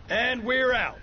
And we're out.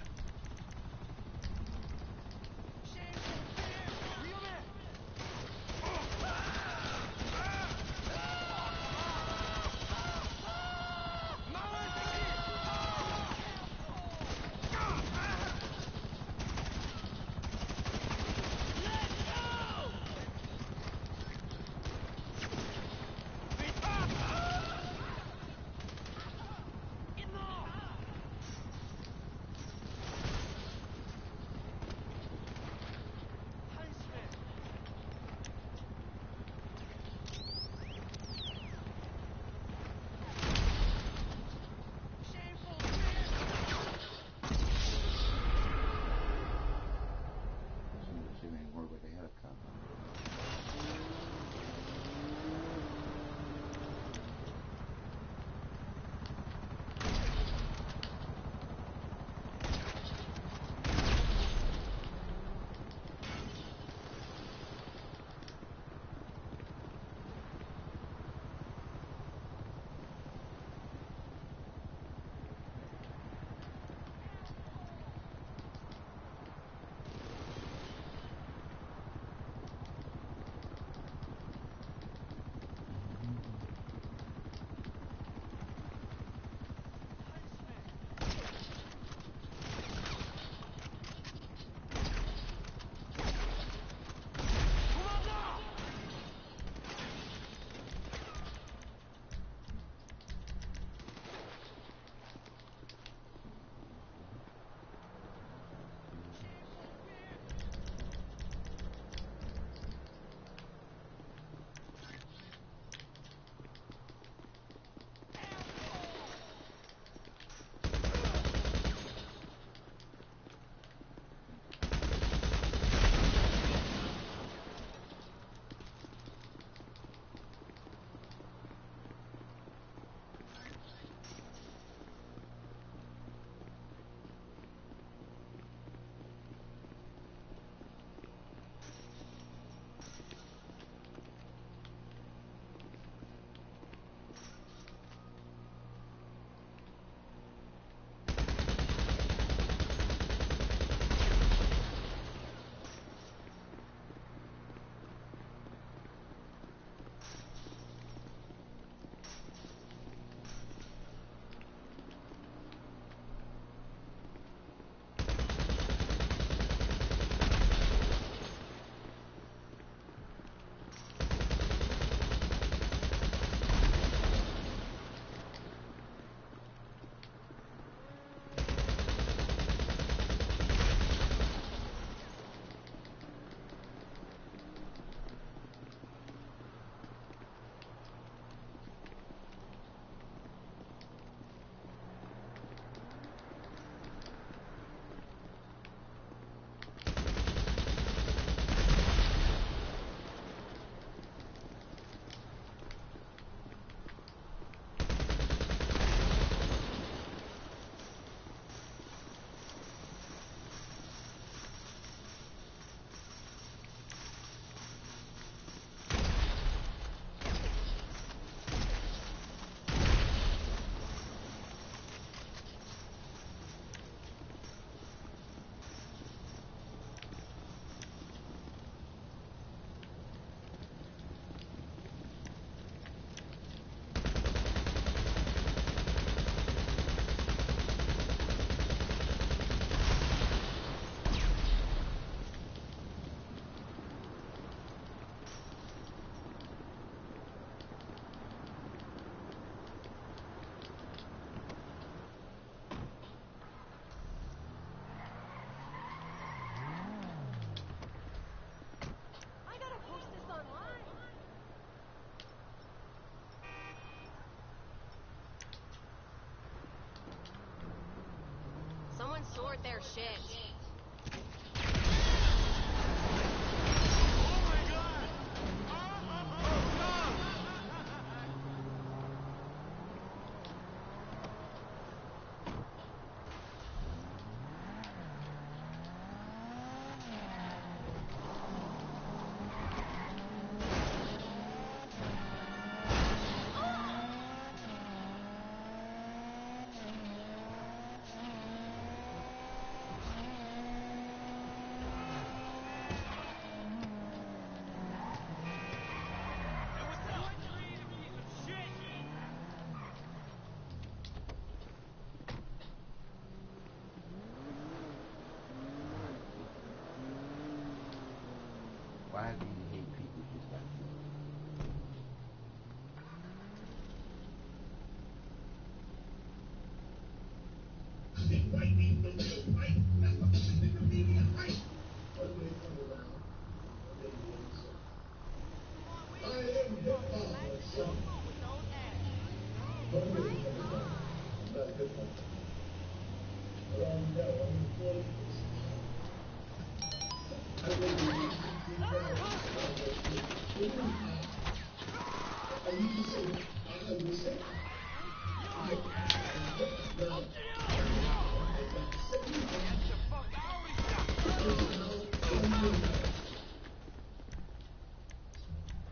Someone sort their shit.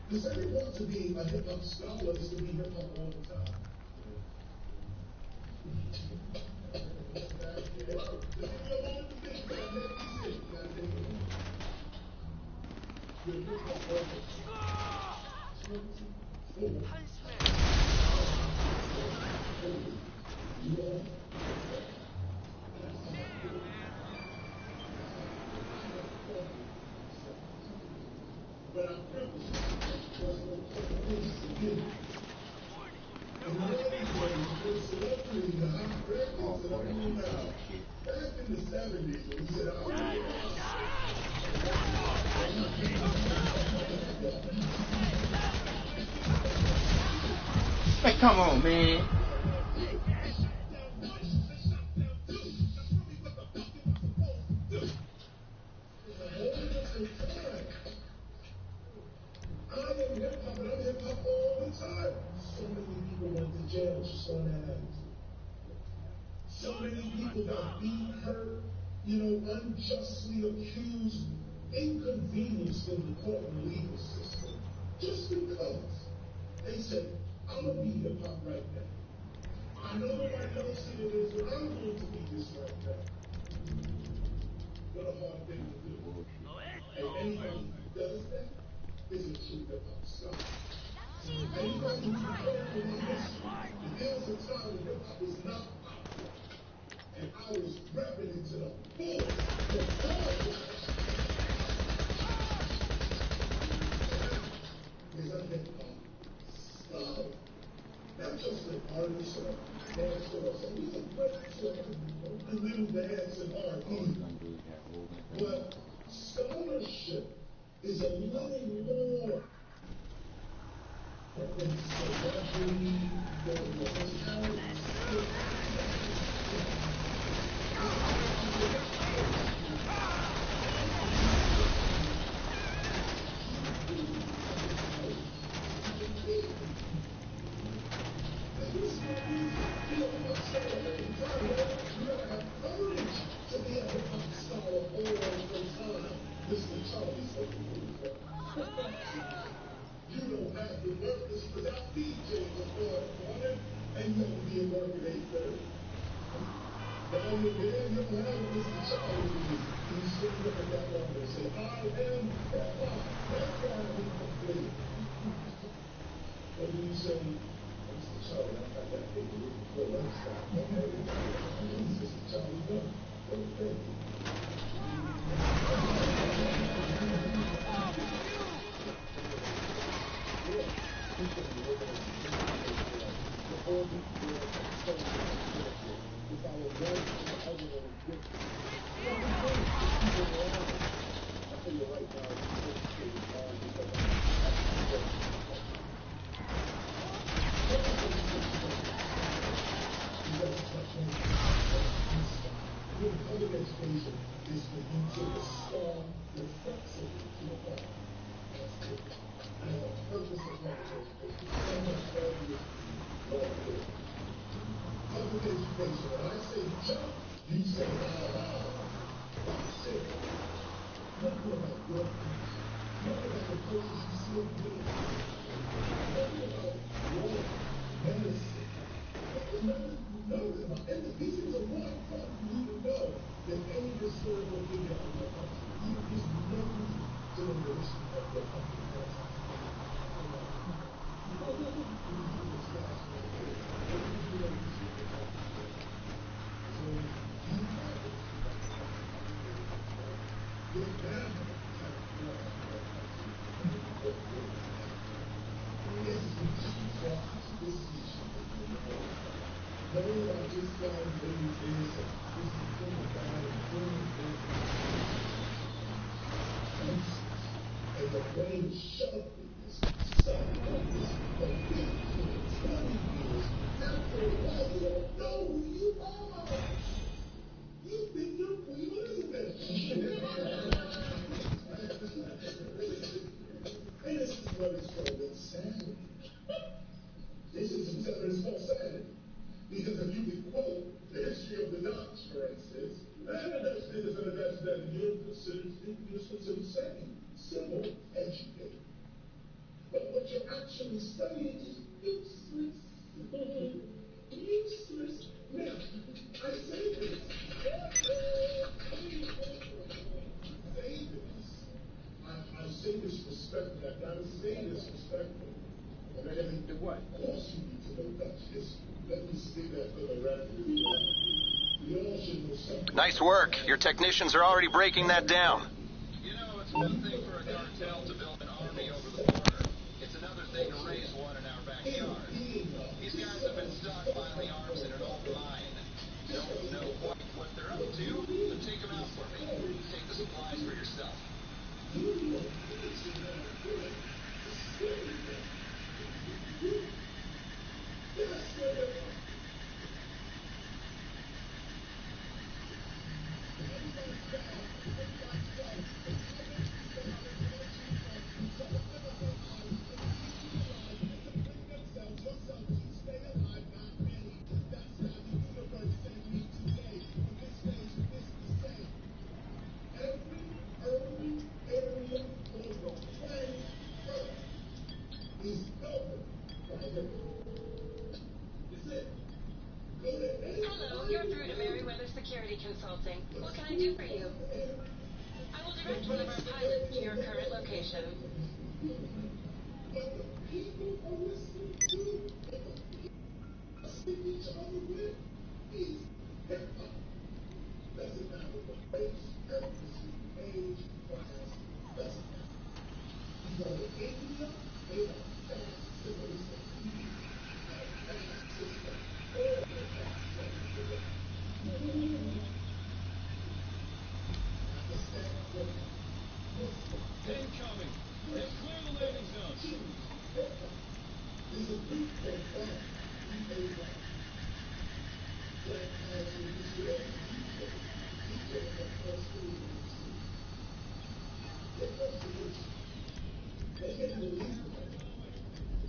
The second part to be a hip hop scholar is to be hip hop all the time. But I preface just no place to get it. In the early days, for celebrity, the hot records that I'm on now, back in the 70s, when we said, I'm the Like, come on, man. I am hip hop, and I'm hip hop all the time. So many people went to jail just on that attitude. So many people got beat, hurt, unjustly accused, inconvenienced in the court and legal system just because they said, I'm going to be hip hop right now. I know nobody else here is, but I'm going to be this right now. What a hard thing to do. And anybody who does that is a true hip hop scholar. Anybody who's recording their history, there was a time when hip hop was not popular. And I was rapping into the fullest. Is a hip hop scholar. Not just an artist or dancer or something. He's a great a little dance and R&B. But scholarship is a little more than celebrity or talent. Mr. Charlie said the music. You don't have to work because he was out DJing till 4 in the morning and you had to be at work at 8:30. Now you're there, you don't have a Mr. Charlie music. You still look at that number and say, I am hip hop. That's why I'm incomplete. Or do you say, Mr. Charlie, I got that big music for lunchtime. Okay, Mr. Charlie, what? Okay. Public education is for you to respond reflexively to a problem. That's it. That's the purpose of public education. I'm not telling you to be lawful. Public education, when I say jump, you say, that's it. Nothing about your past. Nothing about the places you still been. Nothing about law, medicine. Nothing about any. These things are more important for you to know than any historical figure of your country. Even just knows to know the history of your country. And the brain sharpens, subconscious, for 15, 20 years. After a while, you don't know who you are. civil educated. But what you're actually studying is useless. Useless. Now, I say this. I say this respectfully. I gotta say this respectfully. To what? Of course you need to know Dutch history. Let me say that for the record. We all should know something. Nice work. Your technicians are already breaking that down. You know, it's one thing for a cartel to build an army over the border. It's another thing to raise one in our backyard. These guys have been stockpiling arms in an old mine. Don't know quite what they're up to, but take them out for me. Take the supplies for yourself. Hello, you're through to Merriweather Security Consulting. What can I do for you? I will direct one of our pilots to your current location. Each other with is hip-hop. Doesn't matter what race, ethnicity, age, class, doesn't matter. You go to India, they have fast civilization. Fast system. Incoming! Let's clear the landing zone. There's a group called BAM, B-A-M. Black House in Israel, DJ from first school in the city. They come to this. They get to release the money.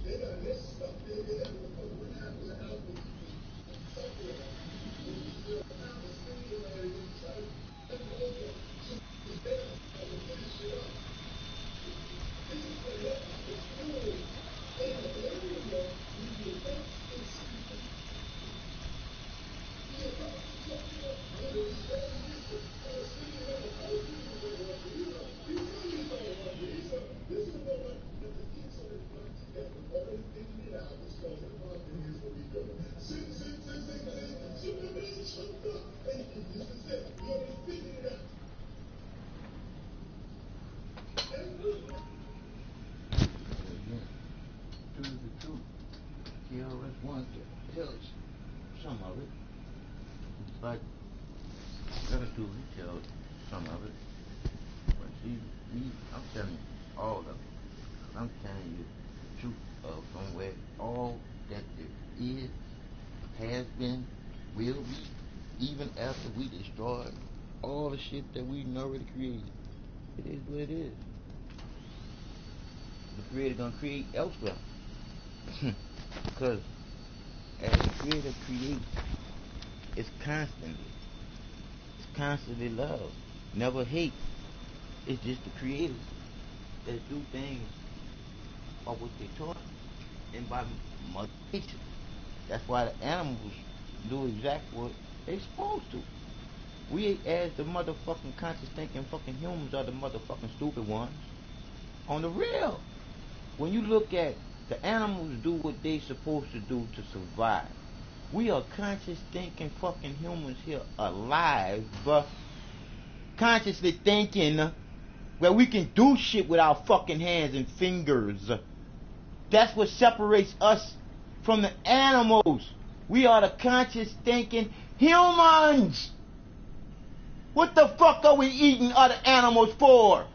They got this stuff. They got what happened to Alpha and something like that. Israel, Palestine, and they try to take over. So they got to finish it up. This is what hip-hop is doing. In an area where the adults can speak. The adults are talking about what is saying this is Palestinian and the Palestinians don't want to. The Israelis don't want to. This is what but the kids are not together. All they figured it out is called hip-hop, and here's what we do. Sing, sing, sing, sing, sing. Superman jumped up. And this is it. We already figured it out. The truth. KRS wants to tell us some of it. But the other two, he tells some of it. But see, I'm telling you all of it. I'm telling you the truth of from where all that there is, has been, will be, even after we destroy all the shit that we already created. It is what it is. The Creator gonna create elsewhere. Because as the Creator creates, it's constantly love, never hate. It's just the Creators that do things by what they taught and by Mother Nature. That's why the animals do exactly what they supposed to. We as the motherfucking conscious thinking fucking humans are the motherfucking stupid ones. On the real. When you look at the animals do what they supposed to do to survive. We are conscious thinking fucking humans here alive, bruh. Consciously thinking where we can do shit with our fucking hands and fingers. That's what separates us from the animals. We are the conscious thinking humans. What the fuck are we eating other animals for?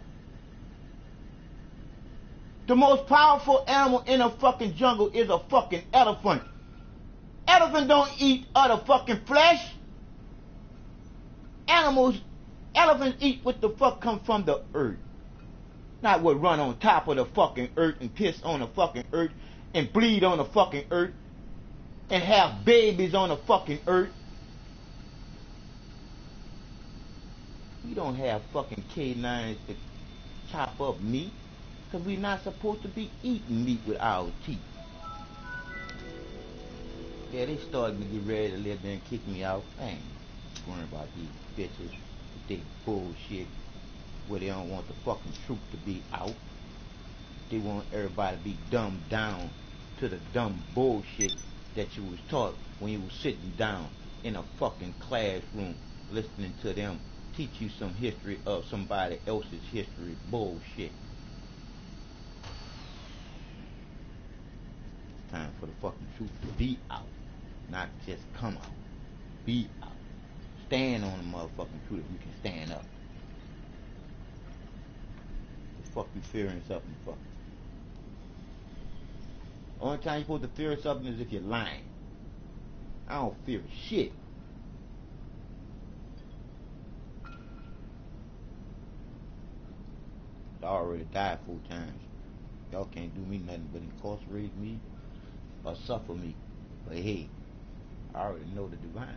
The most powerful animal in a fucking jungle is a fucking elephant. Elephant don't eat other fucking flesh. Elephants eat what the fuck comes from the earth. Not what run on top of the fucking earth and piss on the fucking earth and bleed on the fucking earth and have babies on the fucking earth. We don't have fucking K9s to chop up meat, because we're not supposed to be eating meat with our teeth. Yeah, they started to get ready to live there and kick me out. I ain't worrying about these bitches with their bullshit where they don't want the fucking truth to be out. They want everybody to be dumbed down to the dumb bullshit that you was taught when you was sitting down in a fucking classroom listening to them teach you some history of somebody else's history bullshit. It's time for the fucking truth to be out, not just come out. Be out. Stand on the motherfucking truth if you can stand up. The fuck you fearing something for? Only time you're supposed to fear something is if you're lying. I don't fear shit. I already died 4 times. Y'all can't do me nothing but incarcerate me or suffer me. But hey, I already know the divine.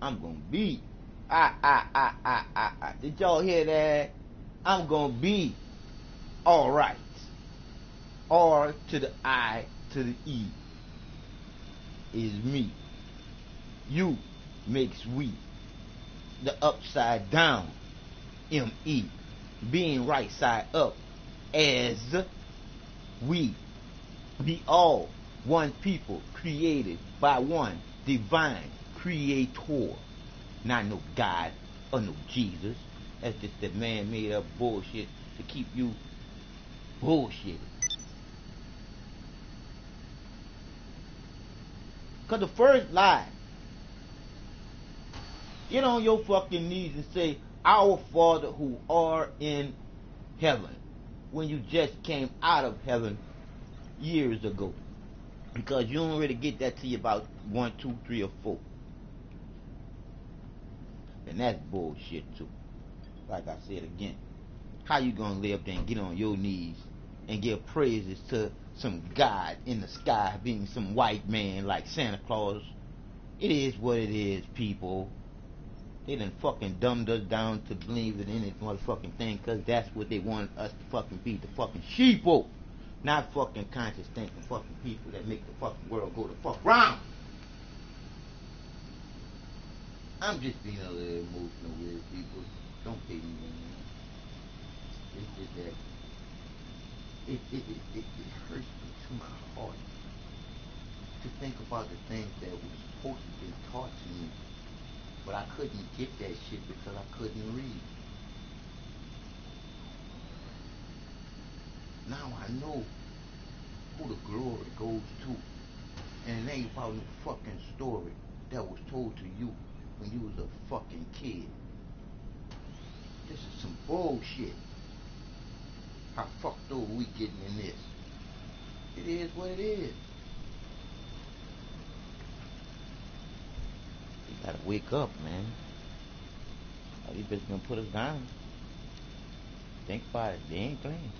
I'm gonna be. Did y'all hear that? I'm gonna be alright. R to the I to the E is me. You makes we. The upside down M-E. Being right side up as we. Be all one people created by one divine creator. Not no God or no Jesus. That's just that man made up bullshit to keep you bullshitted. Cause the first lie, get on your fucking knees and say, Our Father who art in heaven, when you just came out of heaven years ago. Because you don't really get that till you about 1, 2, 3, or 4. And that's bullshit too. Like I said again, how you gonna live there and get on your knees and give praises to some God in the sky being some white man like Santa Claus? It is what it is, people. They done fucking dumbed us down to believe in any motherfucking thing, cause that's what they want us to fucking be, the fucking sheeple. Not fucking conscious thinking fucking people that make the fucking world go the fuck round. I'm just being a little emotional with people. Don't pay me no mind. It's just that it hurts me to my heart to think about the things that was supposed to be taught to me, but I couldn't get that shit because I couldn't read. Now I know who the glory goes to, and it ain't about no fucking story that was told to you when you was a fucking kid. This is some bullshit. How fucked over we getting in this? It is what it is. We gotta wake up, man. Are these bitches gonna put us down? Think about it. They ain't playing.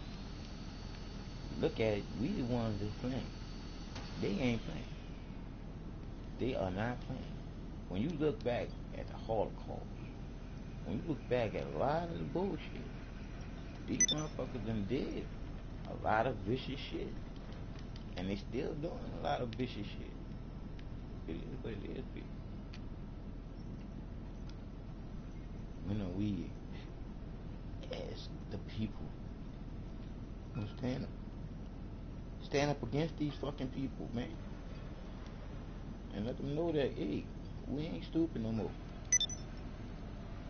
Look at it. We the ones that's playing. They ain't playing. They are not playing. When you look back at the Holocaust, when you look back at a lot of the bullshit, these motherfuckers done did a lot of vicious shit. And they still doing a lot of vicious shit. It is what it is, people. You know, we, as the people, gonna stand up against these fucking people, man. And let them know that, hey, we ain't stupid no more.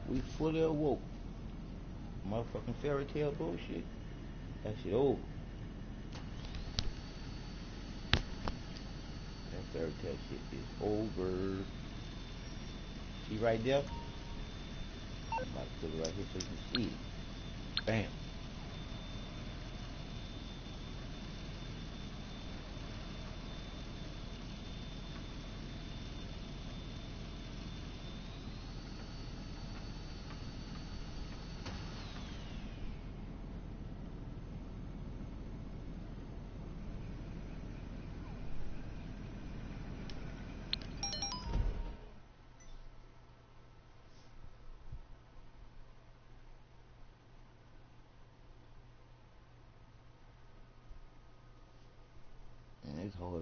We fully awoke. Motherfucking fairy tale bullshit. That shit over. That fairy tale shit is over. See right there? I'm about to put it right here so you can see it. Bam.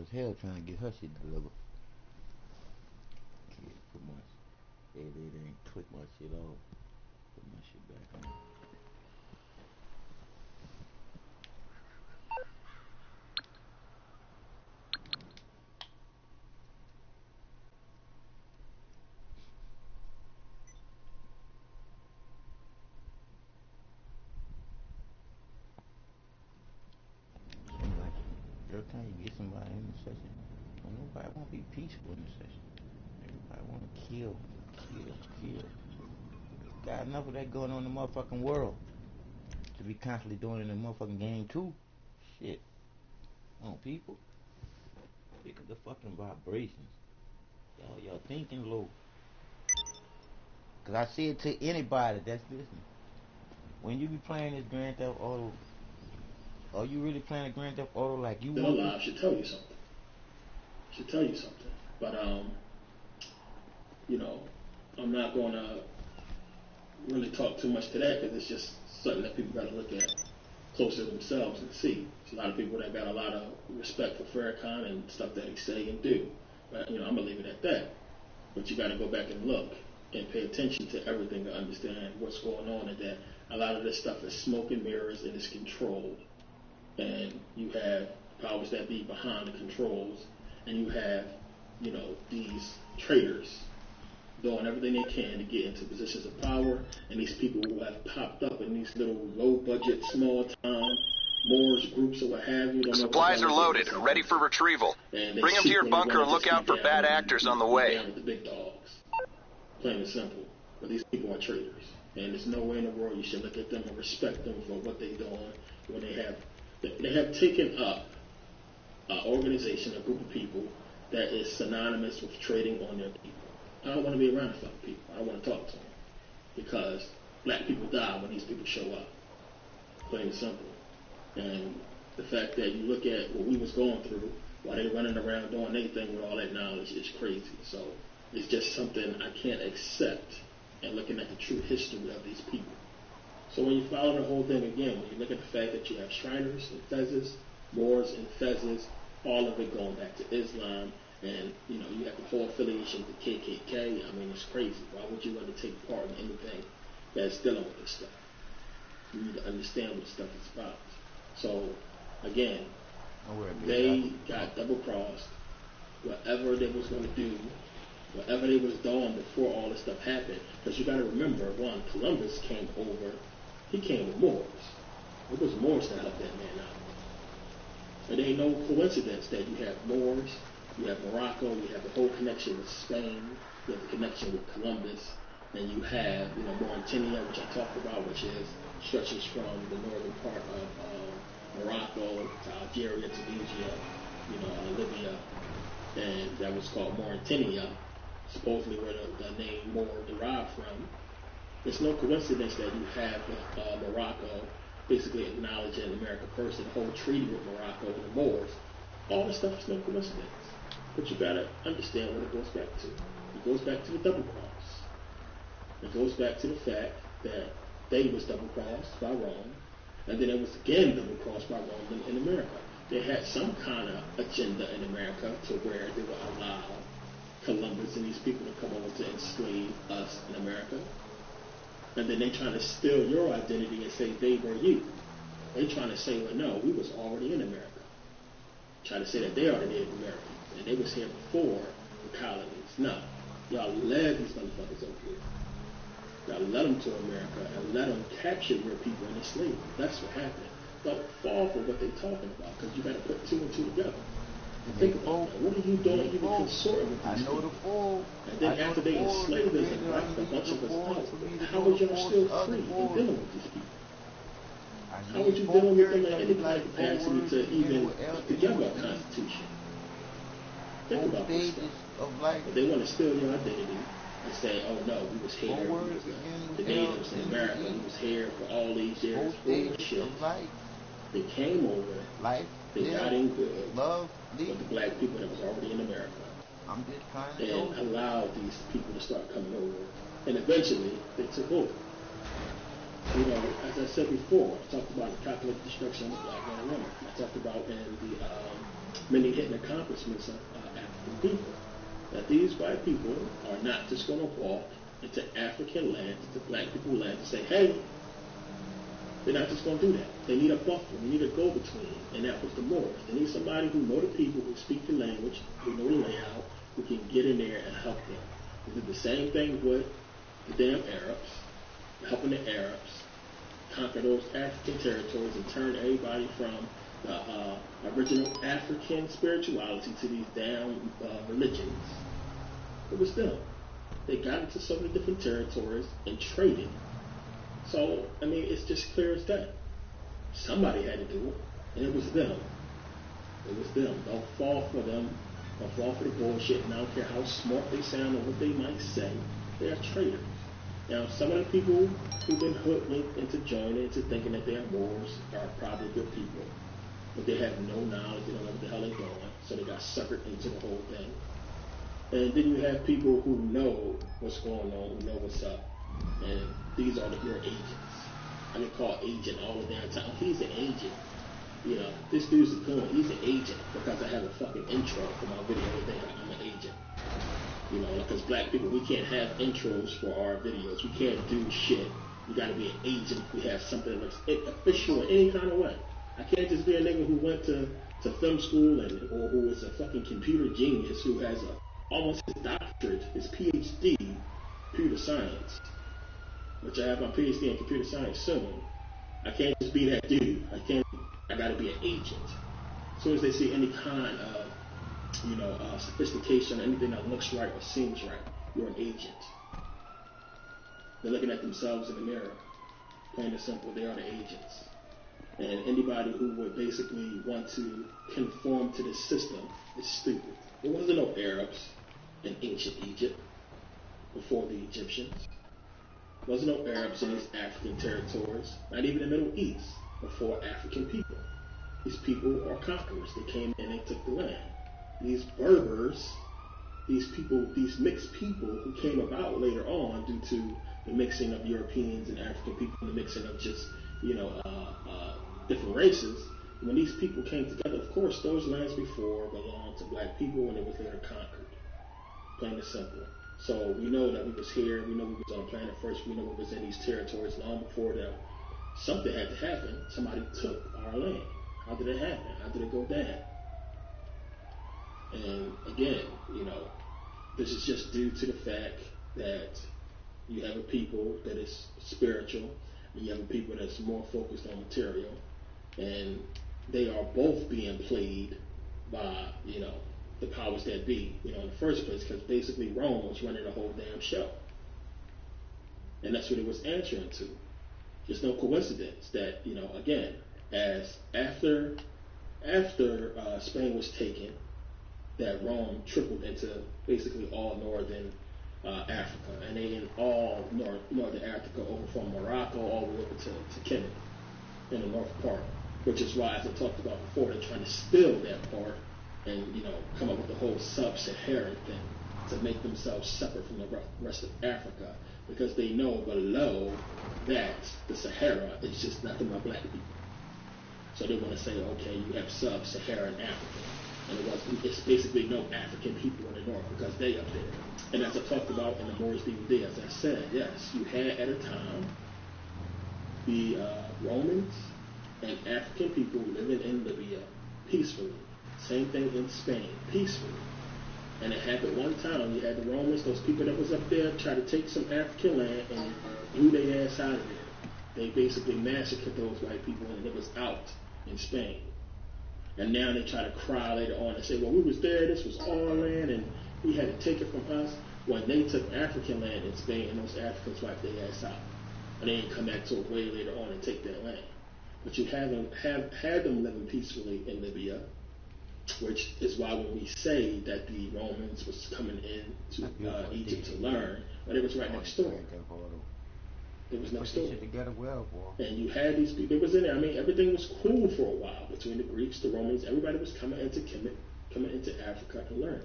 as hell trying to get her shit delivered. Kid, put my they ain't click my shit off. Put my shit back on. Seems like every time you get somebody in the session, don't nobody want to be peaceful in the session. Everybody want to kill, kill, kill. Got enough of that going on in the motherfucking world to be constantly doing it in the motherfucking game too. Shit. On people. Pick up the fucking vibrations. Y'all thinking low. Cause I say it to anybody that's listening. When you be playing this Grand Theft Auto, are you really playing a Grand Theft Auto like you Still want alive should tell you something. Should tell you something. But you know, I'm not gonna really talk too much to that because it's just something that people got to look at closer themselves and see. There's a lot of people that got a lot of respect for Farrakhan and stuff that he say and do. But I'm gonna leave it at that. But you got to go back and look and pay attention to everything to understand what's going on, and that a lot of this stuff is smoke and mirrors and it's controlled. And you have powers that be behind the controls, and you have, these traitors doing everything they can to get into positions of power, and these people who have popped up in these little low budget, small town Moors groups or what have you. Don't know Supplies are loaded, ready for retrieval. Bring them to your bunker and look out for bad actors on the way. Down with the big dogs. Plain and simple. But these people are traitors, and there's no way in the world you should look at them and respect them for what they're doing when they have taken up an organization, a group of people that is synonymous with trading on their people. I don't want to be around the fucking people. I don't want to talk to them because black people die when these people show up. Plain and simple. And the fact that you look at what we was going through while they running around doing their thing with all that knowledge is crazy. So it's just something I can't accept. And looking at the true history of these people. So when you follow the whole thing again, when you look at the fact that you have Shriners and Fezzes, Moors and Fezzes, all of it going back to Islam, and you have the whole affiliation with the KKK. I mean, it's crazy. Why would you want to take part in anything that's dealing with this stuff? You need to understand what stuff is about. So again, they got double crossed. Whatever they was going to do, whatever they was doing before all this stuff happened, because you got to remember, one, Columbus came over, he came with Moors. It was Moors that helped that man out. It ain't no coincidence that you have Moors, you have Morocco, you have the whole connection with Spain, you have the connection with Columbus, and you have, Mauritania, which I talked about, which stretches from the northern part of Morocco to Algeria, Tunisia, Libya, and that was called Mauritania, supposedly where the name Moor derived from. It's no coincidence that you have Morocco basically acknowledging America first and the whole treaty with Morocco and the Moors. All this stuff is no coincidence. But you gotta understand what it goes back to. It goes back to the double cross. It goes back to the fact that they was double crossed by Rome, and then it was again double crossed by Rome in America. They had some kind of agenda in America to where they would allow Columbus and these people to come over to enslave us in America. And then they trying to steal your identity and say they were you. They trying to say, well, no, we was already in America. Trying to say that they are the Native Americans. And they was here before the colonies. No. Y'all led these motherfuckers over here. Y'all led them to America and let them capture your people and enslave them. That's what happened. Don't fall for what they're talking about, because you got to put two and two together. Think about that. What are you doing even consorting with these people? And then after they enslaved us and wiped a bunch of us out, how was y'all still free in dealing with these people? How would you deal with them in any kind of capacity to even put together a constitution? Think about this stuff. But they want to steal your identity and say, oh no, we was here, we was the natives in America, we was here for all these years. Bullshit. They came over, they got in good with the black people that was already in America, and allowed these people to start coming over. And eventually, they took over. You know, as I said before, I talked about the calculated destruction of black men and women. I talked about in the many hidden accomplishments of African people. That these white people are not just going to walk into African land, into black people land, and say, hey, they're not just going to do that. They need a buffer. They need a go-between, and that was the Moors. They need somebody who know the people, who speak the language, who know the layout, who can get in there and help them. They did the same thing with the damn Arabs, helping the Arabs conquer those African territories and turn everybody from the original African spirituality to these damn religions. It was them. They got into so many different territories and traded. So, I mean, it's just clear as that. Somebody had to do it, and it was them. It was them. Don't fall for them. Don't fall for the bullshit, and I don't care how smart they sound or what they might say. They are traitors. Now, some of the people who've been hoodwinked into joining, into thinking that they are Moors, are probably good people. But they have no knowledge. They don't know what the hell they're doing. So they got suckered into the whole thing. And then you have people who know what's going on, who know what's up. And these are your agents. I get called agent all the damn time. He's an agent. You know, this dude's a goon. He's an agent because I have a fucking intro for my video. They think I'm an agent. You know, because black people, we can't have intros for our videos. We can't do shit. You gotta be an agent if we have something that looks official in any kind of way. I can't just be a nigga who went to film school and or who is a fucking computer genius who has almost his doctorate, his PhD, computer science, which I have my PhD in computer science soon. I can't just be that dude. I gotta be an agent. As soon as they see any kind of, sophistication or anything that looks right or seems right, you're an agent. They're looking at themselves in the mirror. Plain and simple, they are the agents. And anybody who would basically want to conform to this system is stupid. There wasn't no Arabs in ancient Egypt before the Egyptians. There wasn't no Arabs in these African territories, not even the Middle East, before African people. These people are conquerors. They came in and took the land. These Berbers, these people, these mixed people who came about later on due to the mixing of Europeans and African people, the mixing of just, different races. When these people came together, of course, those lands before belonged to black people and it was later conquered. Plain and simple. So we know that we was here, we know we was on planet first, we know we was in these territories long before that. Something had to happen. Somebody took our land. How did it happen? How did it go down? And again, this is just due to the fact that you have a people that is spiritual, and you have a people that's more focused on material, and they are both being played by, the powers that be, in the first place, because basically Rome was running the whole damn show. And that's what it was answering to. It's no coincidence that, again, as after Spain was taken, that Rome trickled into basically all northern Africa, and they in all northern Africa over from Morocco all the way over to Kemet in the north part, which is why, as I talked about before, they're trying to steal that part and come up with the whole sub-Saharan thing to make themselves separate from the rest of Africa, because they know below that the Sahara is just nothing but black people. So they want to say, okay, you have sub-Saharan Africa. And it's basically no African people in the north because they up there. And as I talked about in the Moorish DVD, as I said, yes, you had at a time the Romans and African people living in Libya peacefully. Same thing in Spain, peacefully. And it happened one time. You had the Romans, those people that was up there, try to take some African land and blew their ass out of there. They basically massacred those white people and it was out in Spain. And now they try to cry later on and say, well, we was there, this was our land, and he had to take it from us. When they took African land in Spain, and those Africans wiped their ass out. And they didn't come back till way later on and take their land. But you had them living peacefully in Libya, which is why when we say that the Romans was coming into Egypt to learn, but it was right next door. It was next door. And you had these people, it was in there. I mean, everything was cool for a while between the Greeks, the Romans. Everybody was coming into Kemet, coming into Africa to learn.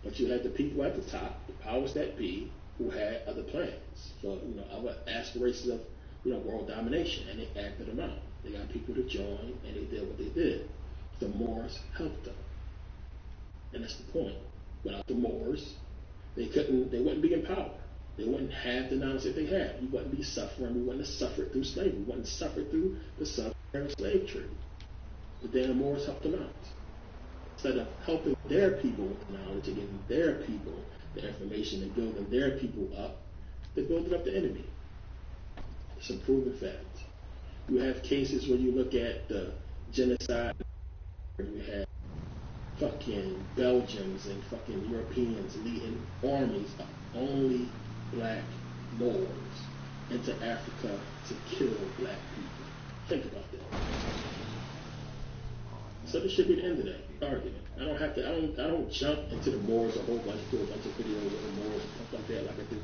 But you had the people at the top, the powers that be, who had other plans for, other aspirations world domination, and they acted them out. They got people to join, and they did what they did. The Moors helped them, and that's the point. Without the Moors, they wouldn't be in power. They wouldn't have the knowledge that they had. You wouldn't be suffering. We wouldn't have suffered through slavery. We wouldn't suffer through the Southern slave trade. The damn Moors helped them out. Instead of helping their people with the knowledge and giving their people the information and building their people up, they're building up the enemy. It's a proven fact. You have cases where you look at the genocide, you have fucking Belgians and fucking Europeans leading armies of only black Moors into Africa to kill black people. Think about that. So this should be the end of that argument. I don't jump into the Moors a whole bunch, do a bunch of videos of the Moors and stuff like that like I do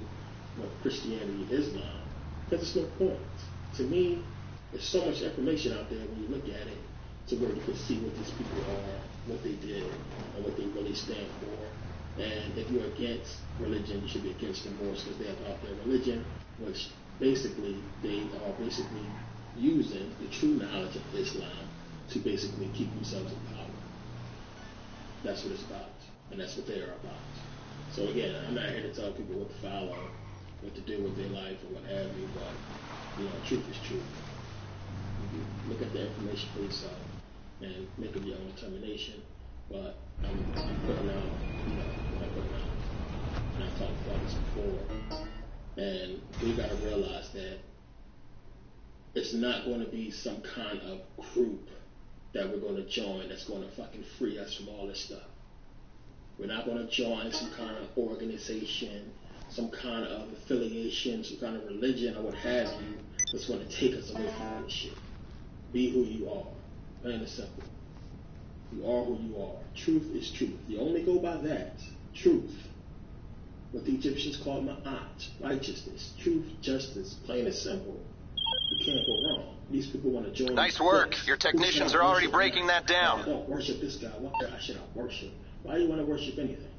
with Christianity and Islam. Because there's no point. To me, there's so much information out there when you look at it to where you can see what these people are, what they did, and what they really stand for. And if you're against religion, you should be against the Moors because they're about their religion, which basically they are basically using the true knowledge of Islam to basically keep themselves in power. That's what it's about, and that's what they are about. So again, I'm not here to tell people what to follow, what to do with their life, or what have you, but truth is truth. You look at the information for yourself and make up your own determination. But I'm putting out, what I'm putting out. And I've talked about this before. And we got to realize that it's not going to be some kind of group that we're going to join that's going to fucking free us from all this stuff. We're not going to join some kind of organization, some kind of affiliation, some kind of religion or what have you that's going to take us away from all this shit. Be who you are. Plain and simple. You are who you are. Truth is truth. You only go by that. Truth. What the Egyptians called ma'at. Righteousness. Truth. Justice. Plain and simple. You can't go wrong. These people want to join. Nice work. Your technicians are already breaking that down. I don't worship this guy. What guy should I worship? Why do you want to worship anything?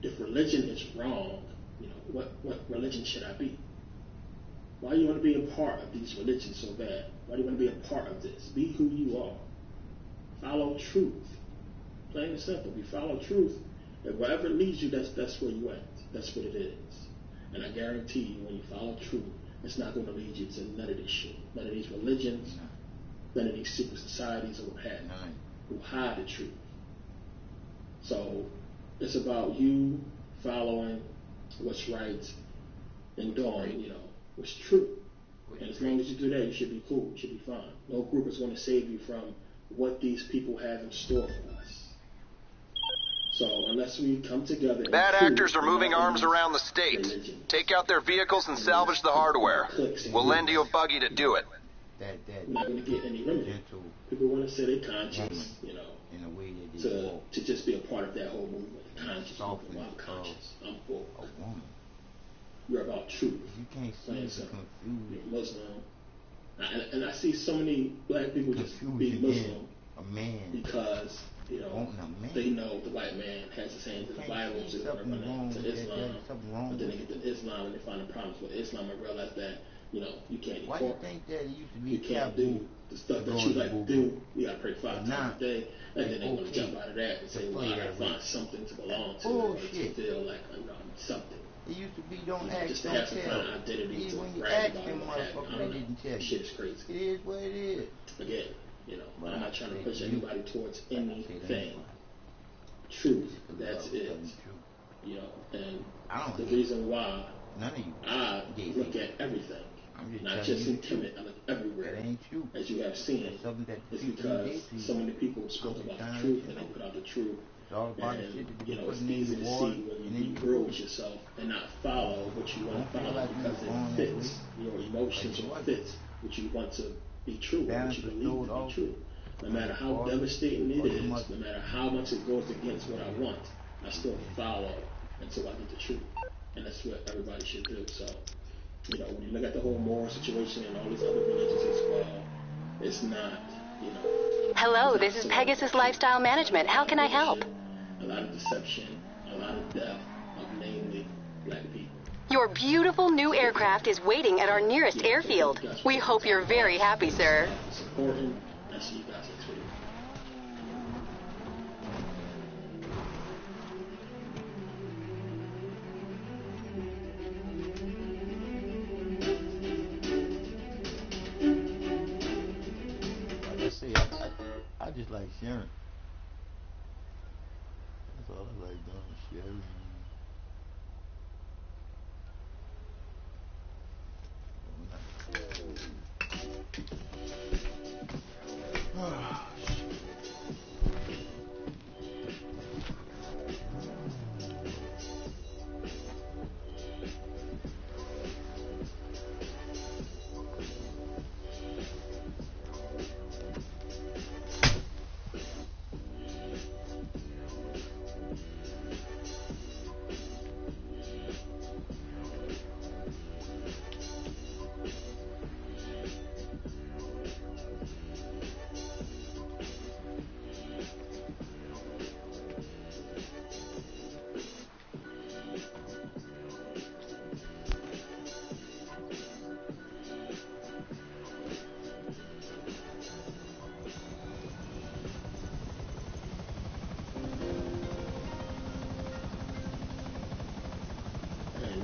If religion is wrong, what religion should I be? Why do you want to be a part of these religions so bad? Why do you want to be a part of this? Be who you are. Follow truth. Plain and simple. If you follow truth, and wherever it leads you, that's where you at. That's what it is. And I guarantee you, when you follow truth, it's not going to lead you to none of this shit. None of these religions, none of these secret societies or what have you, who hide the truth. So it's about you following what's right and doing, what's true. And as long as you do that, you should be cool. You should be fine. No group is going to save you from what these people have in store for us. So unless we come together... Bad actors are moving arms around the state. Take out their vehicles and salvage the hardware. We'll lend you a buggy to do it. We're not going to get any remedy. People want to say they're conscious, to just be a part of that whole movement. Conscious. I'm conscious. I'm woke. You're about truth. You can't see the confusion. You're Muslim. And I see so many black people just be Muslim because they know the white man has his hands in the Bible, so they're going to run to Islam. But then they get to Islam and they find the problems with Islam and realize that you can't eat pork. Why do you think that it used to be you can't do the stuff that you like to do. You gotta pray 5 times a day, and then they're gonna jump out of that and say, "Well, I gotta find something to belong to, to feel like I'm something." It used to be don't ask, just don't have some tell. kind of identity to When you brag ask about them, motherfucker, they didn't tell you. Shit is crazy. It is what it is. Again, I'm not trying to push anybody towards anything. Truth, that's it. And the reason why I look at everything, not just in Kemet, I look everywhere, as you have seen, is because so many people spoke about the truth and they put out the truth. And it's easy to see when you be real with yourself and not follow what you want to follow because it fits your emotions or fits what you want to be true, or what you believe to be true. No matter how devastating it is, no matter how much it goes against what I want, I still follow until I get the truth. And that's what everybody should do. So, when you look at the whole moral situation and all these other religions as well, it's not, Hello, this is Pegasus Lifestyle Management. How can I help? A lot of deception, a lot of death of namely black people. Your beautiful new aircraft is waiting at our nearest airfield. We hope you're very happy, sir. It's important. I see you guys next video. Like I say, I just like sharing. That's all I like doing, sharing.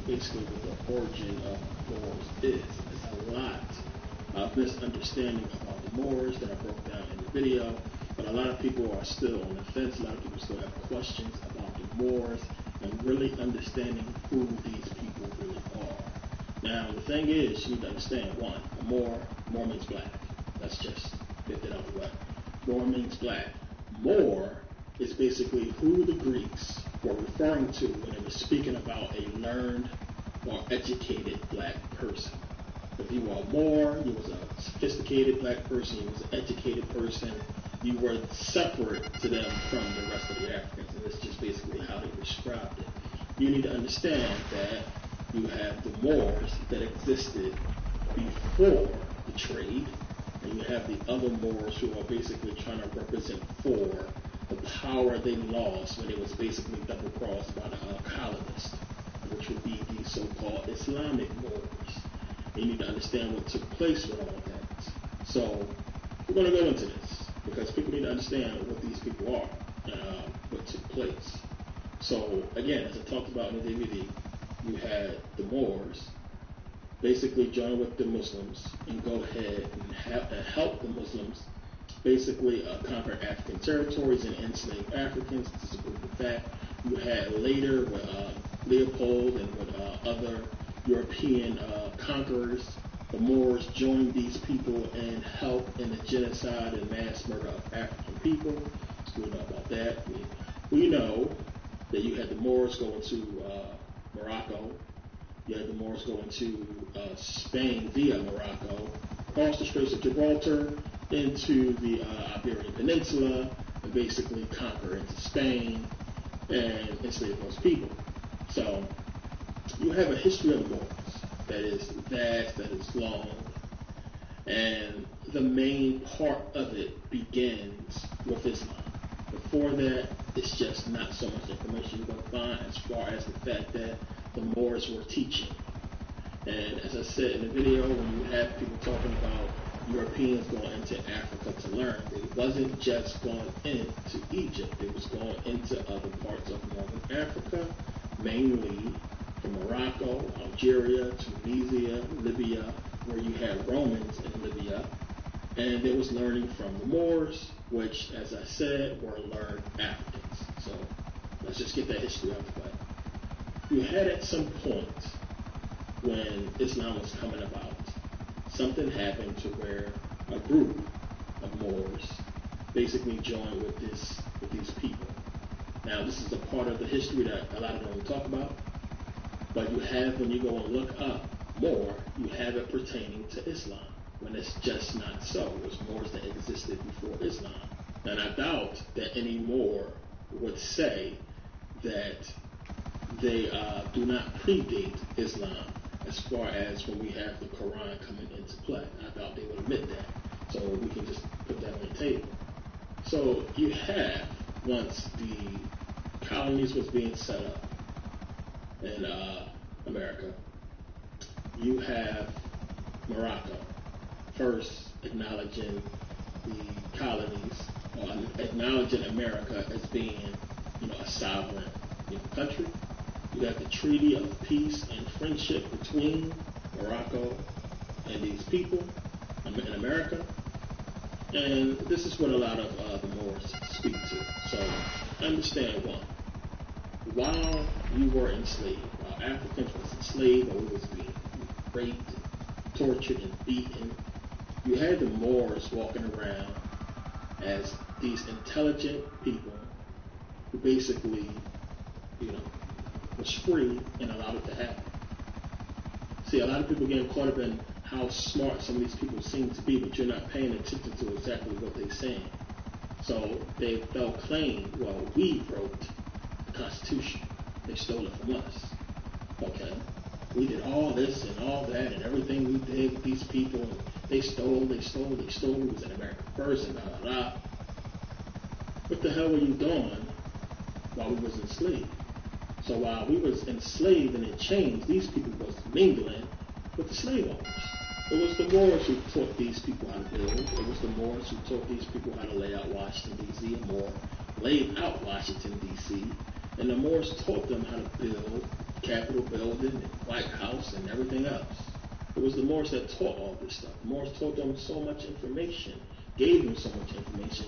Basically what the origin of Moors is. There's a lot of misunderstanding about the Moors that I broke down in the video, but a lot of people are still on the fence. A lot of people still have questions about the Moors and really understanding who these people really are. Now, the thing is, you need to understand, one, a Moor means black. Let's just get that out of the way. Moor means black. Moor is basically who the Greeks were referring to when they were speaking about a learned or educated black person. If you were a Moor, you was a sophisticated black person, you was an educated person, you were separate to them from the rest of the Africans, and that's just basically how they described it. You need to understand that you have the Moors that existed before the trade, and you have the other Moors who are basically trying to represent for the power they lost when it was basically double-crossed by the colonists, which would be the so-called Islamic Moors. And you need to understand what took place with all of that. So we're going to go into this because people need to understand what these people are and what took place. So again, as I talked about in the DVD, you had the Moors basically join with the Muslims and go ahead and help the Muslims basically conquer African territories and enslave Africans. This is a proven fact. You had later with Leopold and with other European conquerors, the Moors joined these people and helped in the genocide and mass murder of African people. We know about that. We know that you had the Moors go into Morocco. You had the Moors go into Spain via Morocco, across the Straits of Gibraltar, into the Iberian Peninsula, and basically conquer into Spain and enslave those people. So you have a history of the Moors that is vast, that is long, and the main part of it begins with Islam. Before that, it's just not so much information you're going to find as far as the fact that the Moors were teaching. And as I said in the video, when you have people talking about Europeans going into Africa to learn, it wasn't just going into Egypt. It was going into other parts of northern Africa, mainly from Morocco, Algeria, Tunisia, Libya, where you had Romans in Libya. And it was learning from the Moors, which, as I said, were learned Africans. So let's just get that history out of the way. You had at some point when Islam was coming about, something happened to where a group of Moors basically joined with these people. Now, this is a part of the history that a lot of them don't talk about, but you have, when you go and look up Moor, you have it pertaining to Islam, when it's just not so. It was Moors that existed before Islam. And I doubt that any Moor would say that they do not predate Islam as far as when we have the Quran coming into play. I doubt they would admit that. So we can just put that on the table. So you have, once the colonies was being set up, and America, you have Morocco first acknowledging the colonies, or acknowledging America as being, a sovereign, country. You have the Treaty of Peace and Friendship between Morocco and these people in America. And this is what a lot of the Moors speak to. So understand one. While you were enslaved, while Africans was enslaved, or was being raped, and tortured, and beaten, you had the Moors walking around as these intelligent people who basically, was free and allowed it to happen. See, a lot of people get caught up in how smart some of these people seem to be, but you're not paying attention to exactly what they're saying. So they'll claim, well, we wrote the Constitution. They stole it from us. Okay? We did all this and all that and everything we did with these people. And they stole. We was in America first and blah, blah, blah. What the hell were you doing while we was enslaved? So while we was enslaved and it changed, these people was mingling with the slave owners. It was the Moors who taught these people how to build. It was the Moors who taught these people how to lay out Washington, D.C. and more. Laid out Washington, D.C. And the Moors taught them how to build Capitol building and White House and everything else. It was the Moors that taught all this stuff. The Moors taught them so much information, gave them so much information,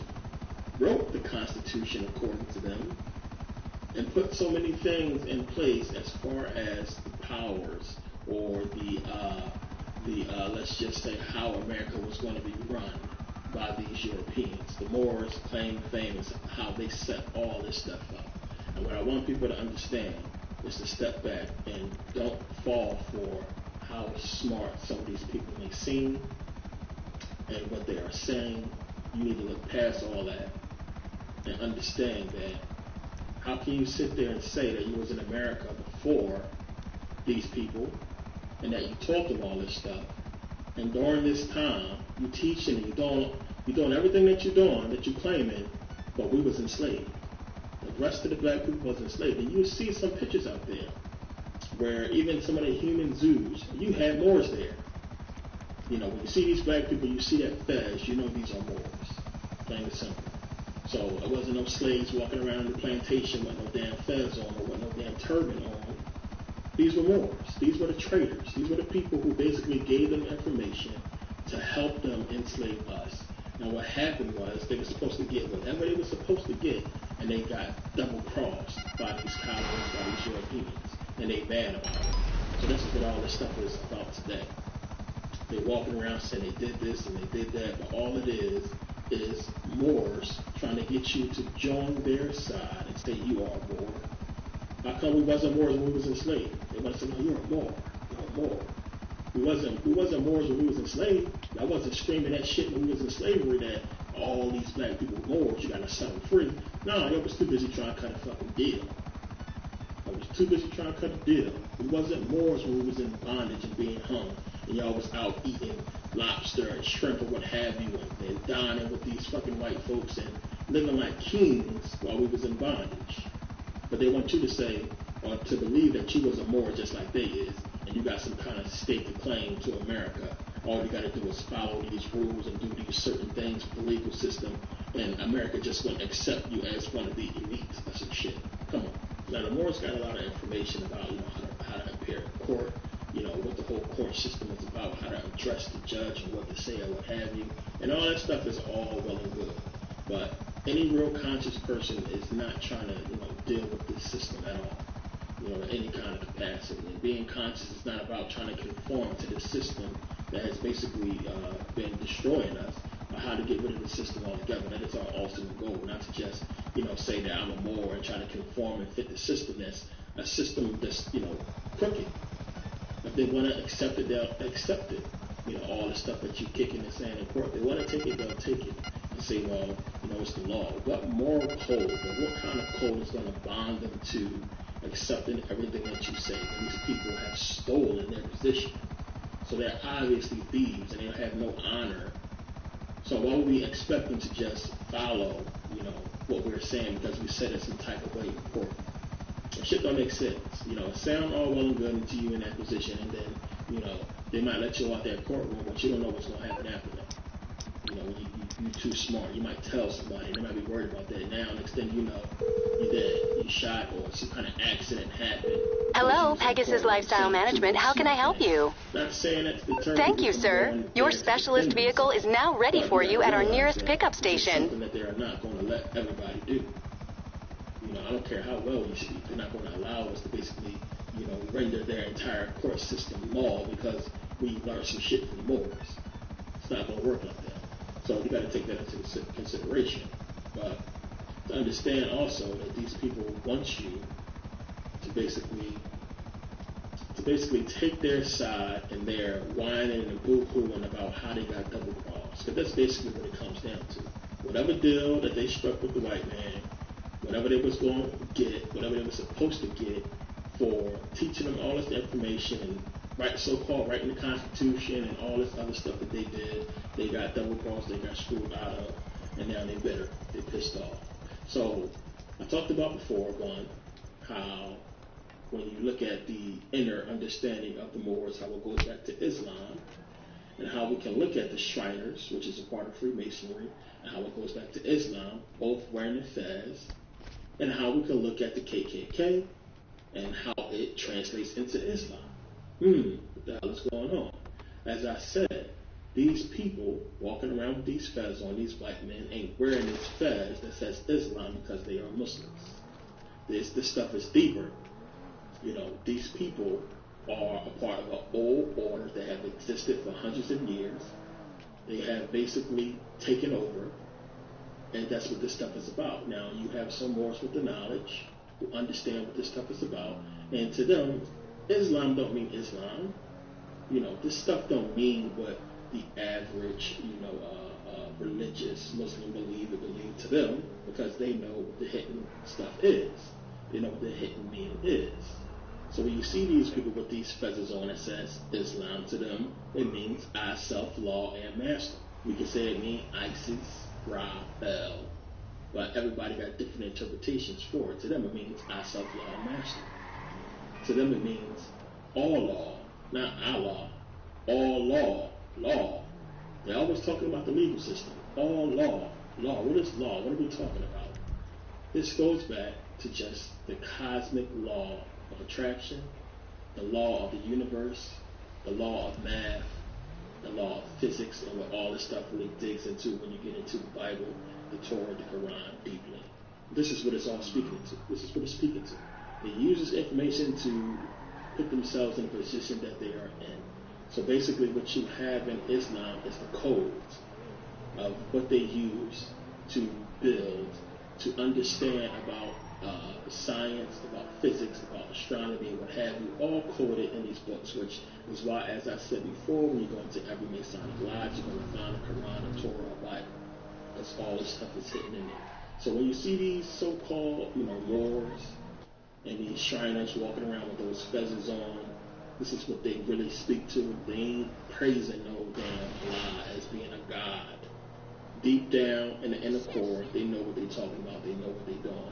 wrote the Constitution according to them, and put so many things in place as far as the powers or the let's just say how America was going to be run by these Europeans. The Moors claim fame is how they set all this stuff up. And what I want people to understand is to step back and don't fall for how smart some of these people may seem and what they are saying. You need to look past all that and understand that how can you sit there and say that you was in America before these people and that you taught them all this stuff, and during this time you teaching and you're doing everything that you're doing, that you're claiming, but we was enslaved. The rest of the black people was enslaved. And you see some pictures out there where even some of the human zoos, you had Moors there. When you see these black people, you see that fez, you know these are Moors. Plain and simple. So it wasn't no slaves walking around in the plantation with no damn fez on or with no damn turban on. These were Moors. These were the traders. These were the people who basically gave them information to help them enslave us. And what happened was they were supposed to get whatever they were supposed to get, and they got double-crossed by these colonists, by these Europeans. And they mad about it. So this is what all this stuff is about today. They're walking around saying they did this and they did that, but all it is Moors trying to get you to join their side and say you are a Moor. How come we wasn't Moors when we was enslaved? They want to say, no, you're a Moor. You're a Moor. We wasn't Moors when we was enslaved. I wasn't screaming that shit when we was in slavery that all these black people were Moors, you gotta set them free. No, y'all was too busy trying to cut a fucking deal. I was too busy trying to cut a deal. We wasn't Moors when we was in bondage and being hung. And y'all was out eating lobster and shrimp or what have you and dining with these fucking white folks and living like kings while we was in bondage. But they want you to say, or to believe that you was a Moor just like they is, and you got some kind of stake to claim to America. All you got to do is follow these rules and do these certain things with the legal system, and America just won't accept you as one of the elite or some shit. Come on. Now, the Moors got a lot of information about, how to appear in court, what the whole court system is about, how to address the judge and what to say or what have you. And all that stuff is all well and good. But any real conscious person is not trying to, deal with this system at all. In any kind of capacity. And being conscious is not about trying to conform to the system that has basically been destroying us, or how to get rid of the system altogether. That is our ultimate goal, not to just, say that I'm a Moor and try to conform and fit the system that's a system that's, crooked. If they want to accept it, they'll accept it. All the stuff that you're kicking and saying in court, they want to take it, they'll take it. And say, well, it's the law. What moral code or what kind of code is going to bond them to accepting everything that you say when these people have stolen their position? So they're obviously thieves and they have no honor. So why would we expect them to just follow, what we're saying because we said it some type of way in court? Shit don't make sense. It sound all well and good until you in that position, and then, they might let you out that courtroom, but you don't know what's going to happen after that. When you're too smart, you might tell somebody, they might be worried about that. Now, next thing you know, you're dead, you're shot, or some kind of accident happened. Hello, Pegasus Lifestyle Management. How can I help you? Not saying that to deter Thank people you, from sir. going Your there to specialist defend vehicle is themselves. now ready But for you you gotta at our realize nearest that pickup this is station. something that they are not going to let everybody do. I don't care how well we speak, they're not going to allow us to basically, render their entire court system law because we learned some shit from Moors. It's not going to work like that. So you got to take that into consideration. But to understand also that these people want you to basically take their side, and they're whining and boo-hooing about how they got double crossed. Because that's basically what it comes down to. Whatever deal that they struck with the white man, whatever they was going to get, whatever they were supposed to get for teaching them all this information and so-called writing the Constitution and all this other stuff that they did, they got double crossed, they got screwed out of, and now they're bitter, they're pissed off. So I talked about before, how when you look at the inner understanding of the Moors, how it goes back to Islam, and how we can look at the Shriners, which is a part of Freemasonry, and how it goes back to Islam, both wearing the fez, and how we can look at the KKK, and how it translates into Islam. What the hell is going on? As I said, these people walking around with these fez on, these white men, ain't wearing this fez that says Islam because they are Muslims. This stuff is deeper. These people are a part of an old order that have existed for hundreds of years. They have basically taken over, and that's what this stuff is about. Now, you have some Moors with the knowledge who understand what this stuff is about, and to them, Islam don't mean Islam. This stuff don't mean what the average, religious Muslim believer believe to them, because they know what the hidden stuff is. They know what the hidden meaning is. So when you see these people with these feathers on, it says Islam to them, it means I, self, law, and master. We can say it means ISIS, Ra, El, but everybody got different interpretations for it. To them it means I, self, law, and master. To them it means all law, not Allah, all law. They're always talking about the legal system. All law. What is law? What are we talking about? This goes back to just the cosmic law of attraction, the law of the universe, the law of math, the law of physics, and what all this stuff really digs into when you get into the Bible, the Torah, the Quran deeply. This is what it's all speaking to. This is what it's speaking to. They use this information to put themselves in a position that they are in. So basically what you have in Islam is the codes of what they use to build, to understand about science, about physics, about astronomy, what have you, all coded in these books, which is why, as I said before, when you go into every Masonic lodge, you're going to find a Quran, a Torah, a Bible, because all this stuff is hidden in there. So when you see these so-called, Moors and these Shriners walking around with those feathers on, this is what they really speak to. They ain't praising no damn Allah as being a god. Deep down in the inner core, they know what they're talking about. They know what they're doing.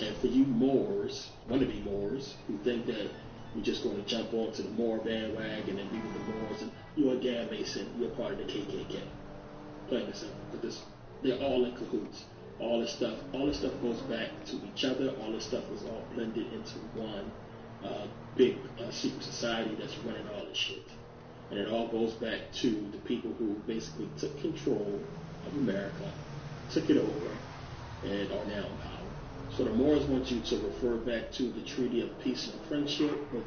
And for you Moors, wannabe Moors, who think that you're just going to jump onto the Moor bandwagon and be with the Moors, and you're a damn Mason, you're part of the KKK. Plain and simple. Because they're all in cahoots. All this stuff goes back to each other. All this stuff is all blended into one big secret society that's running all this shit. And it all goes back to the people who basically took control of America, took it over, and are now in power. So the Moors want you to refer back to the Treaty of Peace and Friendship with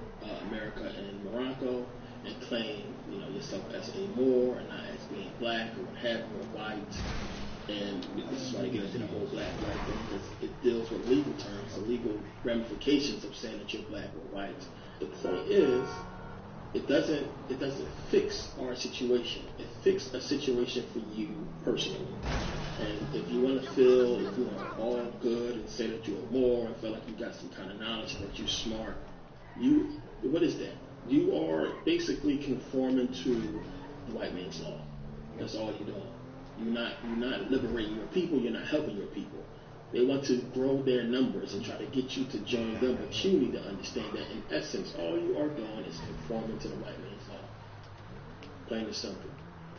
America and Morocco, and claim, yourself as a Moor and not as being black or what have you, or white. And this is why I get into the whole black-white thing, because it deals with legal terms, the legal ramifications of saying that you're black or white. The point is, it doesn't fix our situation. It fixed a situation for you personally. And if you want to feel, all good and say that you're more and feel like you got some kind of knowledge, that you're smart, what is that? You are basically conforming to the white man's law. That's all you're doing. You're not liberating your people. You're not helping your people. They want to grow their numbers and try to get you to join them, but you need to understand that in essence, all you are doing is conforming to the white man's law. Plain and simple.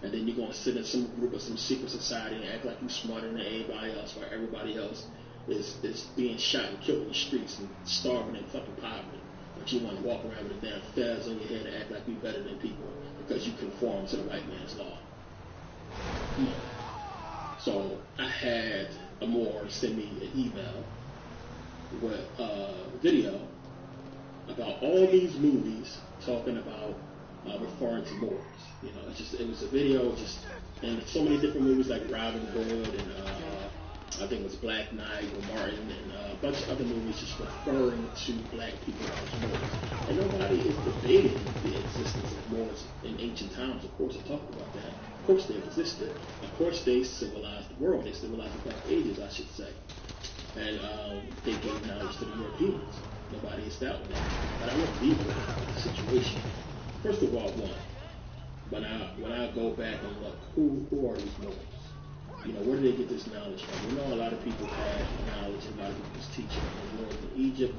And then you're going to sit in some group or some secret society and act like you're smarter than everybody else, while everybody else is being shot and killed in the streets and starving in fucking poverty. But you want to walk around with a damn fez on your head and act like you're better than people because you conform to the white man's law. So I had a Moor send me an email with a video about all these movies talking about referring to Moors. You know, it was a video and so many different movies like Robin Hood and I think it was Black Knight or Martin and a bunch of other movies just referring to black people as Moors. And nobody is debating the existence of Moors in ancient times. Of course, I talked about that. Of course, they existed. Of course, they civilized the world. They civilized the Dark Ages, I should say. And they gave knowledge to the Europeans. Nobody is doubting that. But I won't leave with the situation. First of all, when I go back and look, who are these Moors? You know, where do they get this knowledge from? We know a lot of people had knowledge and a lot of people was teaching in northern Egypt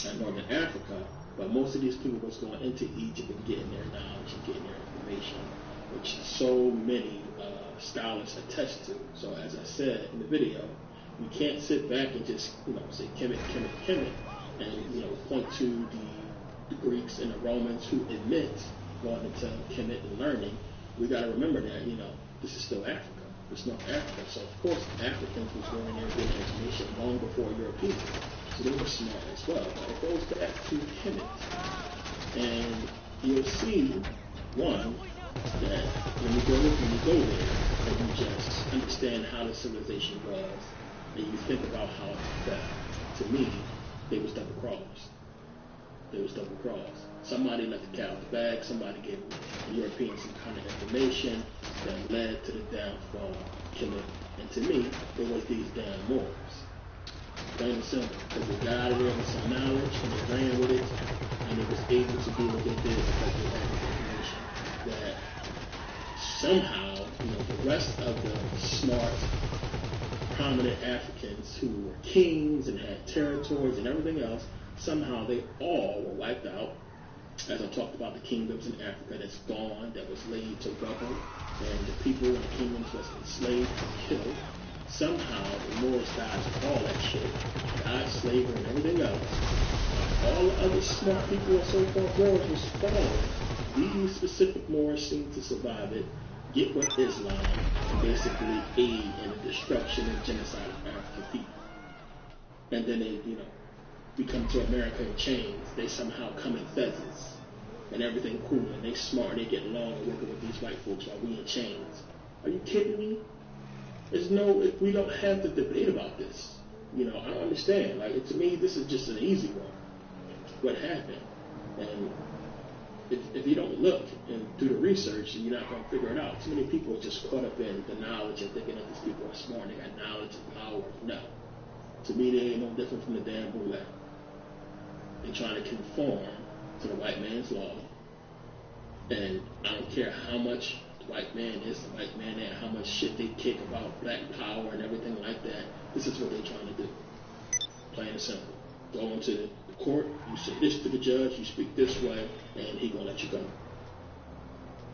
and northern Africa, but most of these people was going into Egypt and getting their knowledge and getting their information, which so many scholars attest to. So as I said in the video, we can't sit back and just, say Kemet, and, point to the Greeks and the Romans who admit going into Kemet and learning. We got to remember that, this is still Africa. It's North Africa. So, of course, Africans was going there getting information long before Europeans. So they were smart as well. But it goes back to Kemet. And you'll see, one, that when you go there and you just understand how the civilization was, and you think about how it fell, to me, they was double-crossed. Somebody left the cat out the bag. Somebody gave the Europeans some kind of information that led to the downfall of Kemet. And to me, it was these damn Moors. Plain and simple. Because they got out of there with some knowledge and they ran with it, and they was able to do what they did because they had the information that somehow, the rest of the smart, prominent Africans who were kings and had territories and everything else, somehow they all were wiped out. As I talked about the kingdoms in Africa that's gone, that was laid to rubble, and the people in the kingdoms was enslaved and killed. Somehow the Moors died with all that shit, died slavery and everything else. All the other smart people and so-called Moors was following. These specific Moors seemed to survive it, get with Islam, and basically aid in the destruction and genocide of African people. And then they, we come to America in chains. They somehow come in fezzes and everything cool, and they smart, and they get along and working with these white folks while we in chains. Are you kidding me? We don't have to debate about this. I don't understand. Like, to me, this is just an easy one. What happened? And if you don't look and do the research, and you're not going to figure it out. Too many people are just caught up in the knowledge and thinking that these people are smart and they got knowledge and power. No. To me, they ain't no different from the damn boule. They're trying to conform to the white man's law. And I don't care how much the white man is, the white man that, how much shit they kick about black power and everything like that. This is what they're trying to do. Plain and simple. Go into the court, you say this to the judge, you speak this way, and he gonna let you go.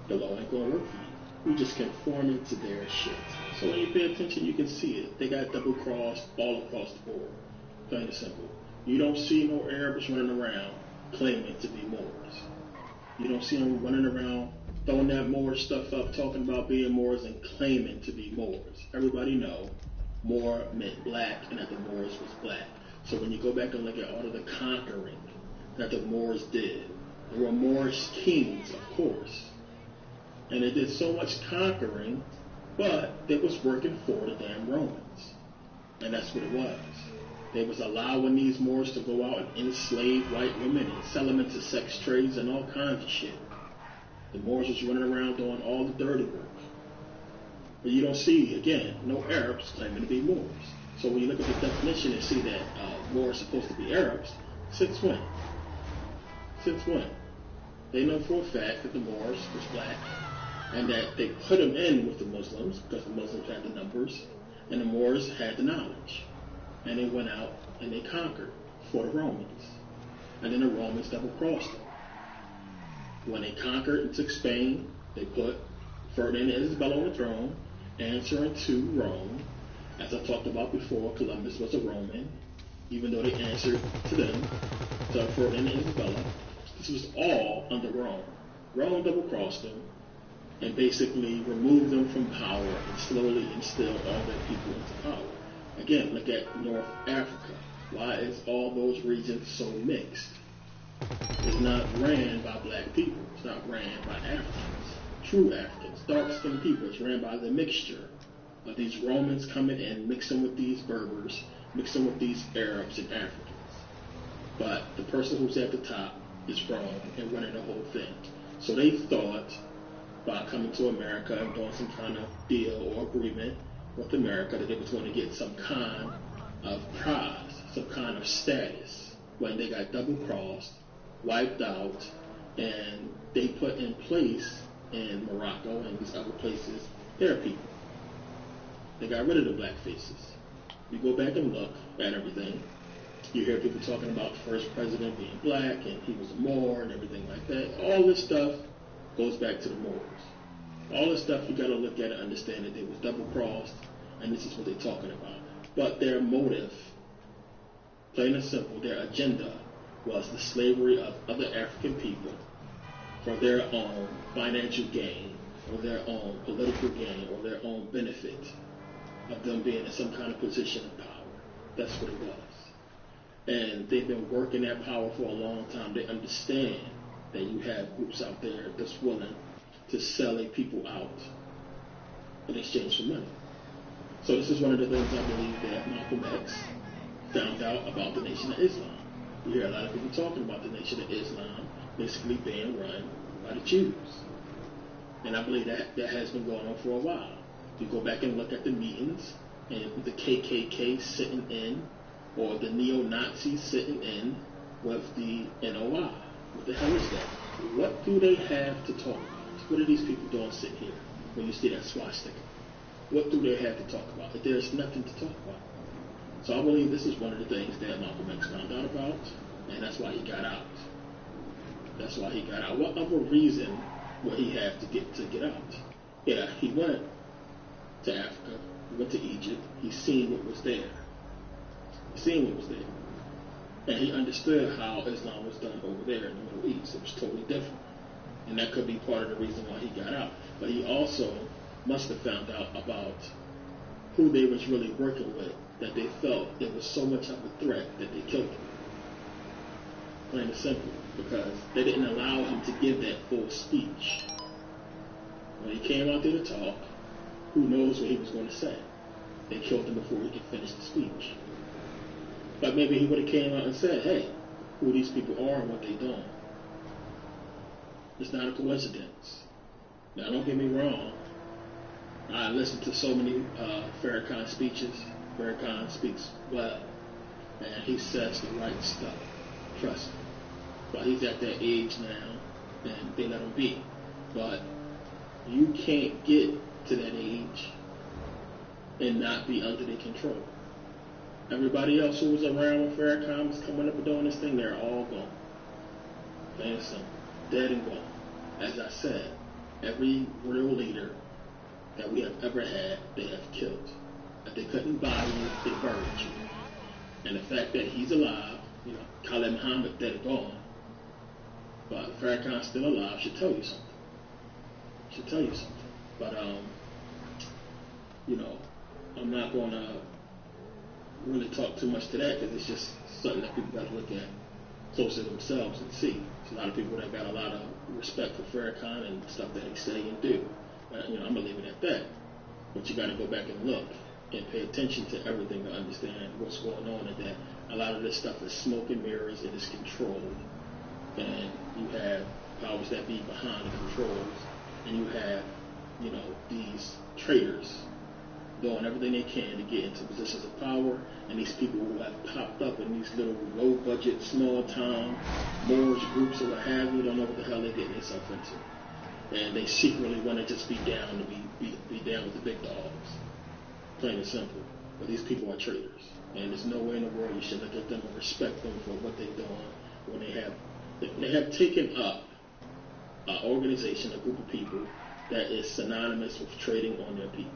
The law ain't gonna work for you. You just conforming to their shit. So when you pay attention, you can see it. They got double-crossed all across the board. Plain and simple. You don't see no Arabs running around claiming to be Moors. You don't see them running around throwing that Moor stuff up, talking about being Moors and claiming to be Moors. Everybody know Moor meant black and that the Moors was black. So when you go back and look at all of the conquering that the Moors did, there were Moorish kings, of course. And they did so much conquering, but they was working for the damn Romans. And that's what it was. They was allowing these Moors to go out and enslave white women and sell them into sex trades and all kinds of shit. The Moors was running around doing all the dirty work. But you don't see, again, no Arabs claiming to be Moors. So when you look at the definition and see that Moors are supposed to be Arabs, since when? Since when? They know for a fact that the Moors was black and that they put them in with the Muslims because the Muslims had the numbers and the Moors had the knowledge. and they went out and they conquered for the Romans. And then the Romans double-crossed them. When they conquered and took Spain, they put Ferdinand and Isabella on the throne, answering to Rome. As I talked about before, Columbus was a Roman, even though they answered to them, to Ferdinand and Isabella. This was all under Rome. Rome double-crossed them and basically removed them from power and slowly instilled all their people into power. Again, look at North Africa. Why is all those regions so mixed? It's not ran by black people. It's not ran by Africans, true Africans, dark-skinned people. It's ran by the mixture of these Romans coming in, mixing with these Berbers, mixing with these Arabs and Africans. But the person who's at the top is Rome and running the whole thing. So they thought by coming to America and doing some kind of deal or agreement with America that they was going to get some kind of prize, some kind of status, when they got double-crossed, wiped out, and they put in place in Morocco and these other places their people. They got rid of the black faces. You go back and look at everything, you hear people talking about the first president being black and he was a Moor and everything like that. All this stuff goes back to the Moors. All this stuff you got to look at and understand that they was double-crossed, and this is what they're talking about. But their motive, plain and simple, their agenda was the slavery of other African people for their own financial gain, or their own political gain, or their own benefit of them being in some kind of position of power. That's what it was. And they've been working that power for a long time. They understand that you have groups out there that's willing to sell their people out in exchange for money. So this is one of the things I believe that Malcolm X found out about the Nation of Islam. You hear a lot of people talking about the Nation of Islam basically being run by the Jews. And I believe that has been going on for a while. You go back and look at the meetings and the KKK sitting in, or the neo-Nazis sitting in with the NOI. What the hell is that? What do they have to talk about? What are these people doing sitting here when you see that swastika? What do they have to talk about? There's nothing to talk about. So I believe this is one of the things that Malcolm X found out about, and that's why he got out. That's why he got out. What other reason would he have to get out? Yeah, he went to Africa, he went to Egypt, he seen what was there. He seen what was there. And he understood how Islam was done over there in the Middle East. It was totally different. And that could be part of the reason why he got out. But he also must have found out about who they was really working with, that they felt it was so much of a threat that they killed him. Plain and simple. Because they didn't allow him to give that full speech. When he came out there to talk, who knows what he was going to say? They killed him before he could finish the speech. But maybe he would have came out and said, hey, who these people are and what they're doing. It's not a coincidence. Now, don't get me wrong. I listened to so many Farrakhan speeches. Farrakhan speaks well. And he says the right stuff. Trust me. But he's at that age now, and they let him be. But you can't get to that age and not be under their control. Everybody else who was around when Farrakhan was coming up and doing this thing, they're all gone. Plain and simple. Dead and gone. As I said, every real leader that we have ever had, they have killed. If they couldn't buy you, they buried you. And the fact that he's alive, Khalid Muhammad dead and gone, but Farrakhan's still alive should tell you something. Should tell you something. But I'm not going to really talk too much to that because it's just something that people got to look at closer themselves and see. There's a lot of people that got a lot of respect for Farrakhan and stuff that he say and do. I'm going to leave it at that. But you got to go back and look and pay attention to everything to understand what's going on, and that a lot of this stuff is smoke and mirrors and is controlled. And you have powers that be behind the controls, and you have, these traitors doing everything they can to get into positions of power, and these people who have popped up in these little low-budget, small-town Moorish groups or what have you, don't know what the hell they're getting themselves into. And they secretly want to just be down to be down with the big dogs. Plain and simple. But these people are traitors. And there's no way in the world you should look at them and respect them for what they're doing when they have taken up an organization, a group of people that is synonymous with trading on their people.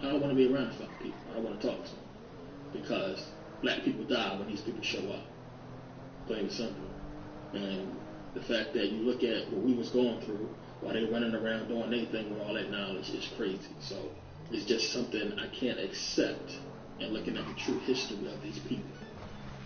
I don't want to be around fucking people. I don't want to talk to them because black people die when these people show up. Plain and simple. And the fact that you look at what we was going through while they running around doing anything with all that knowledge is crazy. So it's just something I can't accept in looking at the true history of these people.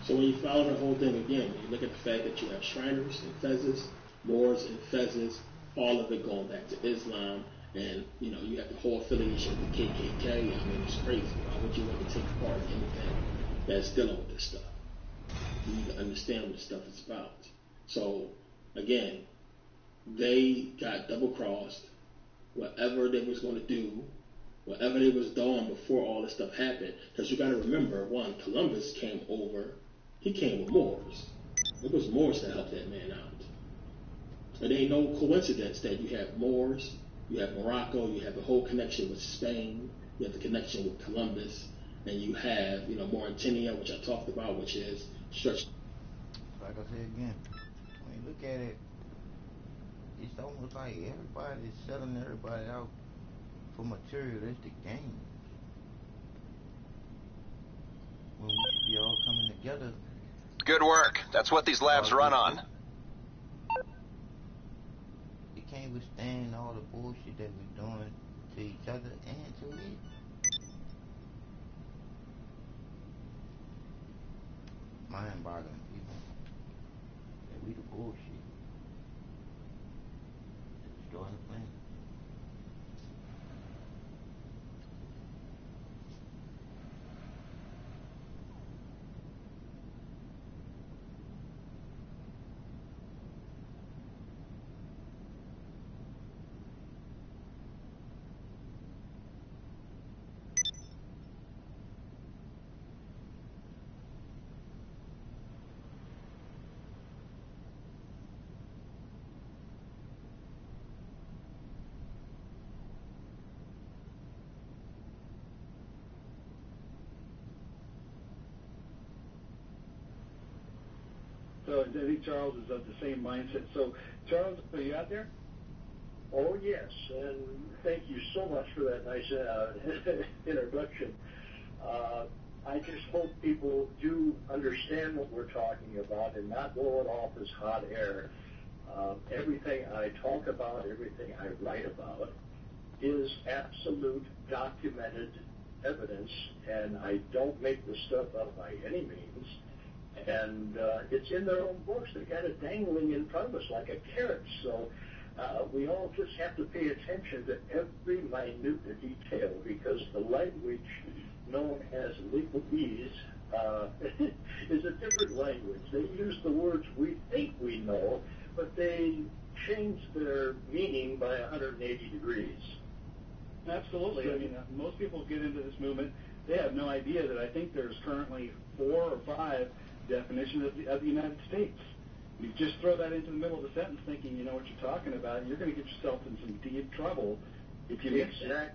So when you follow the whole thing again, when you look at the fact that you have Shriners and Fezzes, Moors and Fezzes, all of it going back to Islam, and you know, you have the whole affiliation with the KKK. I mean, it's crazy. Why would you want to take part in anything that's dealing with this stuff? You need to understand what this stuff is about. So again, they got double-crossed. Whatever they was going to do, whatever they was doing before all this stuff happened, because you got to remember, one, Columbus came over, he came with Moors. It was Moors that helped that man out. It ain't no coincidence that you have Moors, you have Morocco, you have the whole connection with Spain, you have the connection with Columbus, and you have, you know, Mauritania, which I talked about, which is stretched. Like I said again, when you look at it, it's almost like everybody's selling everybody out for materialistic gain. When we should be all coming together. Good work. That's what these labs run on. You can't withstand all the bullshit that we're doing to each other and to it. Mind-boggling, people. That we the bullshit. Destroying the planet. So I think Charles is of the same mindset. So, Charles, are you out there? Oh, yes, and thank you so much for that nice introduction. I just hope people do understand what we're talking about and not blow it off as hot air. Everything I talk about, everything I write about is absolute documented evidence, and I don't make the stuff up by any means. And it's in their own books. They got it dangling in front of us like a carrot. So we all just have to pay attention to every minute detail, because the language known as legalese is a different language. They use the words we think we know, but they change their meaning by 180 degrees. Absolutely. I mean, most people get into this movement, they have no idea that I think there's currently 4 or 5 definitions of the United States. You just throw that into the middle of the sentence thinking you know what you're talking about, you're going to get yourself in some deep trouble if you mix it.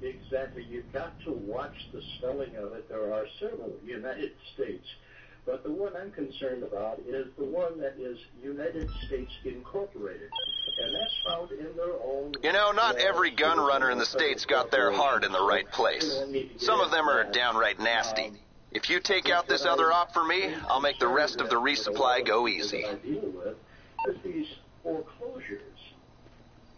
Exactly. You've got to watch the spelling of it. There are several United States, but the one I'm concerned about is the one that is United States Incorporated, and that's found in their own... You know, not every gun runner in the States got their heart in the right place. Some of them are downright nasty. If you take out this other op for me, I'll make the rest of the resupply go easy. That I deal with is these foreclosures.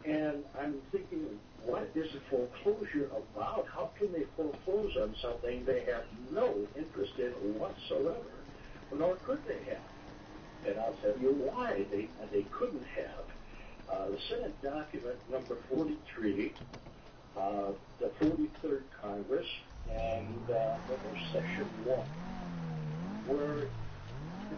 And I'm thinking, what is a foreclosure about? How can they foreclose on something they have no interest in whatsoever? Nor could they have. And I'll tell you why they couldn't have. The Senate document number 43, the 43rd Congress, and Session 1, where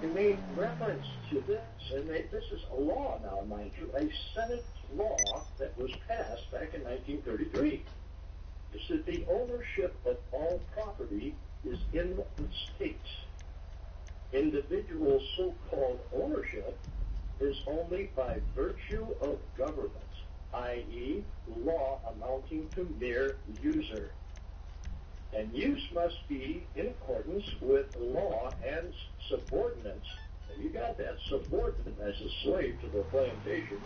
they made reference to this, and this is a law now, mind you, a Senate law that was passed back in 1933. It said the ownership of all property is in the states. Individual so-called ownership is only by virtue of government, i.e., law amounting to mere user. And use must be in accordance with law and subordinates. And you got that, subordinate as a slave to the plantation,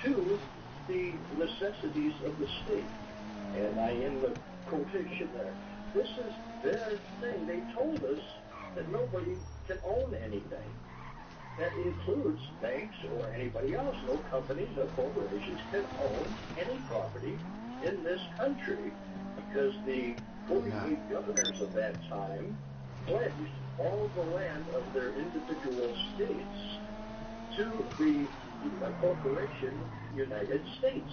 to the necessities of the state. And I end the quotation there. This is their thing. They told us that nobody can own anything. That includes banks or anybody else. No companies or corporations can own any property in this country because the 48 governors of that time pledged all the land of their individual states to the corporation United States.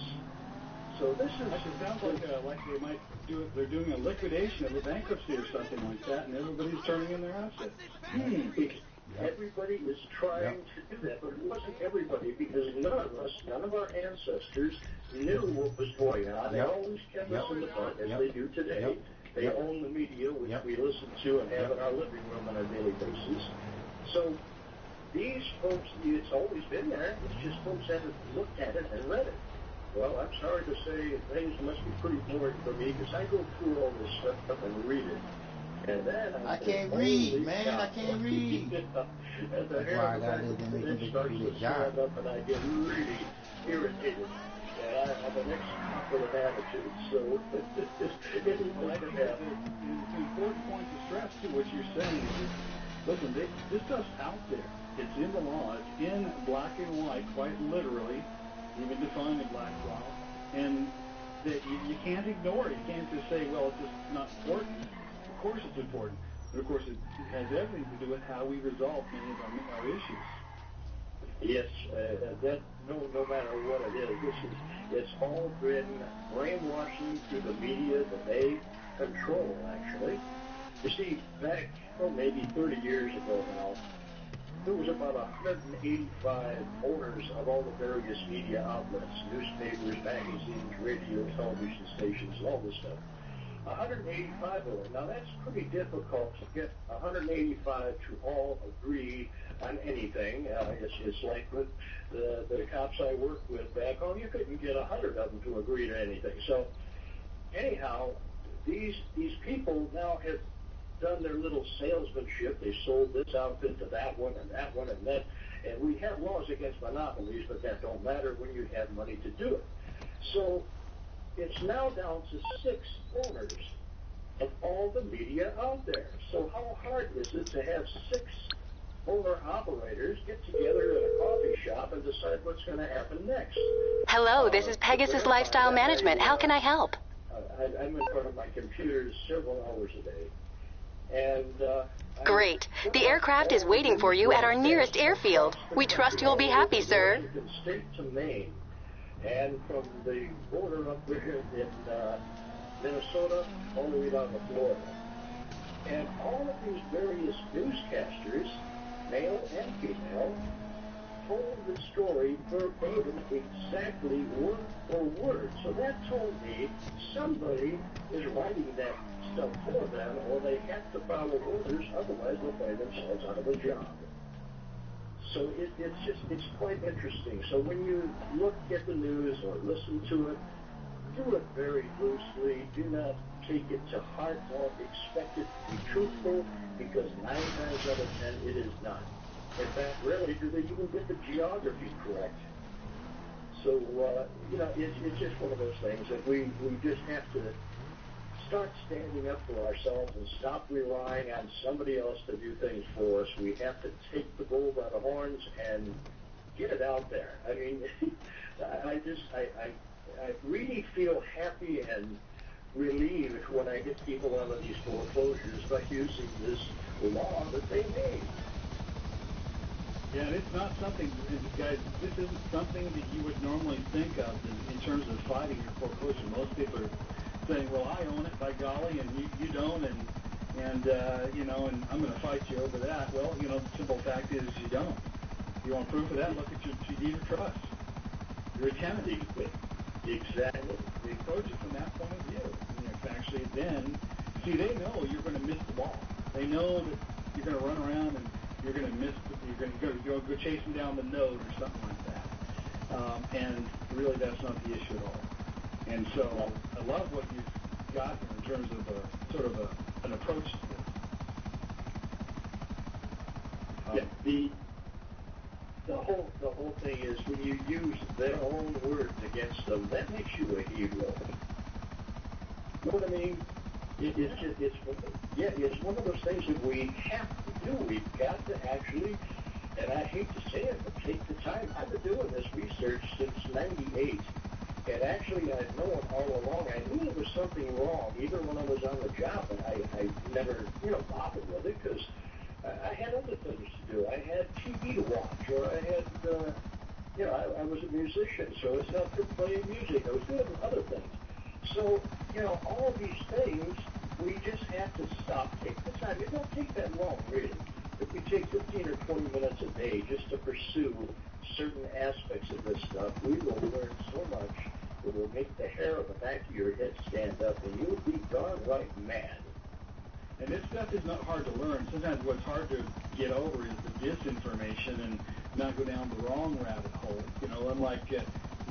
So this is... Actually, it sounds like they might do it. They're doing a liquidation of a bankruptcy or something like that, and everybody's turning in their assets. Everybody is trying to do that, but it wasn't everybody because none of our ancestors knew what was going on. They always kept us in the dark, as they do today. They own the media, which we listen to and have in our living room on a daily basis. So these folks, it's always been there. It's just folks haven't looked at it and read it. Well, I'm sorry to say things must be pretty boring for me because I go through all this stuff and read it. And then I can't read, man. I can't read. And the hair on the back of my neck starts to stand up, and I get really irritated. And I have an excellent attitude. So it's an important point to stress too. What you're saying is, listen, this stuff's out there. It's in the law. It's in black and white, quite literally, even defined in black and white. And that you can't ignore it. You can't just say, well, it's just not important. Of course it's important. But of course it has everything to do with how we resolve many of our issues. Yes, that no matter what it is, it's all been brainwashing through the media that they control, actually. You see, back, maybe 30 years ago now, there was about 185 owners of all the various media outlets, newspapers, magazines, radio, television stations, and all this stuff. 185 of them. Now, that's pretty difficult to get 185 to all agree on anything. It's like with the cops I worked with back home. You couldn't get 100 of them to agree to anything. So, anyhow, these people now have done their little salesmanship. They sold this outfit to that one and that one and that. And we have laws against monopolies, but that don't matter when you have money to do it. So, it's now down to 6 owners of all the media out there. So how hard is it to have 6 owner-operators get together at a coffee shop and decide what's going to happen next? Hello, this is Pegasus Lifestyle Management. How can I help? I'm in front of my computers several hours a day. And great. The aircraft is waiting for you at our nearest airfield. We trust you'll be happy, sir. State to Maine. And from the border up there in Minnesota all the way down to Florida. And all of these various newscasters, male and female, told the story verbatim, exactly word for word. So that told me somebody is writing that stuff for them, or they have to follow orders, otherwise they'll find themselves out of a job. So it's quite interesting. So when you look at the news or listen to it, do it very loosely. Do not take it to heart. Don't expect it to be truthful, because 9 times out of 10 it is not. In fact, rarely do they even get the geography correct. So, it's just one of those things that we just have to start standing up for ourselves and stop relying on somebody else to do things for us. We have to take the bull by the horns and get it out there. I mean, I really feel happy and relieved when I get people out of these foreclosures by using this law that they made. Yeah, and it's not something, guys, this isn't something that you would normally think of in terms of fighting your foreclosure. Most people are saying, well, I own it, by golly, and you don't, and I'm going to fight you over that. Well, the simple fact is you don't. You want proof of that? Look at your deed of trust. You're a tenant. Exactly. They approach it from that point of view. And it's actually then, see, they know you're going to miss the ball. They know that you're going to run around and you're going to miss, you're going to go chasing down the node or something like that. And really, that's not the issue at all. And so, I love what got here in terms of sort of an approach to this? The whole thing is when you use their own words against them, that makes you a hero. You know what I mean? It's one of those things that we have to do. We've got to actually, and I hate to say it, but take the time. I've been doing this research since '98, and actually I've known all along. I knew there was something wrong, even when I was on the job, but I never, bothered with it because I had other things to do. I had TV to watch, or I had, I was a musician, so it's not for playing music. I was doing other things. So, all of these things, we just have to stop, take the time. It don't take that long, really. If we take 15 or 20 minutes a day just to pursue certain aspects of this stuff, we will learn so much that will make the hair on the back of your head stand up, and you'll be darn right mad. And this stuff is not hard to learn. Sometimes what's hard to get over is the disinformation and not go down the wrong rabbit hole. Unlike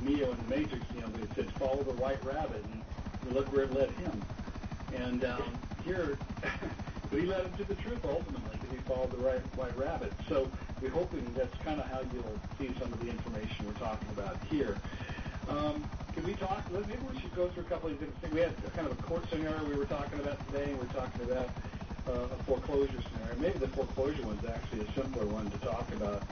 Neo in the Matrix, it said follow the white rabbit, and look where it led him. And here, but he led him to the truth ultimately because he followed the white rabbit. So we're hoping that's kind of how you'll see some of the information we're talking about here. Can we talk? Maybe we should go through a couple of different things. We had kind of a court scenario we were talking about today, and we're talking about a foreclosure scenario. Maybe the foreclosure one's actually a simpler one to talk about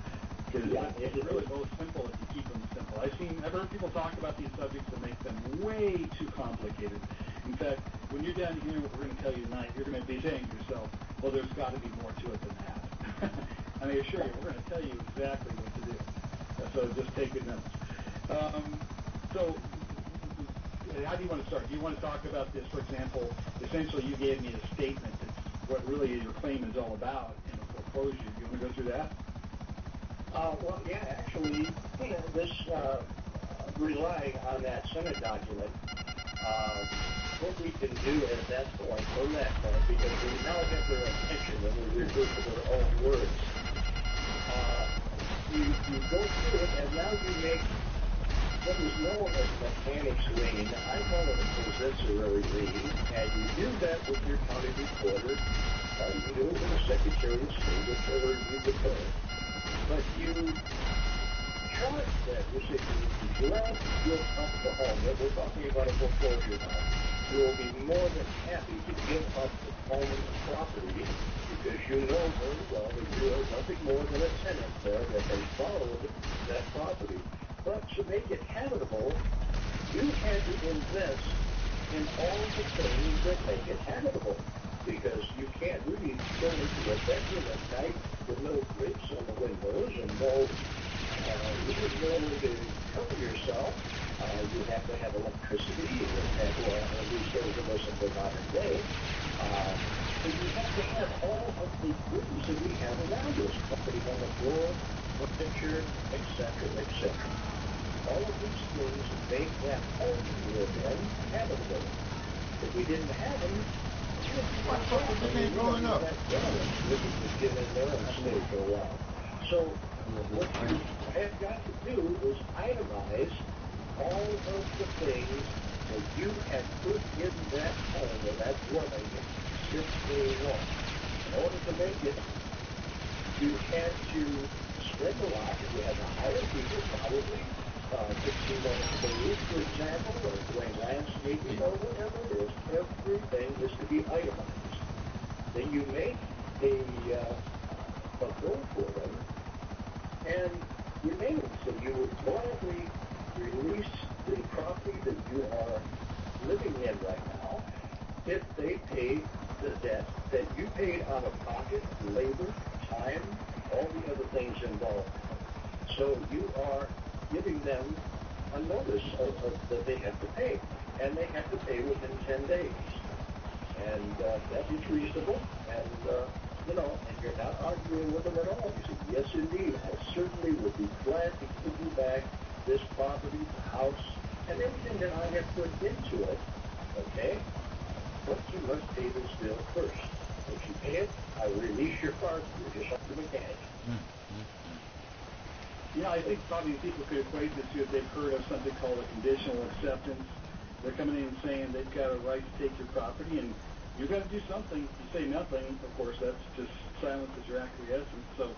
because it's really both simple if you keep them simple. I've heard people talk about these subjects that make them way too complicated. In fact, when you're done hearing what we're going to tell you tonight, you're going to be saying to yourself, well, there's got to be more to it than that. And I assure you, we're going to tell you exactly what to do. So just take good notes. So how do you want to start? Do you want to talk about this, for example, essentially you gave me a statement that's what really your claim is all about in a foreclosure. Do you want to go through that? Well, yeah, actually, this relying on that Senate document, what we can do at that point, from that point, because we now have their attention and we refer to their own words, you go through it and now you make what is known as mechanic's lien. I call it a possessory lien, and you do that with your county recorder. You can do it with the Secretary of State, whichever you prefer. But you charge that. You say, if you want your comfortable home, we're talking about a foreclosure now, you will be more than happy to give up the home and the property because you know very well that you are nothing more than a tenant there that has borrowed that property. But to make it habitable, you had to invest in all the things that make it habitable because you can't really go into a bedroom at night with no drapes on the windows and no way to cover yourself. You have to have electricity. You have to have at least those of us in the modern day. So you have to have all of the goodies that we have around us, property on the floor, furniture, etc., etc. All of these things make that home we live in habitable. If we didn't have them, this ain't blowing up. We could get in there and stay for a while. So what you have got to do is itemize all of the things that you have put in that home or that dwelling since day one. In order to make it, you had to spend a lot. You had to hire people, probably, fixing the roof, for example, or doing landscaping or whatever it is. Everything is to be itemized. Then you make a bill for them, and you name it. So you would gladly release the property that you are living in right now if they paid the debt that you paid out of pocket, labor, time, all the other things involved. So you are giving them a notice that they have to pay, and they have to pay within 10 days. And that is reasonable, and and you're not arguing with them at all. You say, yes, indeed, I certainly would be glad to give you back this property, the house, and everything that I have put into it, okay? But you must pay this bill first. If you pay it, I release your car. You're just like the mechanic. I think probably people could equate this to if they've heard of something called a conditional acceptance. they're coming in and saying they've got a right to take your property, and you've got to do something. If you say nothing, of course, that's just silence is your acquiescence. So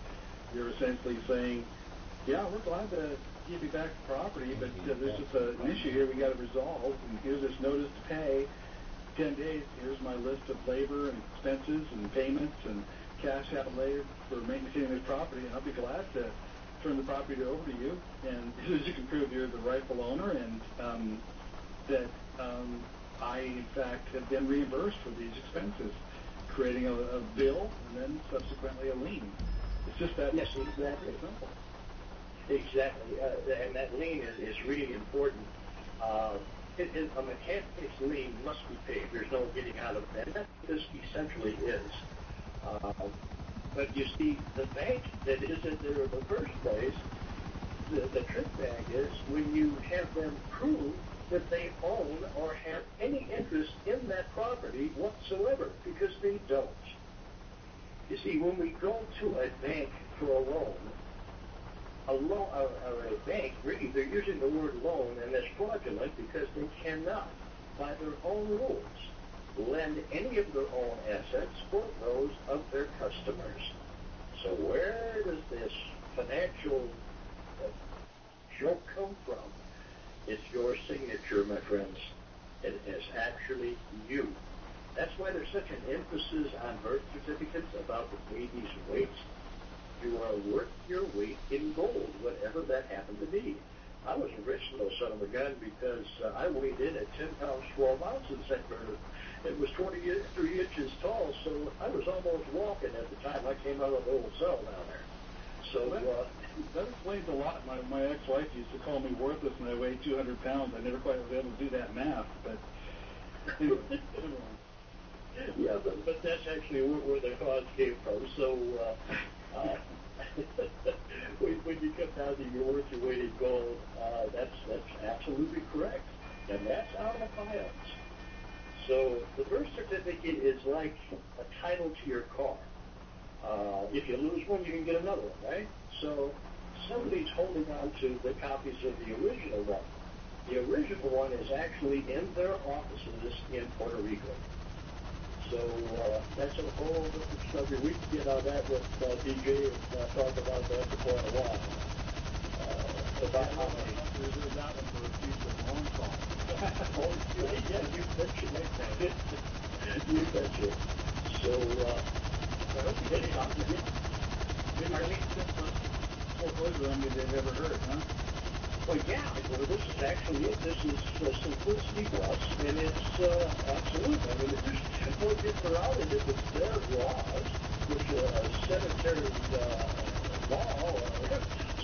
you're essentially saying, yeah, we're glad to give you back the property, but there's just an issue here we got to resolve, and here's this notice to pay. 10 days, here's my list of labor and expenses and payments and cash outlay for maintaining this property, and I'll be glad to turn the property over to you. And as soon as you can prove you're the rightful owner and that I, in fact, have been reimbursed for these expenses, creating a bill and then subsequently a lien. It's just that. Yes, exactly. Simple. Exactly, and that lien is really important. A mechanic's lien must be paid. There's no getting out of that. That's what this essentially is. But you see, the bank that is in there in the first place, the trick bag is when you have them prove that they own or have any interest in that property whatsoever, because they don't. You see, when we go to a bank for a loan, a bank, really, they're using the word loan, and that's fraudulent because they cannot, by their own rules, lend any of their own assets or those of their customers. So where does this financial joke come from? It's your signature, my friends. It is actually you. That's why there's such an emphasis on birth certificates about the baby's weight. You are worth your weight in gold, whatever that happened to be. I was a rich little son of a gun because I weighed in at 10 pounds, 12 ounces. It was 23 inches tall, so I was almost walking at the time I came out of the old cell down there. So that explains a lot. My ex-wife used to call me worthless when I weighed 200 pounds. I never quite was able to do that math, but anyway. Yeah, but that's actually where the cause came from. So when you come down to your worth your weight in gold, that's absolutely correct, and that's out of bounds. So the birth certificate is like a title to your car. If you lose one, you can get another one, right? So somebody's holding on to the copies of the original one. The original one is actually in their offices in Puerto Rico. So that's a whole different story. We can get on that with DJ and talk about that for quite a while. About how many. Reserve that one for a future long call. Oh, yeah, you betcha. You betcha. So, I hope you get talking to me. Maybe that's the simplest foreclosure remedy they've ever heard, huh? Well, yeah, well, this is actually it. This is simplicity plus, and it's absolute. I mean, there's no getting around it. If it's their laws, which sanitary law, or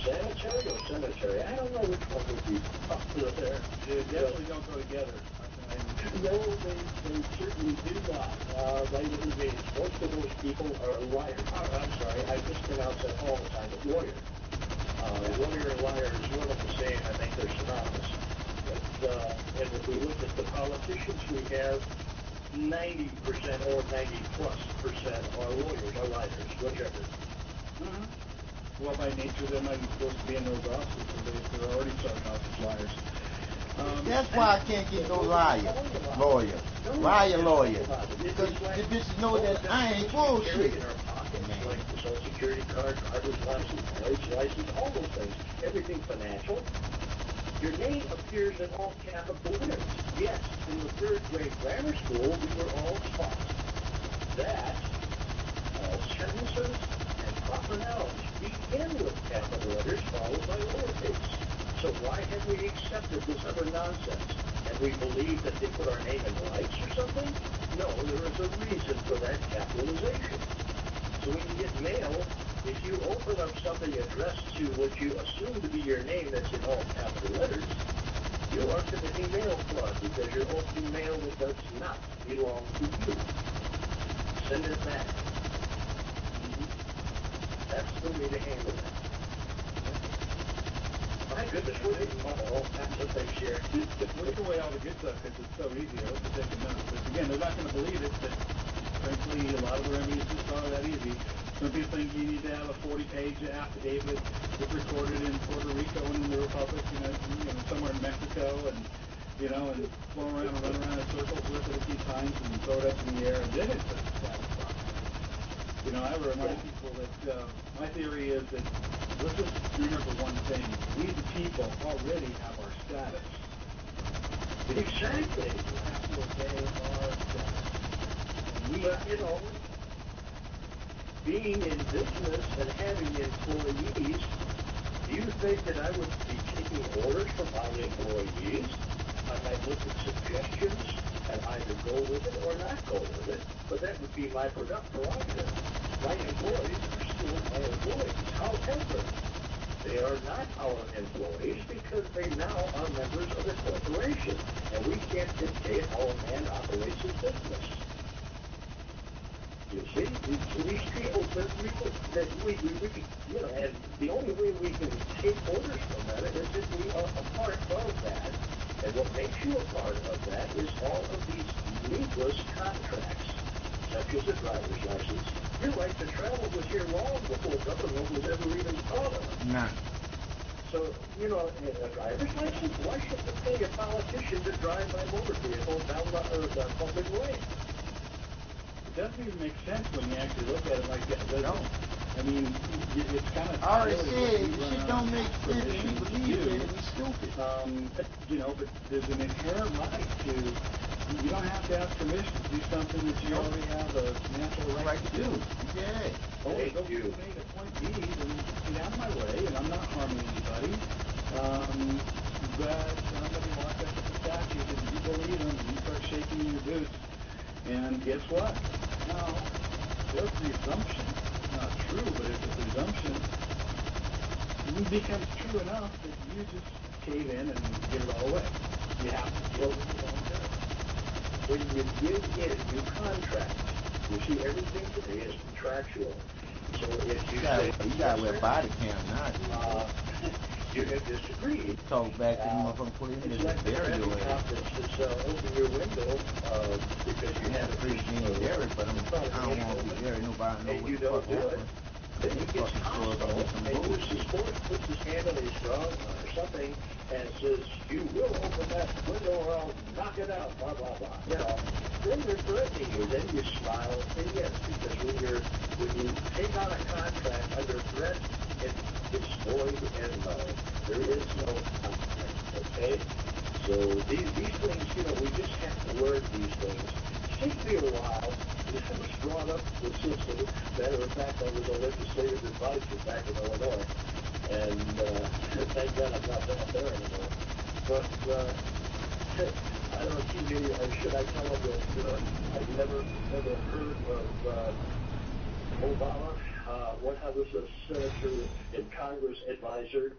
sanitary or cemetery, I don't know which one would be popular there. They definitely don't go together. No, they certainly do not. By any means, most of those people are liars. I'm sorry, I mispronounce that all the time. It's lawyer. Lawyer and liar is one and the same. I think they're synonymous. But, and if we look at the politicians we have, 90% or 90+% are lawyers or liars, whichever. Well, by nature, they're not even supposed to be in those offices, so they're already starting off as liars. That's why I can't get no lawyer. Because the bitches know that I ain't bullshit. Like the Social Security card, driver's license, marriage license, all those things. Everything financial. Your name appears in all capital letters. Yes, in the third grade grammar school, we were all taught that all sentences and proper nouns begin with capital letters followed by lowercase. So why have we accepted this other nonsense? And we believe that they put our name in lights or something? No, there is a reason for that capitalization. So when you get mail, if you open up something addressed to what you assume to be your name that's in all capital letters, you are committing mail fraud because you're opening mail that does not belong to you. Send it back. That's the way to handle it. My goodness, we're getting all kinds of things here. We can away all the good stuff because it's so easy. I hope to take a note. But again, they're not going to believe it, but frankly, a lot of the remedies just aren't that easy. Some people think you need to have a 40-page affidavit that's recorded in Puerto Rico and in the Republic, somewhere in Mexico, and you know, and flown around and run around in circles with it a few times and throw it up in the air, and then it's a status rocket. You know, I remind people that my theory is that let's just remember one thing. We, the people, already have our status. Exactly. We have to obey our status. And you know, being in business and having employees, do you think that I would be taking orders from my employees? I might look at suggestions and either go with it or not go with it, but that would be my prerogative. My employees are still my employees. However, they are not our employees because they now are members of the corporation, and we can't dictate how a man operates his business. You see, these people that we, you know, and the only way we can take orders from them is if we are a part of that. And what makes you a part of that is all of these needless contracts, such as a driver's license. Your right to travel was here long before government was ever even thought of. None. So, you know, a driver's license, why should we pay a politician to drive my motor vehicle down the public way? It doesn't even make sense when you actually look at it like that, does it? I mean, it's kind of... I already said, shit don't make sense when you believe it, and it's stupid. You know, but there's an inherent right to... You don't have to ask permission to do something that you already have a natural right to do. Yeah. Oh, go from A to point B, then get out of my way, and I'm not harming anybody. But somebody walked up to the statute, and you believe them, and you start shaking in your boots. And guess what? Now, their presumption, not true, but it's a presumption, it becomes true enough that you just cave in and give it all away. You have to give it voluntarily. When you give in, you contract. You see, everything today is contractual. So if you say... You gotta wear body cam now. You have disagreed. Talk back to the motherfucker, put it in It's there, like the bury your traffic ass. cop that says, open your window because you have a pretty being buried, but I don't want to be buried. Nobody know what the fuck happened. Then he gets hostile and uses force, puts his hand on his drum or something, and says, you will open that window or I'll knock it out, blah, blah, blah. You know, then they're threatening you. Then you smile and say yes, because when you take on a contract under threat, it's void and null. There is no contract, okay? So these things, you know, we just have to learn these things. It takes me a while. I was brought up in the system. Matter of fact, I was a legislative advisor back in Illinois. And thank God I'm not back there anymore. But I don't know, should I tell them that I've never heard of Obama when I was a senator in Congress advisor?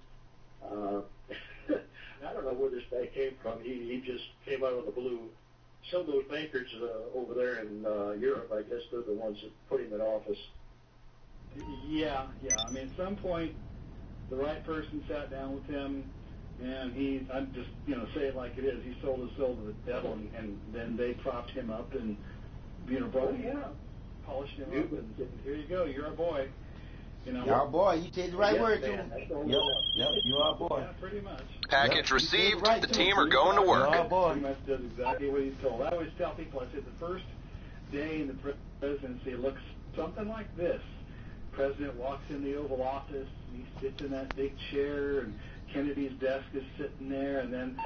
I don't know where this guy came from. He just came out of the blue. Some of those bankers over there in Europe, I guess they're the ones that put him in office. Yeah. I mean, at some point, the right person sat down with him, and I'm just, you know, say it like it is. He sold his soul to the devil, and then they propped him up and, you know, brought him up, polished him up, and said, here you go, you're a boy. You know, you're our boy. You said the right word to him. Yep, you're our boy. Yeah, pretty much. Package received. The team are going to work. You're our boy. Pretty much does exactly what he's told. I always tell people, I said the first day in the presidency looks something like this. The president walks in the Oval Office, and he sits in that big chair, and Kennedy's desk is sitting there, and then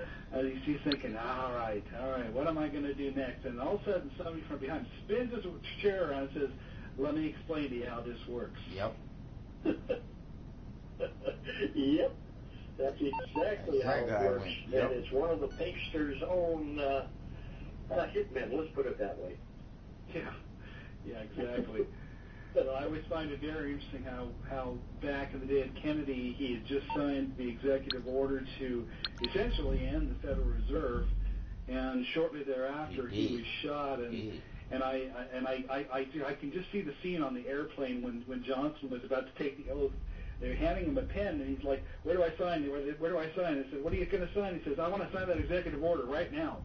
he's thinking, all right, what am I going to do next? And all of a sudden, somebody from behind spins his chair around and says, let me explain to you how this works. Yep. Yep. That's exactly how it works. Yep. And it's one of the pinkster's own hitmen, let's put it that way. Yeah, exactly. So I always find it very interesting how back in the day of Kennedy, he had just signed the executive order to essentially end the Federal Reserve, and shortly thereafter he was shot. And I can just see the scene on the airplane when Johnson was about to take the oath. They're handing him a pen, and he's like, where do I sign? Where do I sign? I said, what are you going to sign? He says, I want to sign that executive order right now.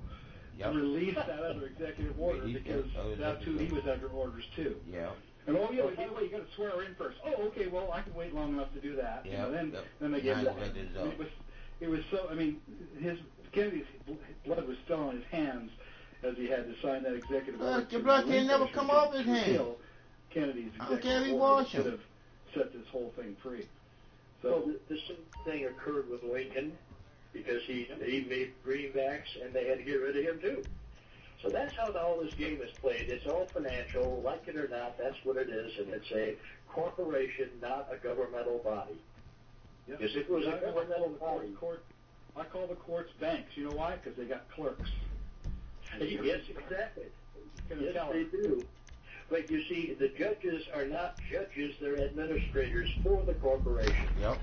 Yep. Release that other executive order because that's who he was under orders to. Yeah. And by the way, you got to swear in first. Oh, okay. Well, I can wait long enough to do that. Yeah. You know, then they gave him. it was so. I mean, Kennedy's blood was still on his hands as he had to sign that executive order. The blood can never come off his hands. Kennedy's I don't care if he executive wash order should him. have set this whole thing free. So Well, the same thing occurred with Lincoln because he made greenbacks and they had to get rid of him too. So that's how all this game is played. It's all financial, like it or not. That's what it is, and it's a corporation, not a governmental body. yep. Because if it was a governmental body, I call the courts banks. You know why? Because they got clerks. yes, exactly. Yes, Tell they them. do. But you see, the judges are not judges; they're administrators for the corporation. Yep.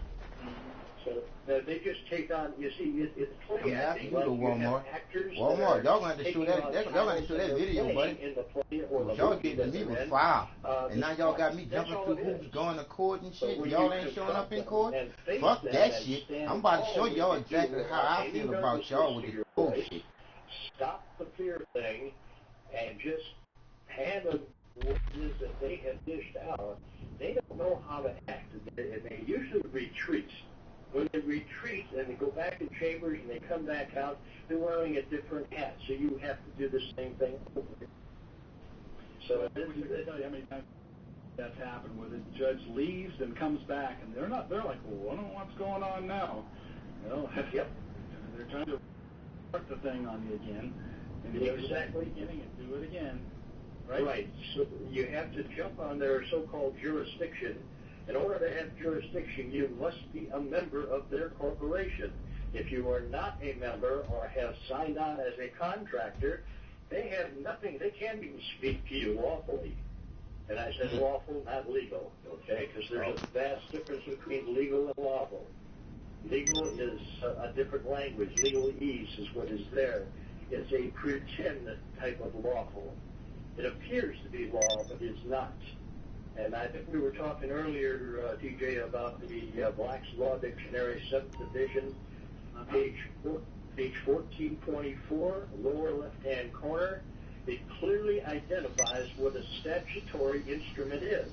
So they just take on. You see, it's play acting. You Like go you have Walmart. actors. Walmart, y'all gonna have to show taking that. on Y'all gonna have to show that titles video, and buddy. in the play or the Y'all movie getting that me they're with in. fire, and now y'all got me That's jumping all through it hoops, is. going to court and But shit. when Y'all you ain't showing up in confront court. them and face Fuck them that and shit. stand I'm about to show tall y'all and do exactly how I any feel about y'all with nervousness this to your bullshit. voice, stop the fear thing and just hand them what it is that they have dished out. They don't know how to act, and they usually retreat. When they retreat and they go back in chambers and they come back out, they're wearing a different hat. So you have to do the same thing. So I wish I could tell you how many times that's happened, where the judge leaves and comes back, and they're like, well, I don't know what's going on now. You know, yep. They're trying to start the thing on you again, and you Exactly. beginning and do it again. Right. So you have to jump on their so-called jurisdiction. In order to have jurisdiction, you must be a member of their corporation. If you are not a member or have signed on as a contractor, they have nothing. They can't even speak to you lawfully. And I said lawful, not legal, okay? Because there's a vast difference between legal and lawful. Legal is a different language. Legalese is what is there. It's a pretend type of lawful. It appears to be law, but it's not. And I think we were talking earlier, TJ, about the Black's Law Dictionary, 7th edition, page 1424, lower left-hand corner. It clearly identifies what a statutory instrument is.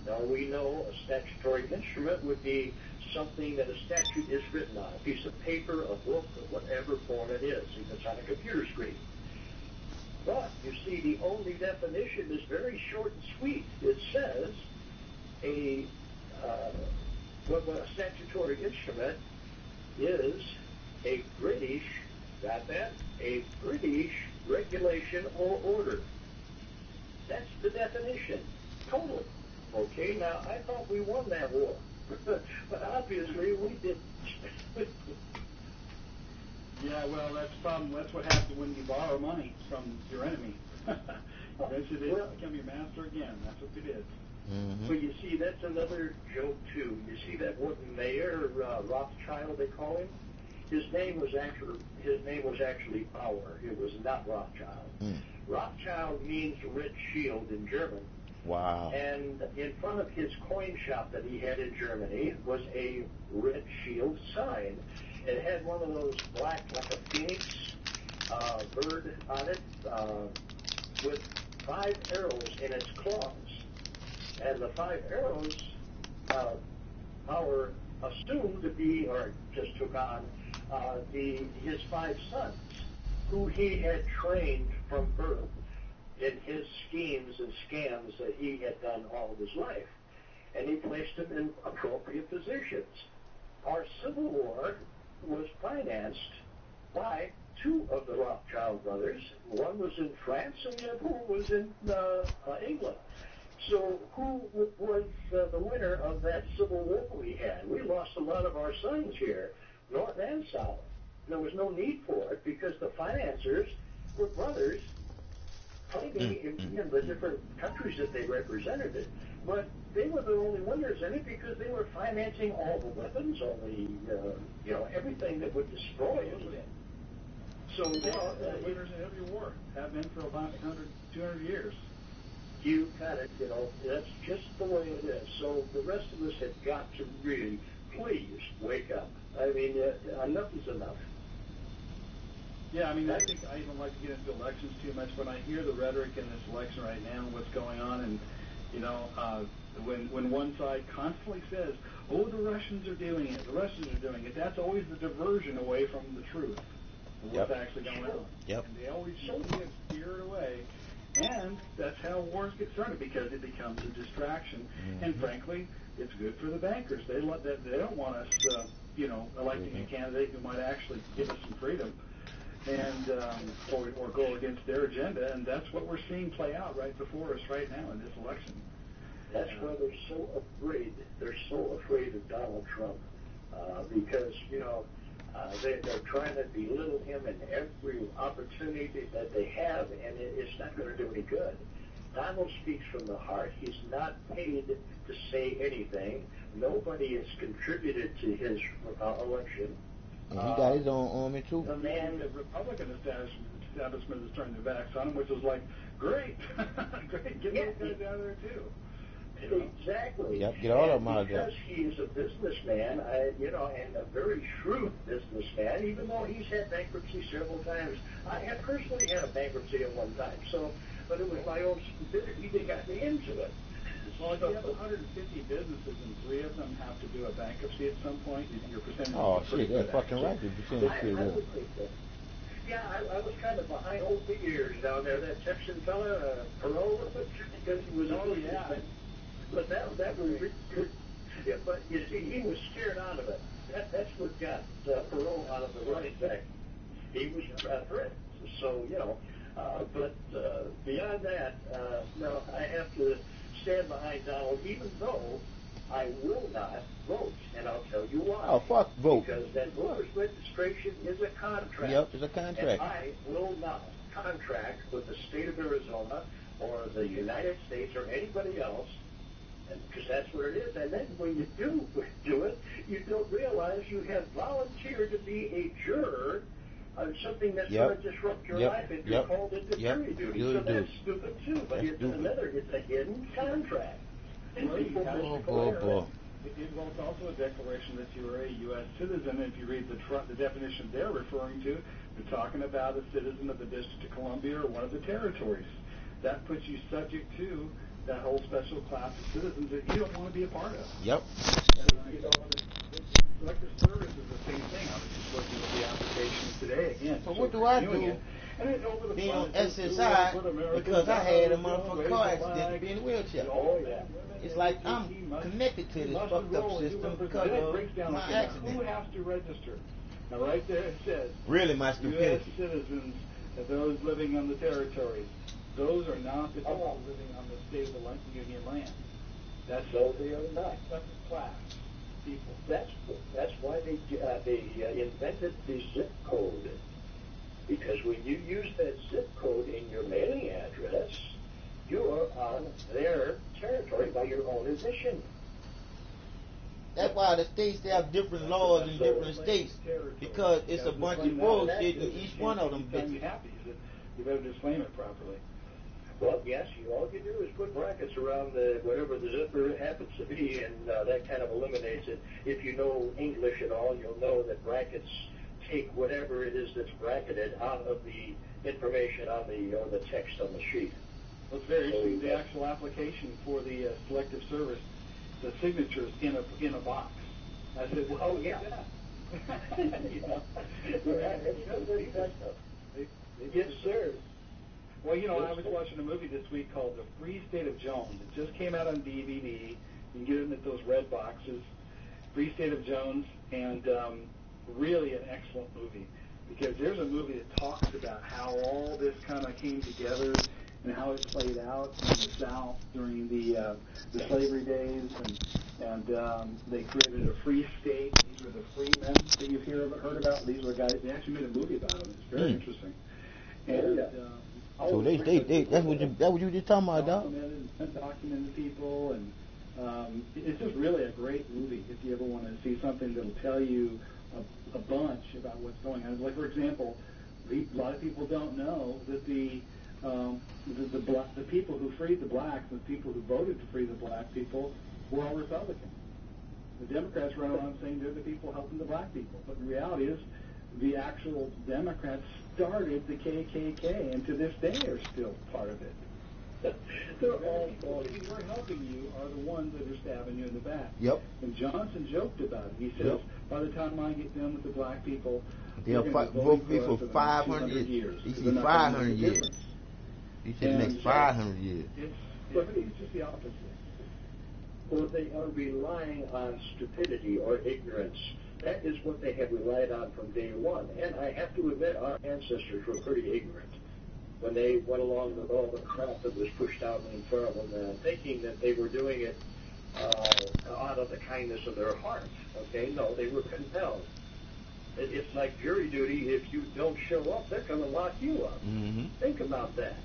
Now, we know a statutory instrument would be something that a statute is written on, a piece of paper, a book, or whatever form it is, if it's on a computer screen. But, you see, the only definition is very short and sweet. It says a statutory instrument is a British, got that? A British regulation or order. That's the definition. Totally. Okay, now, I thought we won that war. But obviously we didn't. Yeah, well, that's the problem. That's what happens when you borrow money from your enemy. Eventually they become your master again. That's what they did. Mm-hmm. But you see, that's another joke, too. You see that one mayor, Rothschild, they call him? His name was actually Bauer. It was not Rothschild. Mm. Rothschild means red shield in German. Wow. And in front of his coin shop that he had in Germany was a red shield sign. It had one of those black, like a phoenix bird on it, with 5 arrows in its claws. And the 5 arrows, Bauer assumed to be, or just took on, his 5 sons, who he had trained from birth in his schemes and scams that he had done all of his life. And he placed them in appropriate positions. Our Civil War was financed by 2 of the Rothschild brothers. One was in France and the other was in England. So who was the winner of that Civil War we had? We lost a lot of our sons here, North and South. There was no need for it because the financiers were brothers fighting in the different countries that they represented it. But they were the only winners in it because they were financing all the weapons, all the, everything that would destroy it. So, winners in every war have been for about 100, 200 years. You got it, that's just the way it is. So the rest of us have got to really, please, wake up. I mean, enough is enough. Yeah, I mean, I think I don't like to get into elections too much, but I hear the rhetoric in this election right now and what's going on, and, When one side constantly says, "Oh, the Russians are doing it. The Russians are doing it," that's always the diversion away from the truth of what's actually going on. Yep. And they always steer it away. And that's how wars get started, because it becomes a distraction. And frankly, it's good for the bankers. They don't want us, electing a candidate who might actually give us some freedom, and or go against their agenda. And that's what we're seeing play out right before us right now in this election. That's why they're so afraid. They're so afraid of Donald Trump because they're trying to belittle him in every opportunity that they have, and it's not going to do any good. Donald speaks from the heart. He's not paid to say anything. Nobody has contributed to his election. And he got his own army too. The Republican establishment is turning their backs on him, which is like, great, great, get those guys out of there too. Exactly. Yep, get all of them out of there. Because he is a businessman, and a very shrewd businessman, even though he's had bankruptcy several times. I have personally had a bankruptcy at one time, but it was my own stupidity that got me into it. Well, if you have 150 businesses and 3 of them have to do a bankruptcy at some point, your percentage. Oh shit, that's fucking right. The percentage I would think that. Yeah, I was kind of behind old figures down there. That Texan fella, Perot, because he was businessman. But that was really good. Yeah, but you see, he was scared out of it. That's what got Perot out of the running back. He was threatened. So, but beyond that, no, I have to stand behind Donald, even though I will not vote. And I'll tell you why. Oh, fuck vote. Because that voter's registration is a contract. Yep, it's a contract. And I will not contract with the state of Arizona or the United States or anybody else, because that's what it is. And then when you do it, you don't realize you have volunteered to be a juror on something that's going to disrupt your life if you're called into jury duty. So that's stupid too. But it's a hidden contract. Well, it's also a declaration that you are a U.S. citizen. If you read the definition they're referring to, they're talking about a citizen of the District of Columbia or one of the territories. That puts you subject to that whole special class of citizens that you don't want to be a part of. Yep. Selective service is the same thing. I was just looking at the applications today again. So what do I do being on SSI because I had a motherfucking car accident to be in a wheelchair? Oh, yeah. It's like I'm connected to this fucked up system because of my accident. Who has to register? Now, right there it says, really my stupidity. U.S. citizens and those living on the territories. Those are not the people living on the state of the Union land. That's so they are not. That's a class people. That's why they invented the zip code. Because when you use that zip code in your mailing address, you're on their territory by your own admission. That's why the states they have different laws in different states, because it's a bunch of bullshit in each one of them bitches. You better disclaim it properly. Well, yes, all you do is put brackets around whatever the zipper happens to be, and that kind of eliminates it. If you know English at all, you'll know that brackets take whatever it is that's bracketed out of the information on the text on the sheet. Well, it's very interesting. The actual application for the selective service, the signatures in a box. I said, well, yeah. Yes, sir. Well, I was watching a movie this week called The Free State of Jones. It just came out on DVD. You can get it at those red boxes. Free State of Jones, and really an excellent movie, because there's a movie that talks about how all this kind of came together and how it played out in the South during the slavery days, and they created a free state. These were the free men that you've heard about. These were guys. They actually made a movie about them. It's very interesting. And so that's what you just talking about, dog. Documented people, and it's just really a great movie if you ever want to see something that'll tell you a bunch about what's going on. Like, for example, a lot of people don't know that the people who freed the blacks, the people who voted to free the black people, were all Republicans. The Democrats run around saying they're the people helping the black people, but the reality is the actual Democrats started the KKK, and to this day are still part of it. They're all people phony. who are helping you are the ones that are stabbing you in the back. Yep. And Johnson joked about it. He says, by the time I get done with the black people, they'll vote me for 500 years. He said 500 years. He said next 500 years. It's just the opposite. Well, they are relying on stupidity or ignorance. That is what they have relied on from day one. And I have to admit, our ancestors were pretty ignorant when they went along with all the crap that was pushed out in front of them, thinking that they were doing it out of the kindness of their heart. Okay, no, they were compelled. It's like jury duty. If you don't show up, they're going to lock you up. Mm-hmm. Think about that.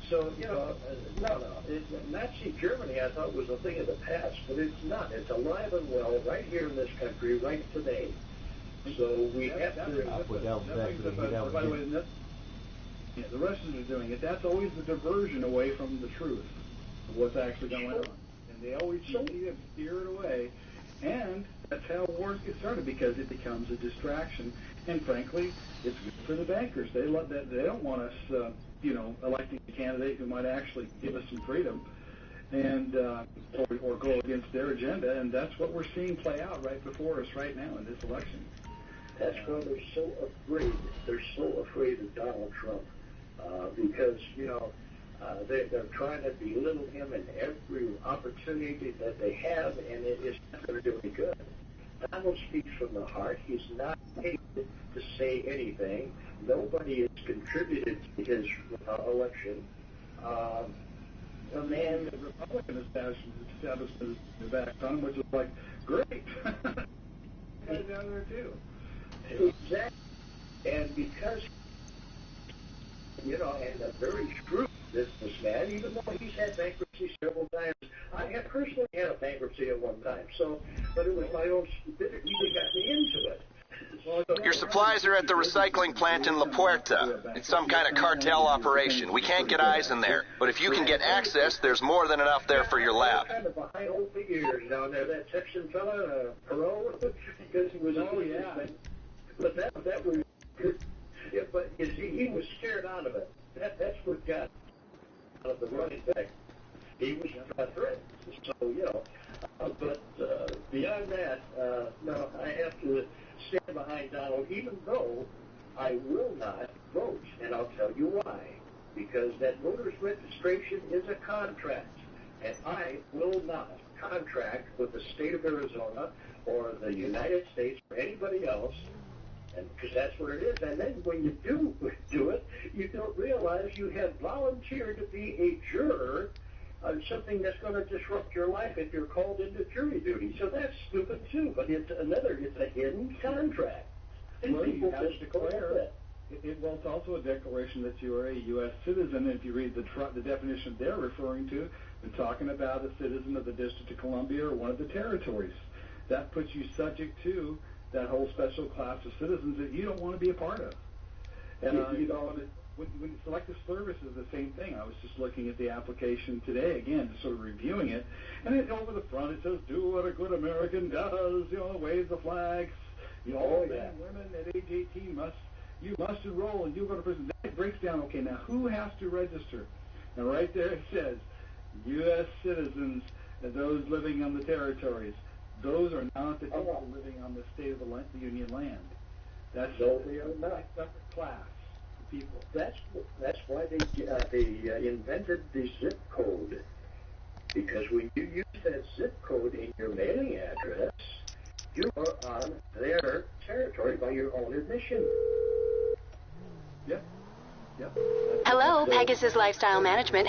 So, no. Nazi Germany, I thought, was a thing of the past, but it's not. It's alive and well right here in this country, right today. So we have to... I'll put that one back. By the way, the Russians are doing it. That's always the diversion away from the truth of what's actually going on. And they always steer it away. And that's how wars get started, because it becomes a distraction. And frankly, it's good for the bankers. They love that. They don't want us, electing a candidate who might actually give us some freedom, and or go against their agenda. And that's what we're seeing play out right before us right now in this election. That's why they're so afraid. They're so afraid of Donald Trump because they're trying to belittle him in every opportunity that they have, and it is not going to do any good. Donald speaks from the heart. He's not paid to say anything. Nobody has contributed to his election. The man, the Republican establishment is back on him, which is like, great. Guys down there too. Exactly. And because, and a very shrewd businessman, even though he's had bankruptcy several times. I have personally had a bankruptcy at one time, but it was my own stupidity that got me into it. Your supplies are at the recycling plant in La Puerta. It's some kind of cartel operation. We can't get eyes in there. But if you can get access, there's more than enough there for your lab. Kind of behind old figures down there. That Texan fella, Perot, because he was But that was, but you see, he was scared out of it. That's what got out of the running back. He was threatened. So, but beyond that, no, I have to stand behind Donald, even though I will not vote, and I'll tell you why. Because that voter's registration is a contract, and I will not contract with the state of Arizona or the United States or anybody else, and because that's what it is. And then when you do it, you don't realize you have volunteered to be a juror on something that's going to disrupt your life if you're called into jury duty. So that's stupid too, but it's a hidden contract. And well, people you have just to declare it. Well, it's also a declaration that you are a U.S. citizen. If you read the definition they're referring to, they're talking about a citizen of the District of Columbia or one of the territories. That puts you subject to that whole special class of citizens that you don't want to be a part of. And when selective service is the same thing. I was just looking at the application today again, just sort of reviewing it, and over the front it says, "Do what a good American does," wave the flags. All men and women at age 18 must enroll and you go to prison. That breaks down. Okay, now who has to register? And right there it says, U.S. citizens and those living on the territories. Those are not the people living on the state of the Union land. That's a separate class. People. That's why they invented the zip code, because when you use that zip code in your mailing address, you are on their territory by your own admission. Yep. Hello, Pegasus Lifestyle Management.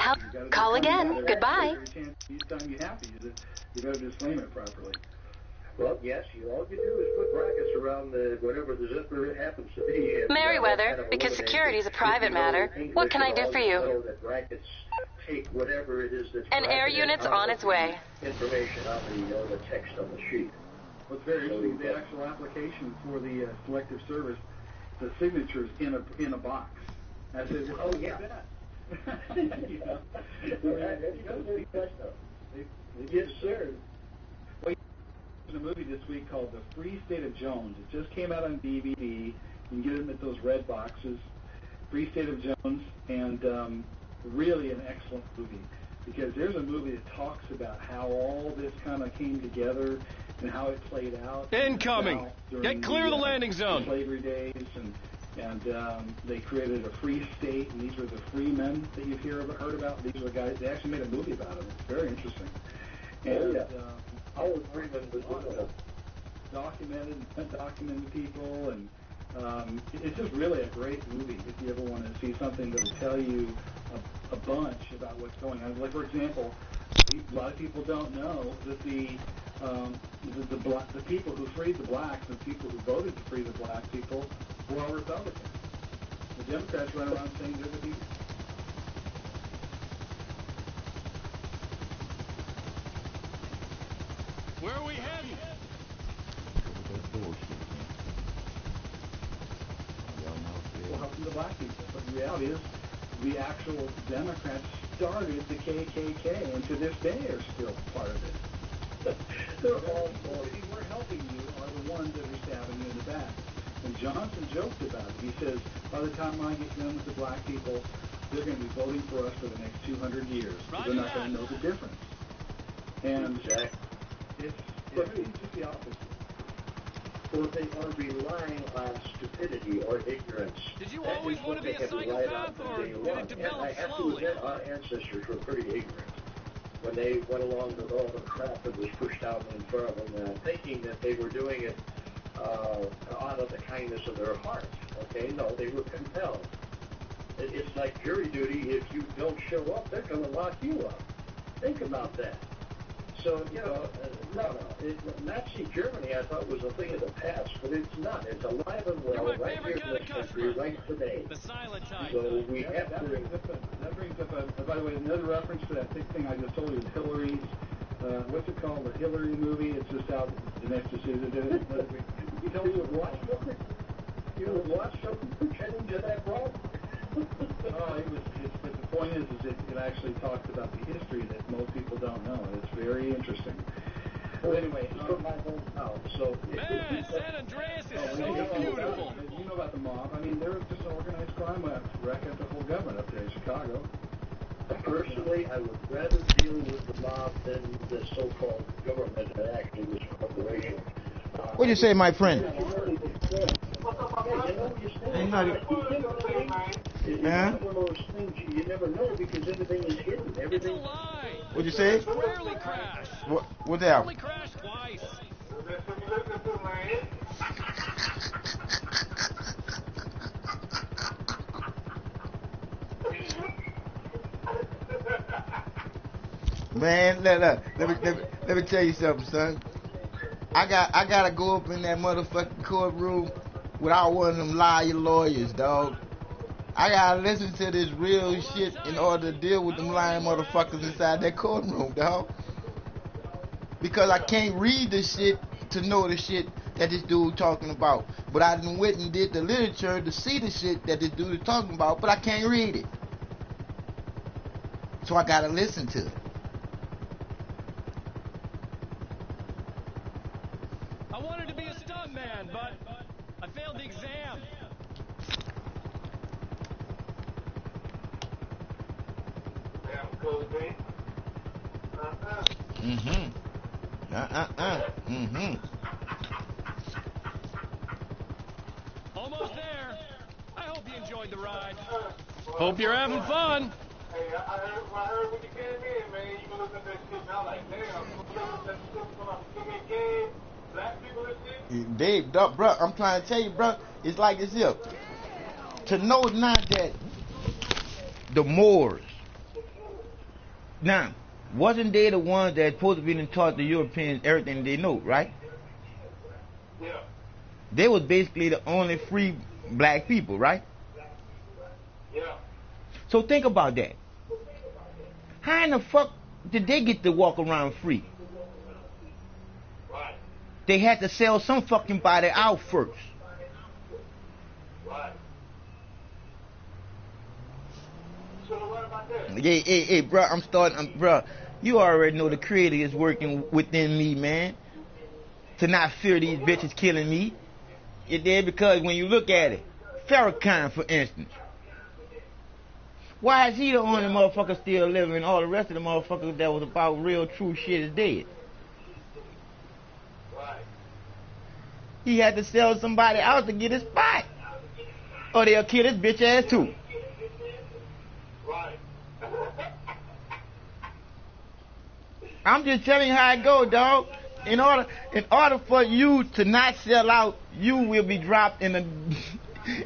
Call again. Goodbye. Every chance each time you have to use it, you got to disclaim it properly. Well, yes, all you do is put brackets around whatever the zipper happens to be. And, Merriweather, because security is a private matter. What can I do for you? That brackets take whatever it is that's An air unit's on its way. Information on the text on the sheet. What's very interesting, the actual application for the selective service, the signatures in a box. I said, oh yeah. Yes, sir. A movie this week called The Free State of Jones. It just came out on DVD. You can get them at those red boxes. Free State of Jones, and really an excellent movie, because there's a movie that talks about how all this kind of came together and how it played out. Incoming! Get clear of the landing zone. Slavery days, and they created a free state, and these were the free men that you've heard about. These were guys, they actually made a movie about them. It's very interesting. And Howard Freeman was documented and undocumented people, and it's just really a great movie if you ever want to see something that will tell you a bunch about what's going on. Like, for example, a lot of people don't know that the people who freed the blacks and the people who voted to free the black people were all Republicans. The Democrats run around saying they're the people. Where are we heading? Well, how from the black people? But the reality is, the actual Democrats started the KKK, and to this day are still part of it. They're all we're helping you are the ones that are stabbing you in the back. And Johnson joked about it. He says, by the time I get done with the black people, they're going to be voting for us for the next 200 years. They're not going to know the difference. And it's just the opposite. Well, they are relying on stupidity or ignorance. Did you always want to be a psychopath, or did it develop I have slowly? to admit, our ancestors were pretty ignorant when they went along with all the crap that was pushed out in front of them, thinking that they were doing it out of the kindness of their heart. Okay, no, they were compelled. It's like jury duty. If you don't show up, they're going to lock you up. Think about that. So, Nazi Germany, I thought, was a thing of the past, but it's not. It's alive and well right here in this country, right today. The silent type. So we have that to... brings up, by the way, another reference to that thing I just told you is Hillary's, what's it called, the Hillary movie? It's just out next to Susan did it. You would watch something pretending to that wrong? But the point is it actually talks about the history that most people don't know, and it's very interesting. Well, anyway, from my hometown, so... Man, San Andreas is so beautiful. You know about the mob. I mean, they're just an organized crime wreck at the whole government up there in Chicago. Personally, I would rather deal with the mob than the so-called government that actually was a corporation. What do you say, my friend? It's one of those things you never know because everything is hidden. It's a lie. What'd you say? Rarely crash. What the hell? Only crashed twice. Man, let me tell you something, son. I gotta go up in that motherfucking courtroom without one of them liar lawyers, dog. I gotta listen to this real shit in order to deal with them lying motherfuckers inside that courtroom, dog. Because I can't read the shit to know the shit that this dude talking about. But I done went and did the literature to see the shit that this dude is talking about, but I can't read it. So I gotta listen to it. I wanted to be a stuntman, but I failed the exam. Almost there. I hope you enjoyed the ride. Hope you're having fun. Hey, I heard when you came in, man, you were looking at that shit, and I was like, damn, that shit from KKK, black people and shit. Dave, bro, I'm trying to tell you, bro, it's like this here. To know not that the Moors, now, wasn't they the ones that supposed to be taught the Europeans everything they know, right? Yeah. They was basically the only free black people, right? Yeah. So think about that. How in the fuck did they get to walk around free? Right. They had to sell some fucking body out first. Right. So what about that? Hey, bro, bro, you already know the creator is working within me, man. To not fear these bitches killing me. It did because when you look at it, Farrakhan, for instance, Why is he the only motherfucker still living and all the rest of the motherfuckers that was about real true shit is dead? Right. He had to sell somebody else to get his spot. Or they'll kill his bitch ass too. Right. I'm just telling you how it go, dog. In order for you to not sell out, you will be dropped in a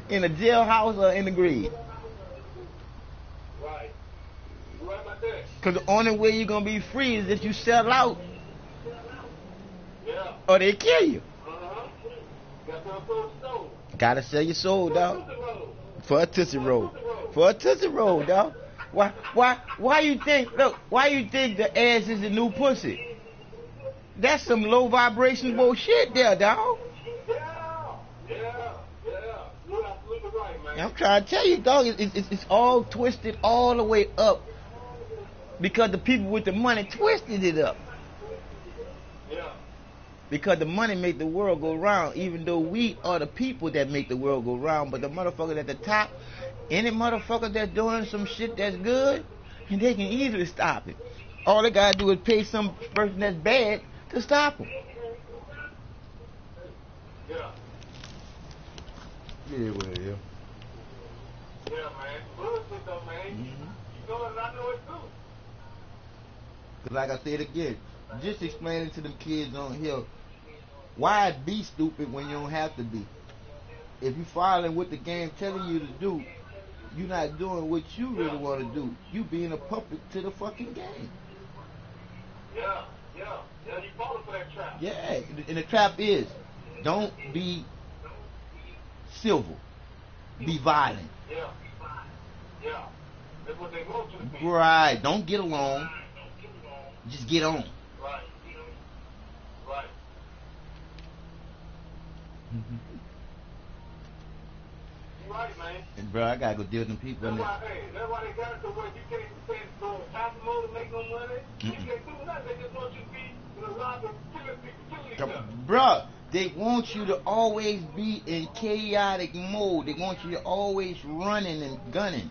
in a jailhouse or in the grave. Right. You right about that? Cause the only way you're gonna be free is if you sell out. Yeah. Or they kill you. Uh-huh. Got to sell soul. Gotta sell your soul, dog. For a Tootsie Roll. For a Tootsie Roll, dog. Why you think, look, why you think the ass is the new pussy? That's some low vibration bullshit there, dog. Yeah. You're absolutely right, man. I'm trying to tell you, dog, it's all twisted all the way up. Because the people with the money twisted it up. Yeah. Because the money make the world go round, even though we are the people that make the world go round. But the motherfuckers at the top, any motherfucker that's doing some shit that's good, and they can easily stop it. All they gotta do is pay some person that's bad to stop them. Yeah. Yeah, well, yeah. Yeah, man. Bullshit though, man. You know it, and I know it too. Cause like I said again, just explaining to them kids on here, why be stupid when you don't have to be? If you following what the game telling you to do, you're not doing what you really want to do. You being a puppet to the fucking game. Yeah. You falling for that trap. Yeah, and the trap is, don't be civil. Be violent. Yeah. That's what they want you to be. Right. Don't get along. Just get on. Right. You right, man. And bro, I gotta go deal with them people. That's why they got it to where you can't even go on top mode and make no money. You can't do nothing. They just want you to be in a lot of killing each other. Bruh, they want you to always be in chaotic mode. They want you to always running and gunning.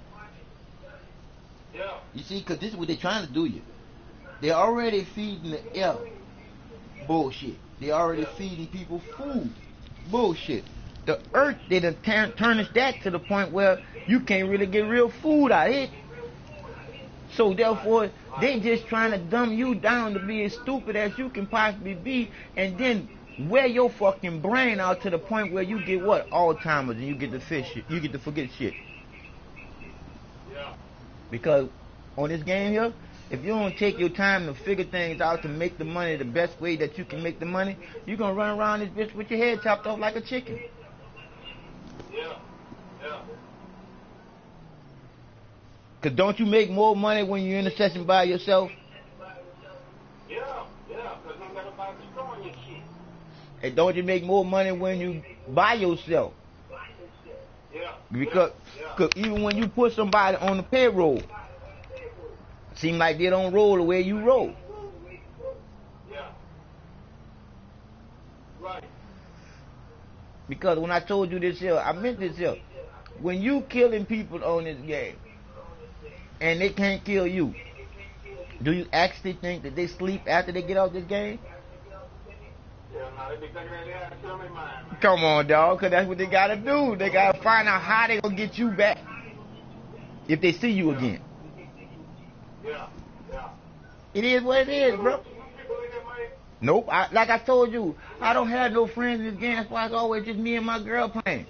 Yeah. You see, because this is what they're trying to do you. They're already feeding the air. Bullshit. They're already feeding people food. Bullshit. The earth, they done tarnished that to the point where you can't really get real food out of it. So therefore, they just trying to dumb you down to be as stupid as you can possibly be, and then wear your fucking brain out to the point where you get what? Alzheimer's, and you get to you get to forget shit. Yeah. Because on this game here, if you don't take your time to figure things out to make the money the best way that you can make the money, you're gonna run around this bitch with your head chopped off like a chicken. Yeah. Cause don't you make more money when you're in a session by yourself? Yeah, because you got about destroying your shit. And don't you make more money when you by yourself? Yeah. Because cause even when you put somebody on the payroll, seem like they don't roll the way you roll. Yeah. Right. Because when I told you this here, I meant this here. When you killing people on this game, and they can't kill you, do you actually think that they sleep after they get off this game? Yeah, no, they be thinking that they have to kill their mind, man. Come on, dog, because that's what they gotta do. They gotta find out how they gonna get you back if they see you again. Yeah. It is what it is, bro. Nope. Like I told you, I don't have no friends in this game. That's why it's always just me and my girl playing.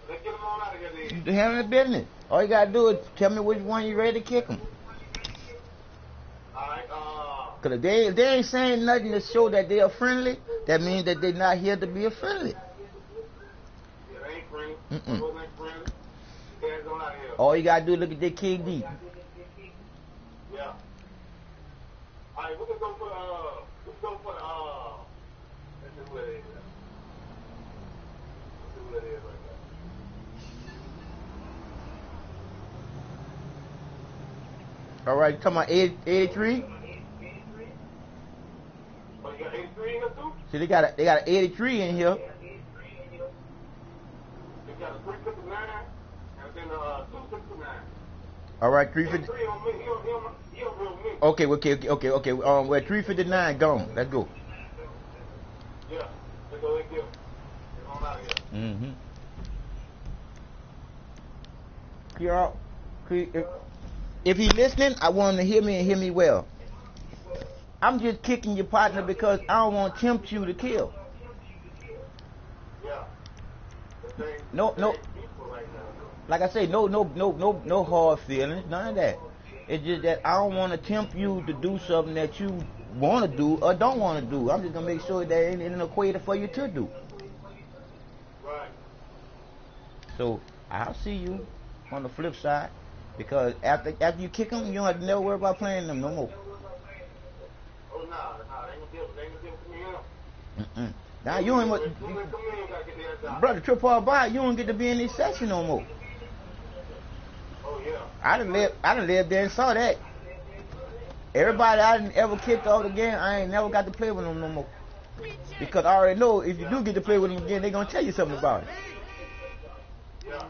Let's get them on out of here, then. They're having a business. All you gotta do is tell me which one you ready to kick them. Alright, Cause if they ain't saying nothing to show that they are friendly, that means that they're not here to be a friendly. Yeah, they ain't friendly. Those ain't friendly. Guys on out of here. All you gotta do is look at their KD. Yeah. Alright, we're gonna go for let's see what it is. Let's see what it is right All right, you talking about 83? Oh, you got 83 in here too? See, they got an 83 in here. They got a 359 and then 269. All right, 350. Okay, okay. We're 359 gone. Let's go. Yeah. Let's go and get him. Get on out of here. Mm-hmm. Here, if he listening, I want him to hear me and hear me well. I'm just kicking your partner because I don't want to tempt you to kill. Yeah. No. Like I say, no hard feelings, none of that. It's just that I don't want to tempt you to do something that you want to do or don't want to do. I'm just gonna make sure that it ain't an equator for you to do. Right. So I'll see you on the flip side, because after you kick them, you don't have to never worry about playing them no more. Oh, nah, they ain't gonna be able to come in. Now you ain't brother trip all by, you don't get to be in this session no more. Oh yeah. I done lived there and saw that. Everybody I didn't ever kicked off the game, I ain't never got to play with them no more. Because I already know if you do get to play with them again, they gonna tell you something about it. Yeah.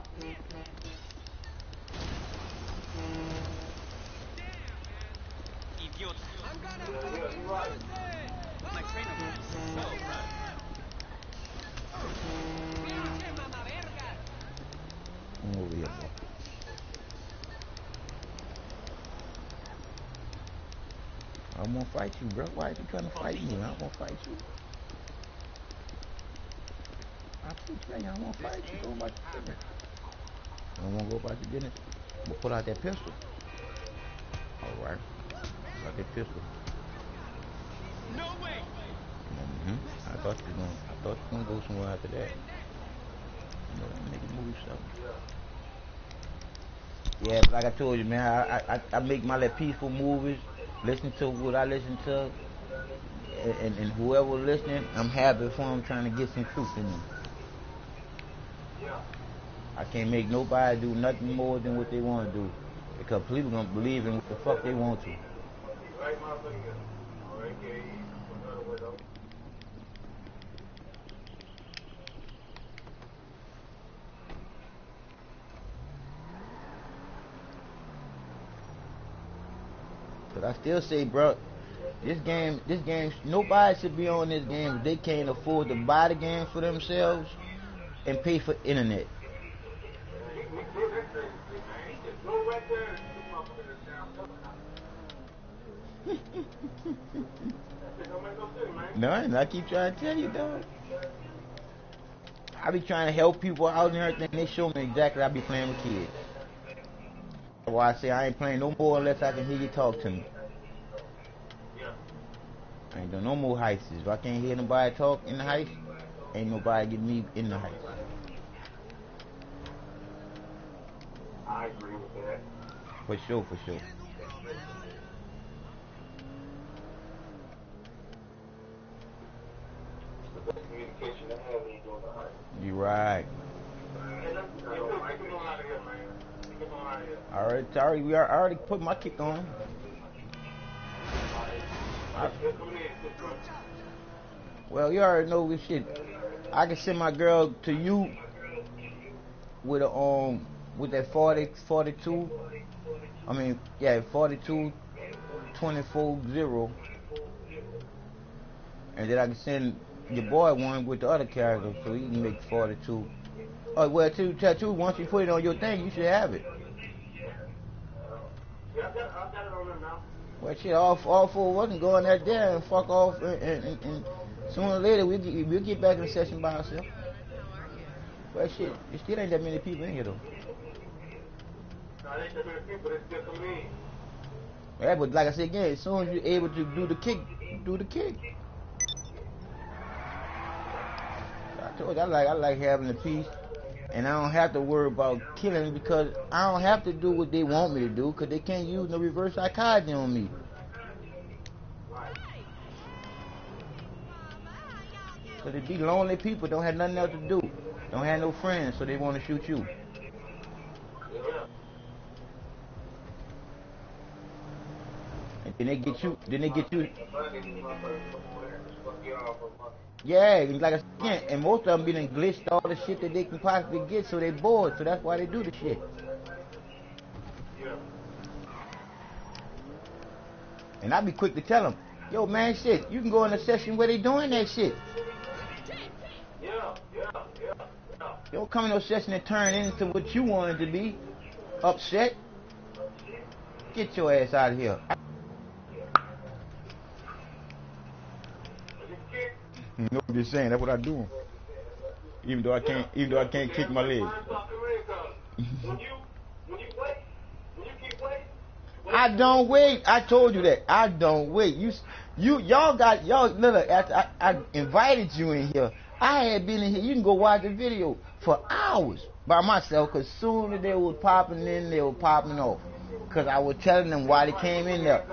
Come over here, bro. I'm gonna fight you, bro. Why are you trying to fight me? I'm gonna fight you. I keep saying I'm gonna fight you. Go about your business. I don't wanna go about your business. I'm gonna pull out that pistol. Alright. Pull out that pistol. No way. I thought you was gonna go somewhere after that. You know, that nigga move something. Yeah, but like I told you, man, I make my little peaceful movies, listen to what I listen to, and whoever listening, I'm happy for them, trying to get some truth in them. I can't make nobody do nothing more than what they want to do, because people gonna believe in what the fuck they want to. But I still say, bro, this game, nobody should be on this game if they can't afford to buy the game for themselves and pay for internet. No, I keep trying to tell you, dog. I be trying to help people out and everything. They show me exactly I be playing with kids. That's why I say I ain't playing no more unless I can hear you talk to me. I ain't doing no more heists. If I can't hear nobody talk in the heist, ain't nobody get me in the heist. I agree with that. For sure. The best communication to have when you're doing the heist. You right. Alright, Tari, I already put my kick on. Well, you already know this shit. I can send my girl to you with a with that 42. I mean, yeah, 42 24-0, and then I can send your boy one with the other character, so he can make 42. Oh well, tattoo. Once you put it on your thing, you should have it. Yeah, I've got it on there now. Well, shit, all four wasn't going out there and fuck off, and sooner or later we'll get back in the session by ourselves. Well, shit, it still ain't that many people in here though. I ain't that many people, it's just a me. Yeah, but like I said again, as soon as you're able to do the kick, do the kick. I told you, I like having the peace, and I don't have to worry about killing because I don't have to do what they want me to do because they can't use no reverse psychology on me. So they be lonely people, don't have nothing else to do, don't have no friends, so they want to shoot you. And then they get you. Yeah, like I said again, and most of them be done glitched all the shit that they can possibly get, so they bored. So that's why they do the shit. And I be quick to tell them, yo, man, shit, you can go in a session where they doing that shit. Yeah. You don't come in no session and turn into what you wanted to be. Upset. Get your ass out of here. You know what I'm just saying? That's what I do. Even though I can't kick my leg. I don't wait. I told you that. I don't wait. Y'all look. After I invited you in here, I had been in here. You can go watch the video for hours by myself. Cause soon as they were popping in, they were popping off. Cause I was telling them why they came in there.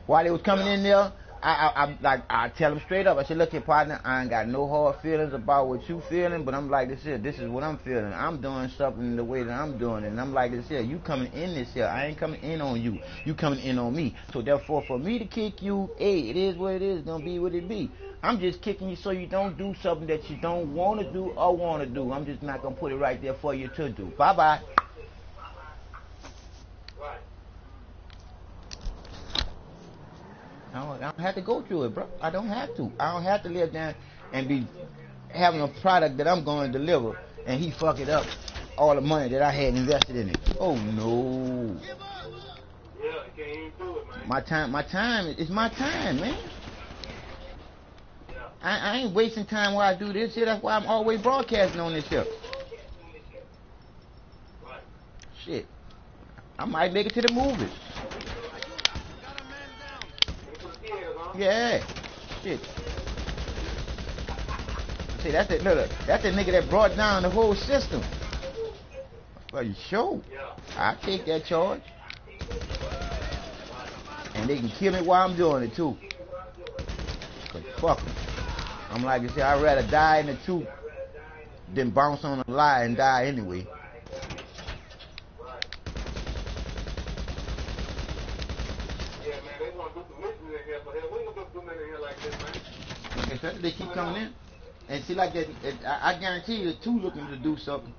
While they was coming in there, I tell them straight up. I said, look here, partner, I ain't got no hard feelings about what you feeling, but I'm like this here. This is what I'm feeling. I'm doing something the way that I'm doing it. And I'm like this here. You coming in this here. I ain't coming in on you. You coming in on me. So therefore, for me to kick you, hey, it is what it is. It's gonna be what it be. I'm just kicking you so you don't do something that you don't want to do or want to do. I'm just not gonna put it right there for you to do. Bye bye. I don't have to go through it, bro. I don't have to. I don't have to live down and be having a product that I'm going to deliver and he fuck it up all the money that I had invested in it. Oh no. My time is my time, man. I ain't wasting time while I do this shit. That's why I'm always broadcasting on this shit. Shit. I might make it to the movies. Yeah. Shit. See, that's the nigga that brought down the whole system. Well, you sure? I take that charge. And they can kill me while I'm doing it too. Cause fuck them. I'm like I said, I'd rather die in the truth than bounce on a lie and die anyway. Especially they keep coming in. And see, like that, I guarantee you, the two looking to do something.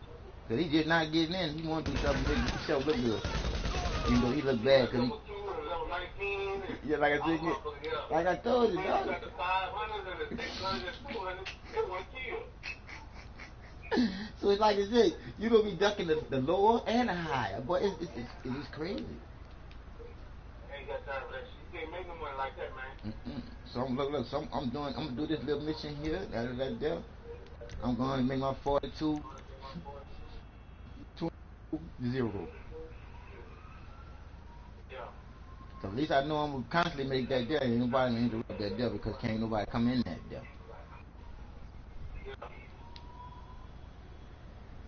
Cause he just not getting in. He want to do something to make himself look good. Even though he look bad, cause he. Yeah, like I said, like I told you, dog. So it's like I said, you gonna be ducking the lower and the higher, but it's crazy. Ain't got time for that shit. You can't make no money like that, man. So I'm gonna do this little mission here, that there. I'm gonna make my 42 0. So at least I know I'm gonna constantly make that there. Ain't nobody gonna interrupt that there because can't nobody come in that there.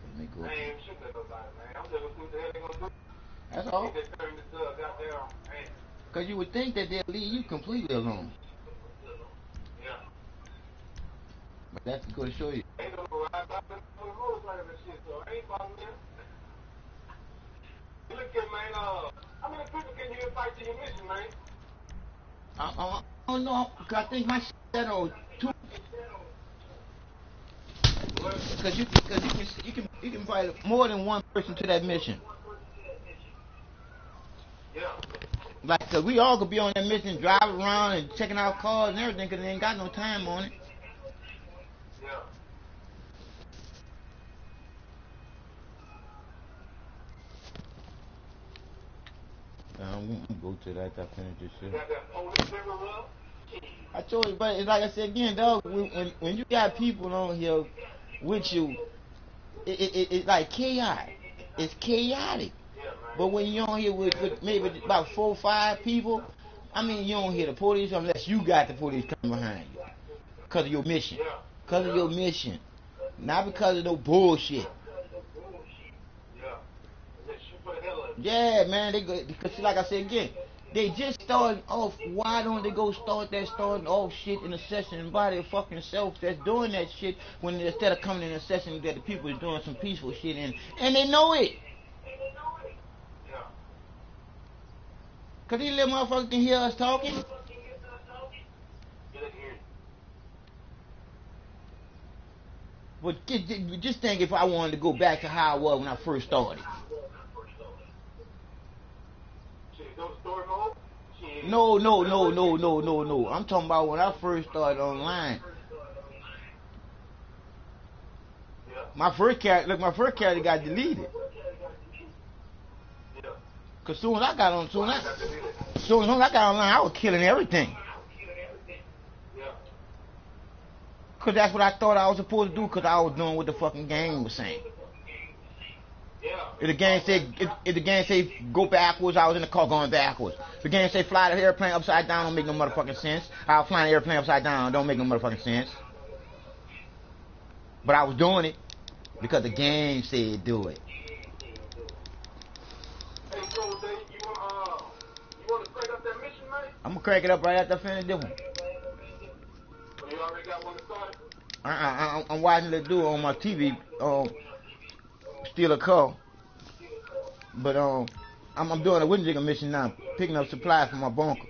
Let me go. I ain't shooting at nobody, man. I'm just gonna see what the hell they gonna do. That's all. They just turn this goddamn, man. Cause you would think that they'll leave you completely alone. Yeah. But that's gonna show you. Ain't no ride out there on the motorcycle and shit, so I ain't bothering them. Look here, man, how many people can you invite to your mission, man? I don't know, cause I think my shit set on 2. Because you can invite more than one person to that mission. Yeah. Like, cause we all could be on that mission, driving around and checking out cars and everything, cause they ain't got no time on it. Yeah. I'm gonna go to that after I finish this shit. Got that police everywhere. I told you, but it's like I said again, dog. When you got people on here with you, it's like chaotic. It's chaotic. But when you're on here with maybe about 4 or 5 people, I mean, you don't hear the police unless you got the police coming behind you. Because of your mission. Because of your mission. Not because of no bullshit. Yeah, man. Because like I said again, they just started off. Why don't they go starting off shit in a session by their fucking self that's doing that shit when instead of coming in a session that the people is doing some peaceful shit in, and they know it. Cause these little motherfuckers can hear us talking. But just think if I wanted to go back to how I was when I first started. No, no, no, no, no, no, no. I'm talking about when I first started online. My first character got deleted. Cause soon as I got on, soon as I got online, I was killing everything. Cause that's what I thought I was supposed to do. Cause I was doing what the fucking game was saying. If the game said go backwards, I was in the car going backwards. If the game say fly the airplane upside down, don't make no motherfucking sense. I was flying the airplane upside down, don't make no motherfucking sense. But I was doing it because the game said do it. Hey, so you want to crank up that mission, mate? I'm gonna crank it up right after I finish this one. Well, you already got one started? I'm watching the dude on my TV, steal a car. But I'm doing a window digger mission now, picking up supplies from my bunker.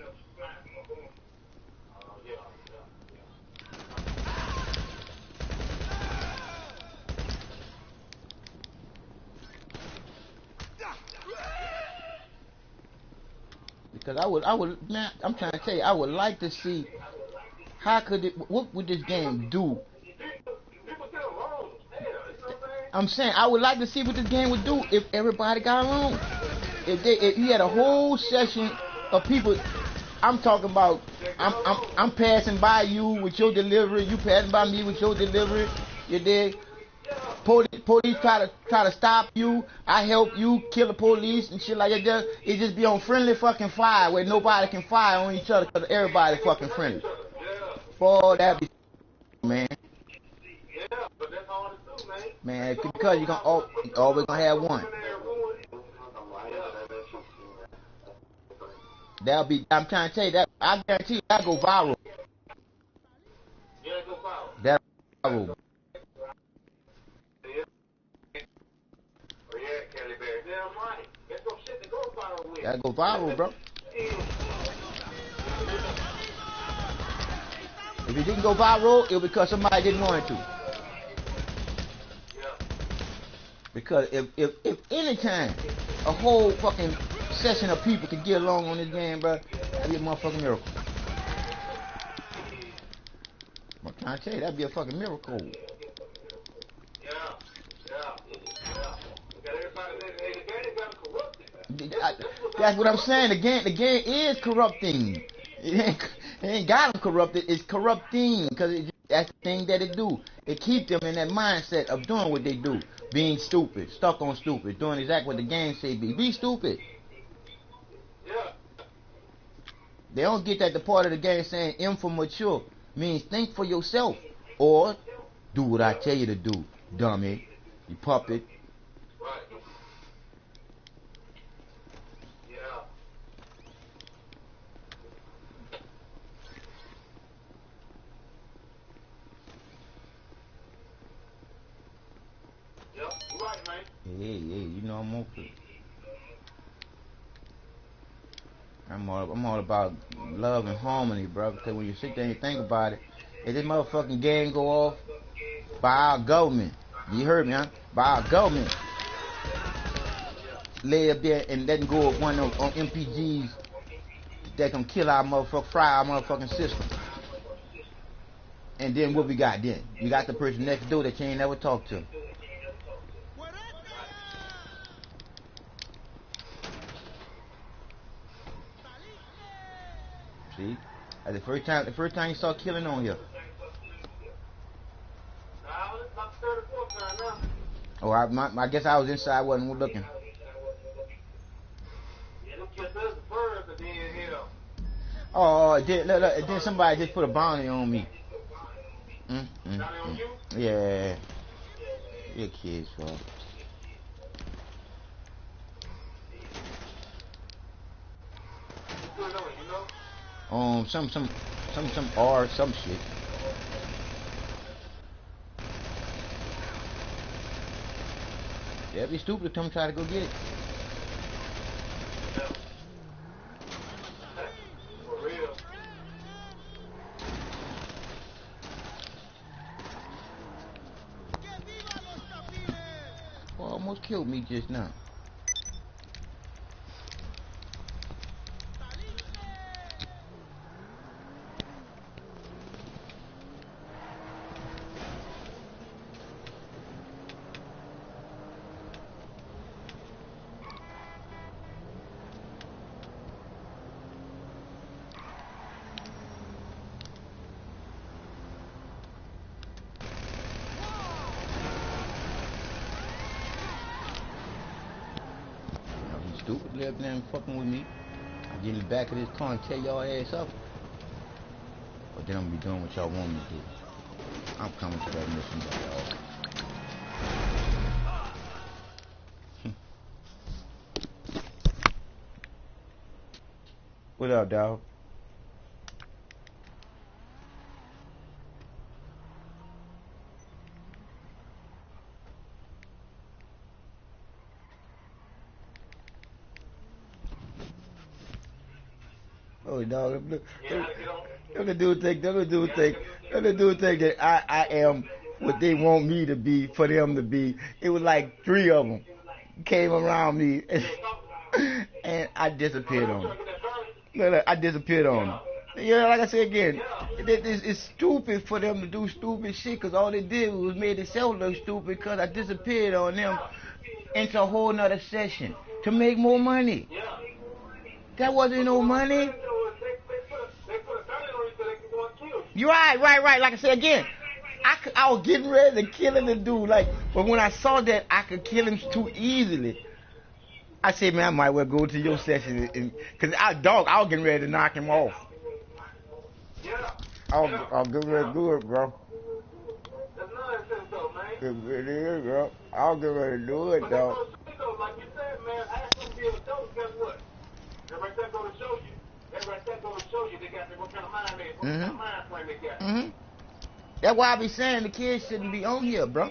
Because I would, man, I'm trying to tell you, I would like to see what would this game do? I'm saying I would like to see what this game would do if everybody got along. If you had a whole session of people, I'm talking about, I'm passing by you with your delivery, you passing by me with your delivery. You dig? Police try to stop you. I help you kill the police and shit like that. It just be on friendly fucking fire where nobody can fire on each other because everybody fucking friendly. Boy, that be man. But that's hard to do, man. Man, because you're always gonna have one. That'll be. I'm trying to tell you that. I guarantee you that'll go viral. Yeah, go viral. That'll go viral. That'll go viral, bro. If it didn't go viral, it was because somebody didn't want it to. Because if any time a whole fucking session of people could get along on this game, bro, that'd be a motherfucking miracle. I'm trying to tell you, that'd be a fucking miracle. That's what I'm saying. The game is corrupting. It ain't got them corrupted. It's corrupting because that's the thing that it do. It keep them in that mindset of doing what they do, being stupid, stuck on stupid, doing exactly what the game say be stupid. They don't get that the part of the game saying M for mature means think for yourself or do what I tell you to do, dummy, you puppet. Hey, you know I'm okay. I'm all about love and harmony, bro. Because when you sit there and you think about it, if this motherfucking game go off by our government, you heard me, huh? By our government, lay up there and let them go with one on MPGs that can kill our motherfucker, fry our motherfucking system. And then what we got then? We got the person next door that you ain't never talked to. See? That's the first time you saw killing on here. Oh, I guess I was inside, wasn't looking. Oh, then somebody just put a bounty on me. Yeah. Your kids, bro. Some R, some shit. Yeah, it'd be stupid to come try to go get it. Well, almost killed me just now. stupid. Live up there and fucking with me. I get in the back of this car and tear y'all ass up. But then I'm gonna be doing what y'all want me to do. I'm coming to that mission, y'all. What up, dog? Oh, dog, look, the dude think that I am what they want me to be for them to be. It was like 3 of them came around me, and I disappeared on them. Look, I disappeared on them. Yeah, like I said again, it's stupid for them to do stupid shit, because all they did was made themselves look stupid, because I disappeared on them into a whole nother session to make more money. That wasn't no money. You're right. Like I said again, I was getting ready to kill the dude. Like, but when I saw that I could kill him too easily, I said, man, I might well go to your session, because I was getting ready to knock him off. I'll get ready to do it, bro. It is, bro. I'll get ready to do it, dog. Like you said, man, ask them to be able to tell us, guess what? That right there go to show you. That right there go to show you they got what kind of mind they, what kind of mind frame they got. That's why I be saying the kids shouldn't be on here, bro.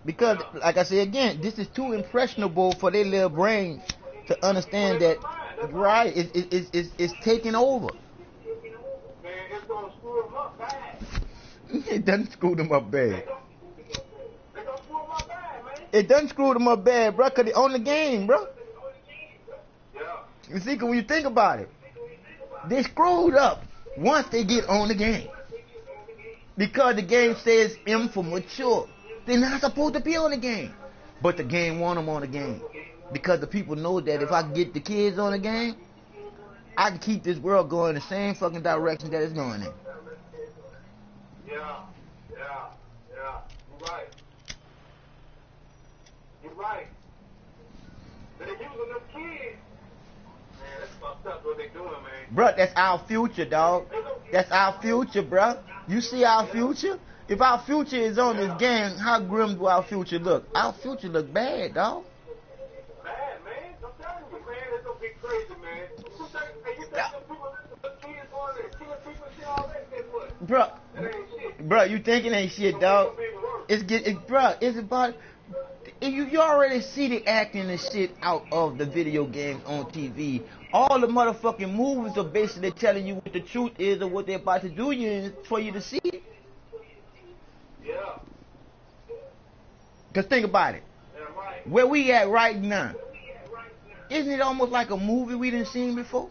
Because, like I said again, this is too impressionable for their little brains to understand that, right, it's taking over. Man, it's going to screw them up bad. It doesn't screw them up bad. They gonna screw them up bad, man. It doesn't screw them up bad, bro, because they own the game, bro. Yeah. You see, when you think about it, they screwed up once they get on the game. Because the game says M for mature. They're not supposed to be on the game. But the game want them on the game. Because the people know that if I get the kids on the game, I can keep this world going the same fucking direction that it's going in. Yeah. You're right. You're right. They're using them kids. Man, that's fucked up what they doing, man. Bruh, that's our future, dog. That's our future, bruh. You see our future? If our future is on this game, how grim do our future look? Our future look bad, dog. Bad, man. I'm telling you, man. It's gonna be crazy, man. You think them people, the kids on there, killing people and shit, all that, then what? Bruh. That ain't shit. Bruh, you thinking ain't shit, dog. It's about... You already see the acting and shit out of the video games on TV. All the motherfucking movies are basically telling you what the truth is or what they're about to do for you to see it. Yeah. Because think about it. Yeah, right. Where we at right now, isn't it almost like a movie we done seen before?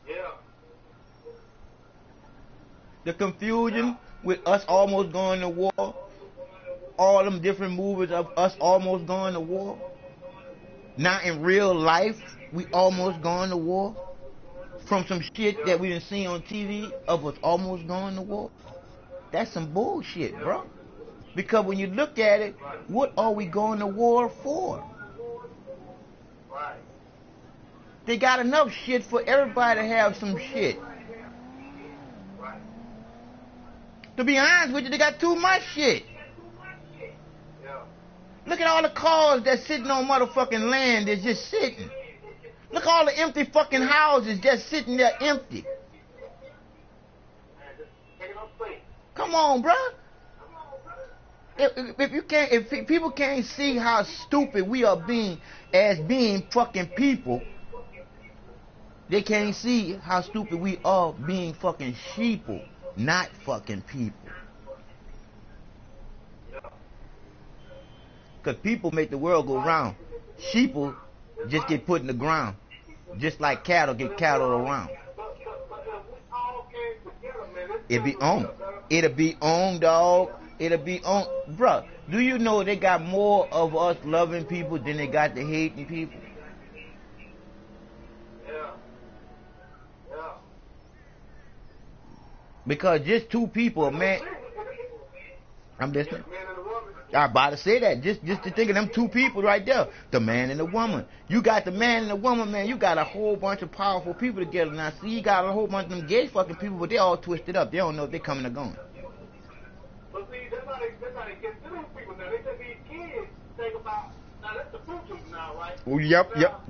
Yeah. The confusion with us almost going to war. All them different movies of us almost going to war. Now in real life, we almost going to war. From some shit that we done seen on TV of us almost going to war. That's some bullshit, bro. Because when you look at it, what are we going to war for? Right. They got enough shit for everybody to have some shit. Right. To be honest with you, they got too much shit. Yeah. Look at all the cars that's sitting on motherfucking land that's just sitting. Look at all the empty fucking houses just sitting there empty. Man, just taking up space. Come on, bruh. If people can't see how stupid we are being as being fucking people, they can't see how stupid we are being fucking sheeple, not fucking people. Because people make the world go round. Sheeple just get put in the ground. Just like cattle get cattle around. It'll be on. It'll be on, dog. It'll be on. Bruh, do you know they got more of us loving people than they got the hating people? Yeah. Yeah. Because just two people, man. I'm listening. Man and a woman. I about to say that. Just to think of them two people right there, the man and the woman. You got the man and the woman, man. You got a whole bunch of powerful people together. Now, see, you got a whole bunch of them gay fucking people, but they all twisted up. They don't know if they're coming or going. But see, that's how they get to these people now. They just these kids think about, now that's the future now, right? Oh, yep. We got,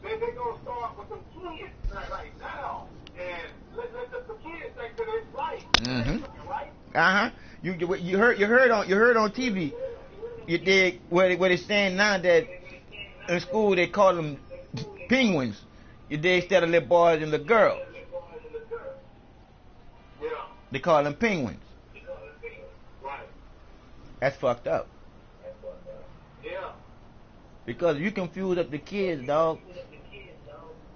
they gonna start with some kids right now. And let the kids think that it's right. Mm-hmm. Right? Uh-huh. You heard on TV. You dig where they saying now that in school they call them penguins. You dig, instead of little boys and little girls. Yeah. They call them penguins. Right. That's fucked up. Yeah. Because you confuse up the kids, dog.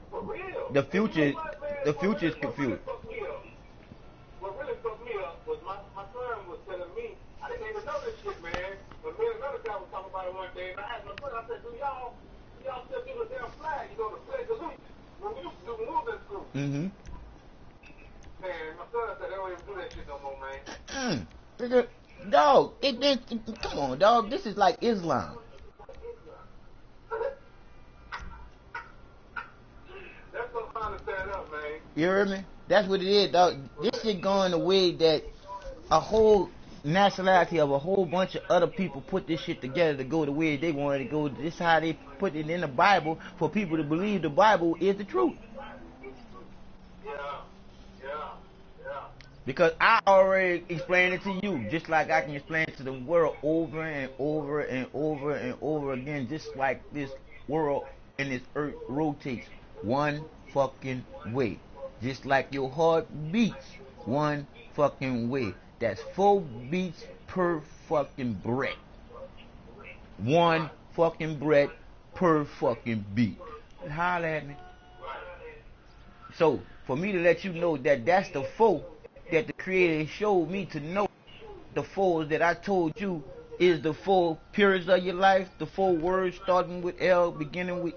For real. The future is confused. What really fucked me up was my son was telling me, I didn't even know this shit, man. But me and another guy was talking about it one day, and I asked my son, I said, do y'all still do the damn flag? You know, the Pledge of Allegiance. When we used to do moves in school. Mm-hmm. Man, my son said they don't even do that shit no more, man. Dog, come on, dog. This is like Islam. That's what I'm trying to stand up, man. You heard me? That's what it is, dog. This shit going the way that a whole nationality of a whole bunch of other people put this shit together to go the way they wanted to go. This is how they put it in the Bible for people to believe the Bible is the truth. Yeah. Because I already explained it to you, just like I can explain it to the world over and over and over and over again, just like this world and this earth rotates one fucking way. Just like your heart beats one fucking way. That's 4 beats per fucking breath. One fucking breath per fucking beat. Holler at me. So, for me to let you know that that's the 4 that the Creator showed me to know, the 4s that I told you is the 4 periods of your life, the 4 words starting with L, beginning with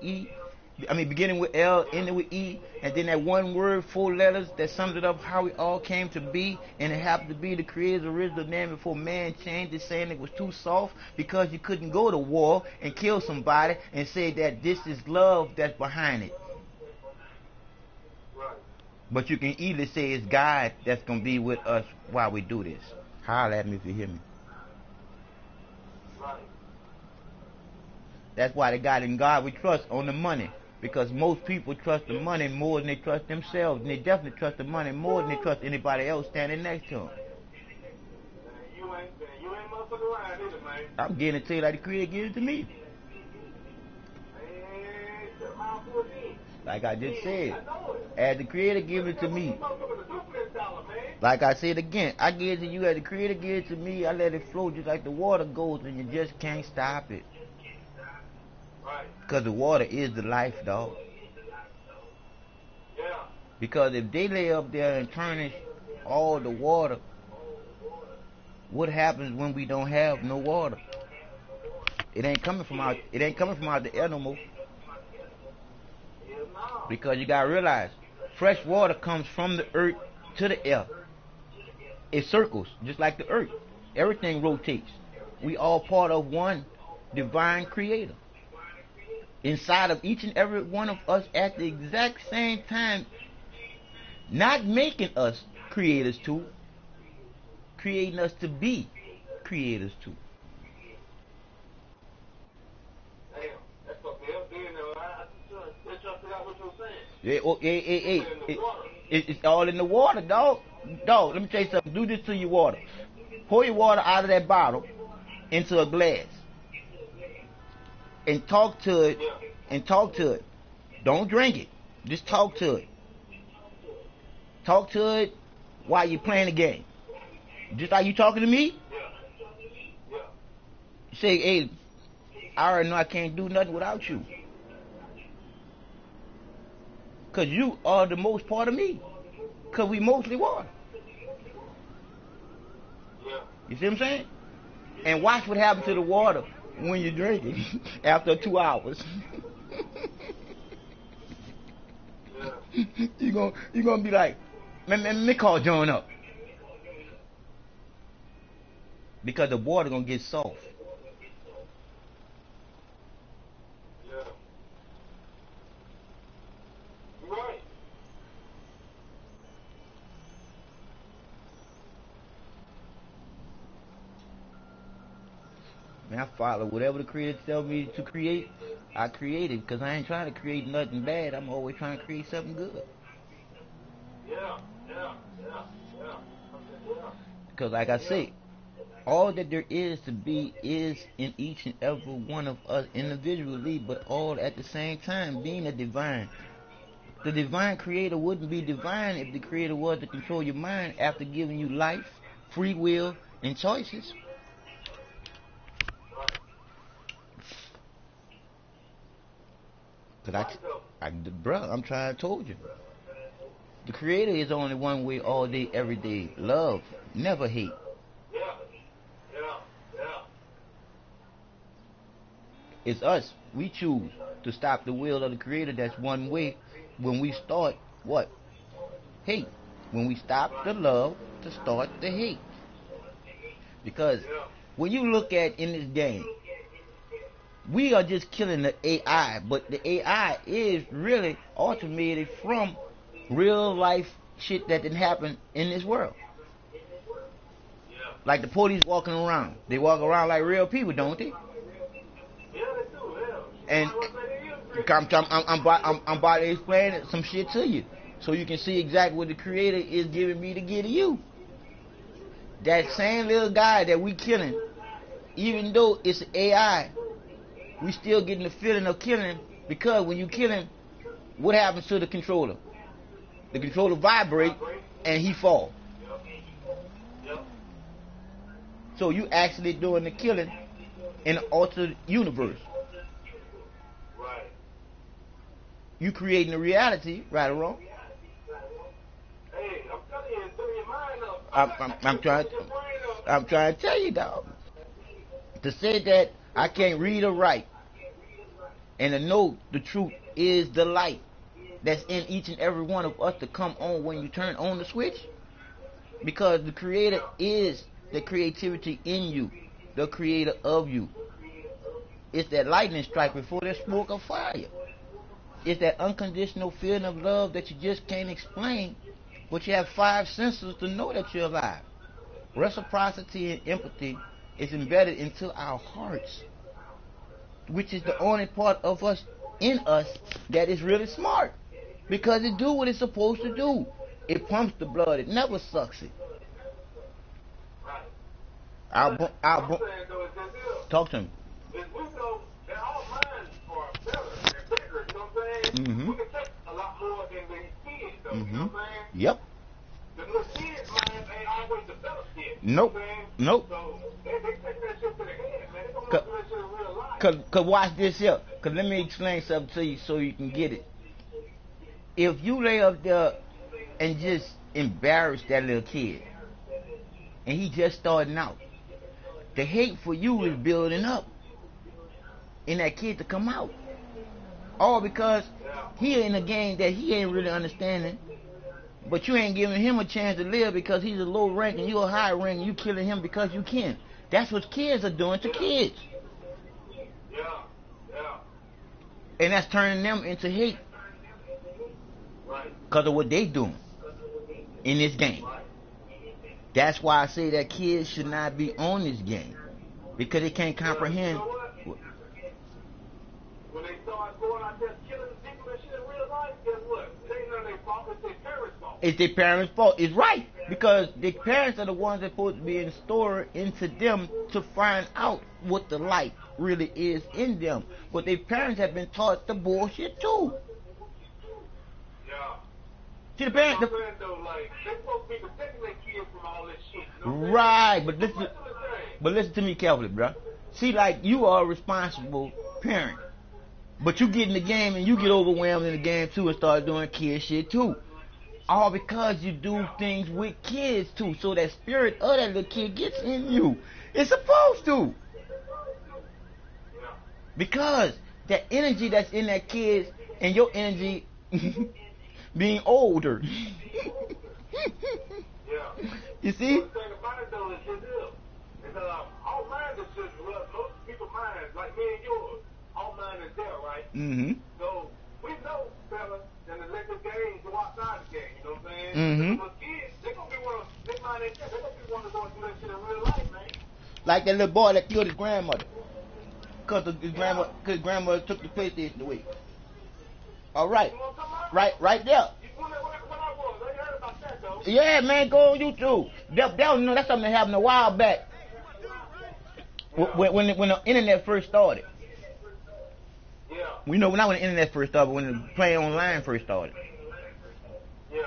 L, ending with E, and then that one word, 4 letters that sums it up how it all came to be, and it happened to be the Creator's original name before man changed it, saying it was too soft because you couldn't go to war and kill somebody and say that this is love that's behind it. But you can either say it's God that's going to be with us while we do this. Holler at me if you hear me. That's why the God in God we trust on the money. Because most people trust the money more than they trust themselves. And they definitely trust the money more than they trust anybody else standing next to them. You ain't motherfucking around either, man. I'm getting it to you like the Creator gave it to me. Like I just said, as the Creator gave it to me. Like I said again, I give it to you as the Creator gave it to me. I let it flow just like the water goes, and you just can't stop it. Because the water is the life, dog. Because if they lay up there and tarnish all the water, what happens when we don't have no water? It ain't coming from out the air no more. Because you gotta realize, fresh water comes from the earth to the air. It circles, just like the earth. Everything rotates. We all part of one divine Creator. Inside of each and every one of us at the exact same time, not making us creators too, creating us to be creators too. It's all in the water, dog. Dog, let me tell you something. Do this to your water. Pour your water out of that bottle into a glass. And talk to it. Don't drink it. Just talk to it. Talk to it while you're playing the game. Just like you talking to me. Say, hey, I already know I can't do nothing without you. Because you are the most part of me. Because we mostly water. You see what I'm saying? And watch what happens to the water when you drink it after 2 hours. You're gonna be like, let me call John up. because the water gonna get soft. Yeah. Right. Man, I follow whatever the creator tell me to create. I create it because I ain't trying to create nothing bad. I'm always trying to create something good. Yeah. Yeah. Yeah. Yeah. Yeah. Because like I Yeah. say, all that there is to be is in each and every one of us individually, but all at the same time being a divine. The divine creator wouldn't be divine if the creator was to control your mind after giving you life, free will, and choices. Cause bruh, I'm trying to told you. The creator is only one way all day, every day. Love, never hate. Yeah. Yeah. Yeah. It's us. We choose to stop the will of the creator. That's one way. When we start what? Hate. When we stop the love to start the hate. Because when you look at in this game, we are just killing the AI, but the AI is really automated from real life shit that didn't happen in this world. Like the police walking around. They walk around like real people, don't they? And I'm about to explain some shit to you, so you can see exactly what the creator is giving me to give to you. That same little guy that we killing, even though it's AI, we still getting the feeling of killing him, because when you kill him, what happens to the controller? The controller vibrate and he fall. So you actually doing the killing in an altered universe. You creating a reality, right or wrong? Hey, I'm telling you, turn your mind up. I'm trying to tell you, dog. To say that I can't read or write, and to know the truth is the light that's in each and every one of us to come on when you turn on the switch. Because the creator is the creativity in you, the creator of you. It's that lightning strike before there's smoke or fire. It's that unconditional feeling of love that you just can't explain, but you have 5 senses to know that you're alive. Reciprocity and empathy is embedded into our hearts, which is the only part of us in us that is really smart, because it do what it's supposed to do. It pumps the blood. It never sucks it. Talk to me. We know that our minds are better and bigger, you know what I'm saying? Mm-hmm. We can take a lot more than the kids, though, you know what I'm saying? Yep. The little kids' minds ain't always developed yet. Nope. You know what I'm saying? Nope. So they take that shit to the head, man. They don't want to do that shit in real life. Cause watch this here. Cause let me explain something to you so you can get it. If you lay up there and just embarrass that little kid, and he just starting out, the hate for you is building up in that kid to come out. All because he in a game that he ain't really understanding, but you ain't giving him a chance to live because he's a low rank and you a high rank and you killing him because you can. That's what kids are doing to kids. And that's turning them into hate because of what they doing in this game. That's why I say that kids should not be on this game, because they can't comprehend. When they start going out there killing people and shit in real life, guess what? It ain't none of their fault. It's their parents' fault. It's their parents' fault. It's right, because the parents are the ones that supposed to be installed into them to find out what the light really is in them. But their parents have been taught the bullshit too. Yeah. See, the parents. Though, like, they supposed to be protecting their kids from all this shit. You know Right, but listen to me carefully, bro. See, like, you are a responsible parent, but you get in the game and you get overwhelmed in the game too and start doing kid shit too. All because you do things with kids too, so that spirit of that little kid gets in you. It's supposed to. Because that energy that's in that kid and your energy being older. Yeah. You see? The thing about it though is this. Our mind is just what most people's minds, like me and yours, our mind is there, right? Mm-hmm. So we know, fellas, that to let the game go outside the game, you know what I'm saying? Mm-hmm. But kids, they're going to be one of, they mind themselves, they're going to be one to go and do that shit in real life, man. Like that little boy that killed his grandmother. Cause his grandmother took the PlayStation away. All right. You know what I'm talking about? Right there. When I was, I heard about that, though. Yeah, man, go on YouTube. That's something that happened a while back. When the internet first started. Yeah. We know not when the internet first started, but when the playing online first started. Yeah.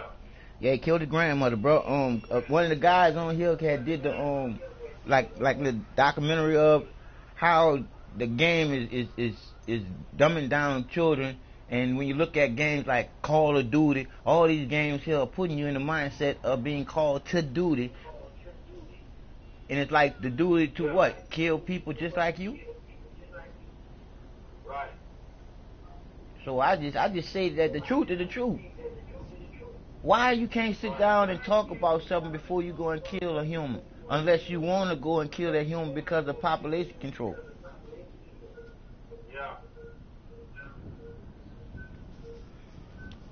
Yeah, he killed his grandmother, bro. One of the guys on here had did the like the documentary of how the game is dumbing down children. And when you look at games like Call of Duty, all these games here are putting you in the mindset of being called to duty. And it's like the duty to what? Kill people just like you? Right. So I just say that the truth is the truth. Why you can't sit down and talk about something before you go and kill a human? Unless you want to go and kill that human because of population control. Yeah.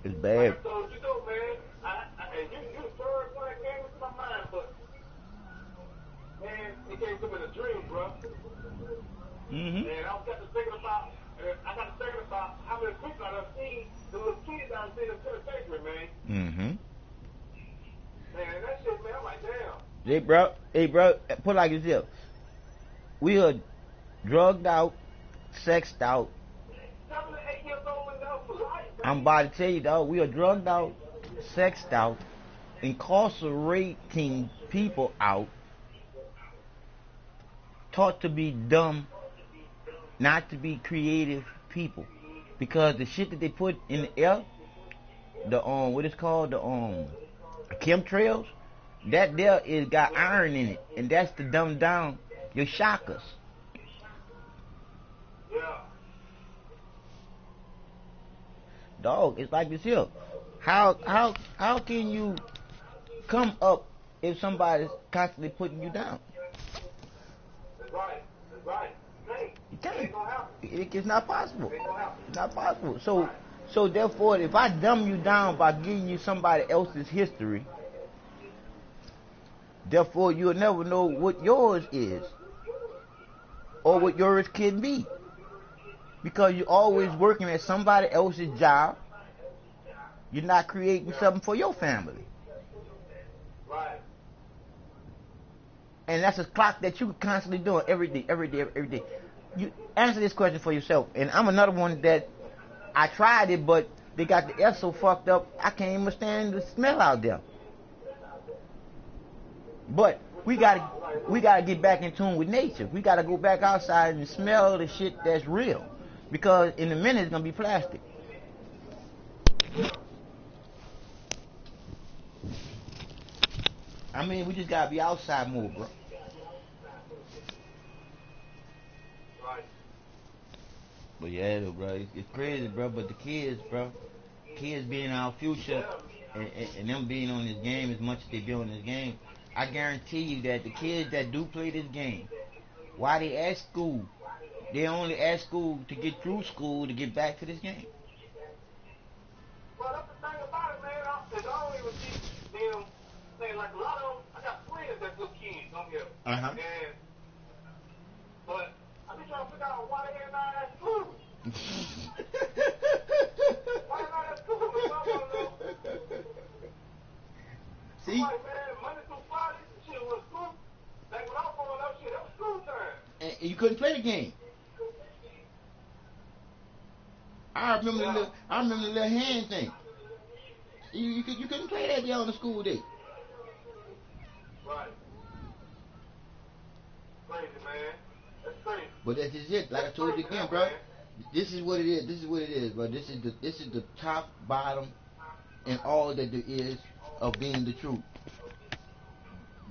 It's bad. So, you know, man, you the first one that came into my mind, but, man, it came to me in a dream, bro. Mm-hmm. And I got to thinking about how many people I've seen, the little kids I've seen in the penitentiary, man. Mm-hmm. Man, that shit, man, I'm like, damn. Hey, bro, put it like this. We are drugged out, sexed out. 7 to 8 years old and up for life, man. I'm about to tell you, dog, we are drugged out, sexed out, incarcerating people out, taught to be dumb, not to be creative people. Because the shit that they put in the air, what it's called, the chemtrails, that there is got iron in it, and that's to dumb down your chakras. Yeah. Dog, it's like this here. How can you come up if somebody's constantly putting you down? That's right. You can't. It's not possible. It's not possible. So therefore, if I dumb you down by giving you somebody else's history, therefore you'll never know what yours is or what yours can be, because you're always working at somebody else's job. You're not creating something for your family. Right. And that's a clock that you constantly doing every day. You answer this question for yourself. And I'm another one that I tried it, but they got the air so fucked up, I can't even stand the smell out there. But we gotta get back in tune with nature. We gotta go back outside and smell the shit that's real, because in a minute it's gonna be plastic. I mean, we just gotta be outside more, bro. Right. But yeah, though, bro, it's crazy, bro. But the kids, bro, kids being our future, and them being on this game as much as they be on this game, I guarantee you that the kids that do play this game, while they at school, they only at school to get through school to get back to this game. Well, that's the thing about it, man. I don't even see them saying, like, a lot of them, I got friends that's good kids on here. Uh-huh. But I be trying to figure out why they ain't not at school. Why they not at school? See? I'm like, man, Monday through Friday, shit was school. Like, when I was growing up, shit, that was school time. And you couldn't play the game. I remember the little hand thing. You couldn't play that on the school day. Right. Crazy, man. That's crazy. But that's just it. Like I told you again, bro. This is what it is, bro. This is the top, bottom, and all that there is of being the truth.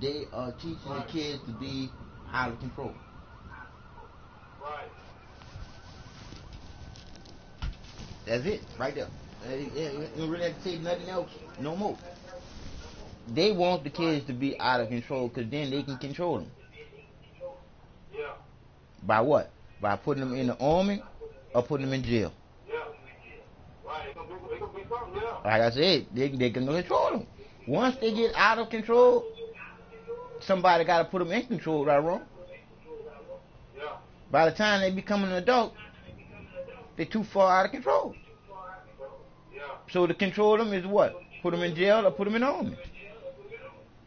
They are teaching the kids to be out of control. Right. That's it, right there. You don't really have to say nothing else no more. They want the kids to be out of control because then they can control them. By what? By putting them in the army or putting them in jail. Yeah. Right. It's gonna be something, yeah. Like I said, they can control them. Once they get out of control, somebody got to put them in control, right or wrong? Yeah. By the time they become an adult, they're too far out of control. Yeah. So to control them is what? Put them in jail or put them in the army.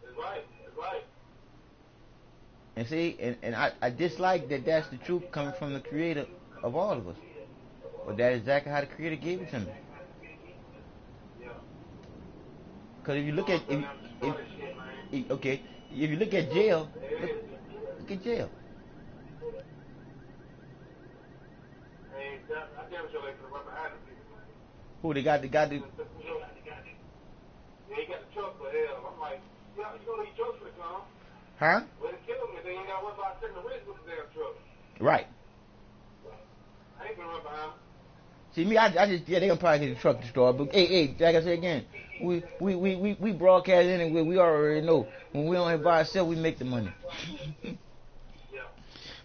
That's right. That's right. And see, and I dislike that that's the truth coming from the creator of all of us. But that is exactly how the creator gave it to me. Because if you look at, if you look at jail, look at jail. Who they got the Yeah, he got the truck for hell. I'm like, yeah, you gonna need trucks for the come. Huh? Well, they kill him and then you got one about taking the risk with the damn truck. Right. I ain't gonna run behind him. See me, I just they gonna probably get the truck destroyed. But hey, like I said again, we broadcast anyway. We already know when we on here by ourselves, we make the money.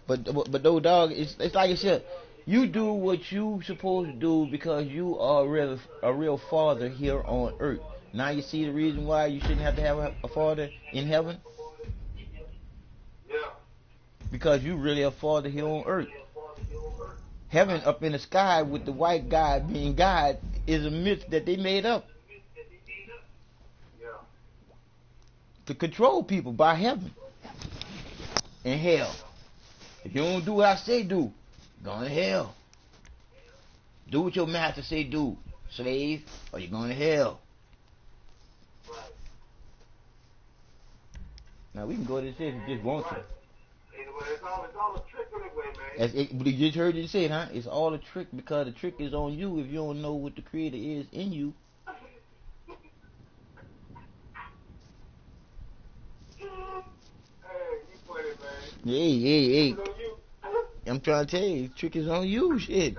But though, dog, it's like I said, you do what you supposed to do because you are a real father here on earth. Now you see the reason why you shouldn't have to have a father in heaven. Yeah. Because you really a father here on earth. Heaven up in the sky with the white God being God is a myth that they made up. Yeah. To control people by heaven and hell. If you don't do what I say do, go to hell. Do what your master say do, slave, or you're going to hell. Right. Now we can go to this if you just want to. It's all a trick anyway, man. But you just heard it said, huh? It's all a trick because the trick is on you if you don't know what the creator is in you. Hey, you funny, man. Hey. It's on you. I'm trying to tell you, the trick is on you, shit.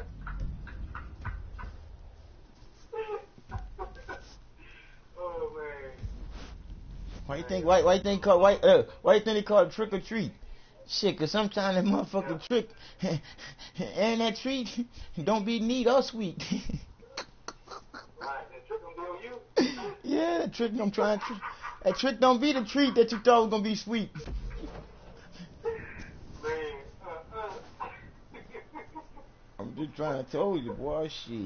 Oh, man. Why you think they call it trick or treat? Shit, cause sometimes that motherfucking trick and that treat don't be neat or sweet. Right, that trick gonna be on you. Yeah, that trick that trick don't be the treat that you thought was gonna be sweet. Man, I'm just trying to tell you, boy, shit.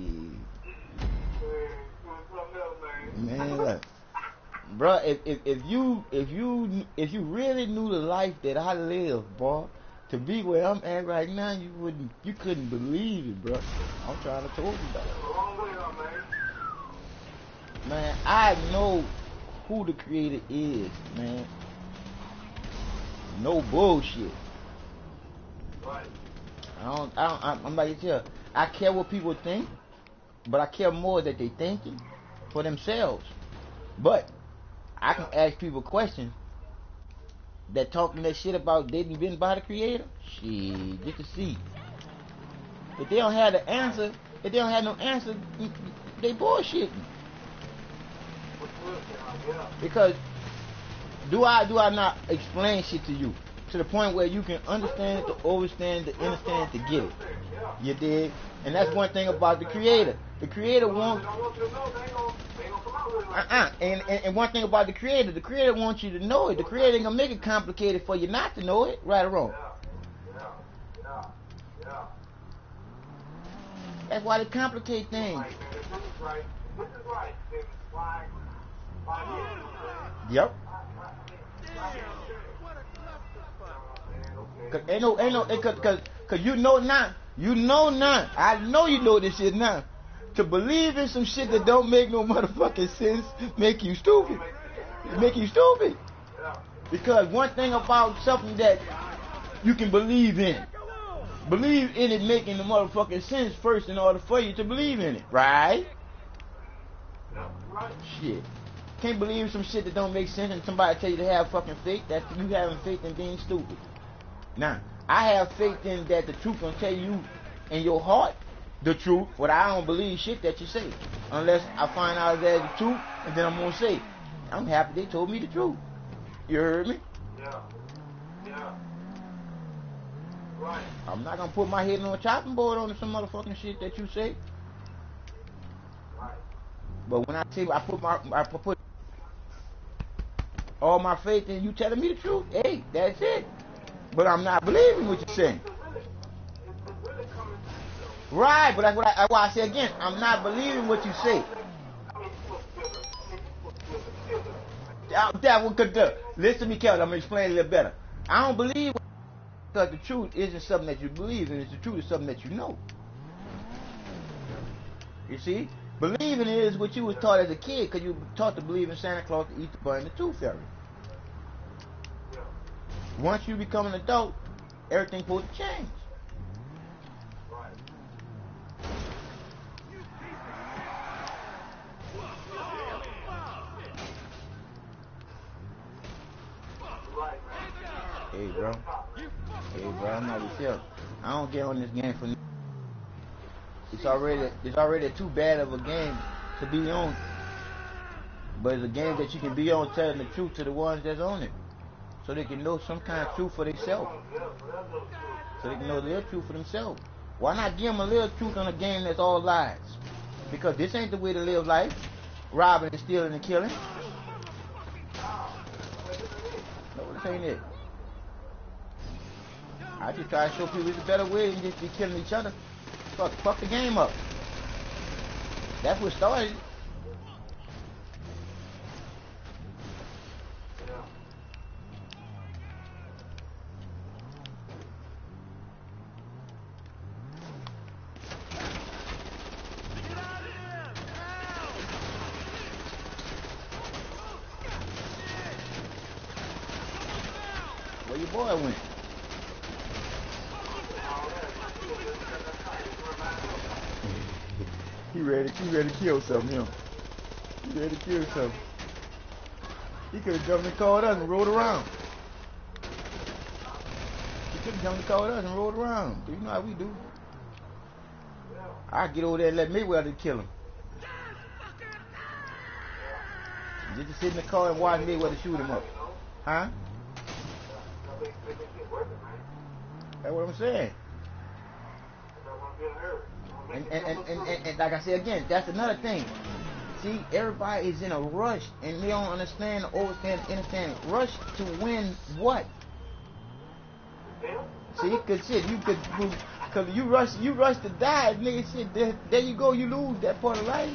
Man, look. Bruh, if you really knew the life that I live, boy, to be where I'm at right now, you couldn't believe it, bruh. I'm trying to tell you about it. Man, I know who the creator is, man. No bullshit. Right. I'm like you, I care what people think, but I care more that they thinking for themselves. But I can ask people questions that talking that shit about they didn't been by the creator. Shit, just to see. If they don't have the answer, if they don't have no answer, they bullshitting. Because do I not explain shit to you to the point where you can understand it, to understand it, to understand it, to get it? You dig? And that's one thing about the creator. The creator wants. And one thing about the creator wants you to know it. The creator ain't gonna make it complicated for you not to know it, right or wrong. That's why they complicate things. Yep. Cause you know now. I know you know this shit now. To believe in some shit that don't make no motherfucking sense make you stupid. It make you stupid. Because one thing about something that you can believe in it making the motherfucking sense first in order for you to believe in it, right? Shit. Can't believe some shit that don't make sense and somebody tell you to have fucking faith. That's you having faith in being stupid. Now, I have faith in that the truth gonna tell you in your heart the truth, but I don't believe shit that you say. Unless I find out that's the truth, and then I'm gonna say, I'm happy they told me the truth. You heard me? Yeah. Right. I'm not gonna put my head on a chopping board on some motherfucking shit that you say. Right. But when I say I put all my faith in you telling me the truth, hey, that's it. But I'm not believing what you're saying. It's really common sense, though. Right, but that's why I say again, I'm not believing what you say. I mean, you must feel it. I mean, you must feel it. That one could listen to me, Kelly. I'm gonna explain a little better. I don't believe because the truth isn't something that you believe in. It's the truth is something that you know. You see, believing is what you was taught as a kid, because you were taught to believe in Santa Claus, to eat the bunny, and the tooth fairy. Yeah. Once you become an adult, everything supposed to change. Right. Right, man. Hey, bro. Hey, bro. I'm not yourself. I don't get on this game for. It's already too bad of a game to be on. But it's a game that you can be on, telling the truth to the ones that's on it, so they can know some kind of truth for themselves. So they can know their truth for themselves. Why not give them a little truth on a game that's all lies? Because this ain't the way to live life. Robbing and stealing and killing. No, this ain't it. I just try to show people it's a better way than just be killing each other. Fuck the game up. That's what started it. Where your boy went? He ready to kill something, him. He ready to kill something. He could have jumped and called us and rolled around. He could have jumped and called us and rolled around. You know how we do. I get over there and let Mayweather kill him. Just to sit in the car and watch Mayweather shoot him up. Huh? That's what I'm saying. And like I said again, that's another thing. See, everybody is in a rush, and they don't understand, understand rush to win what? See, cause shit, cause you rush to die, nigga. Shit, there you go, you lose that part of life.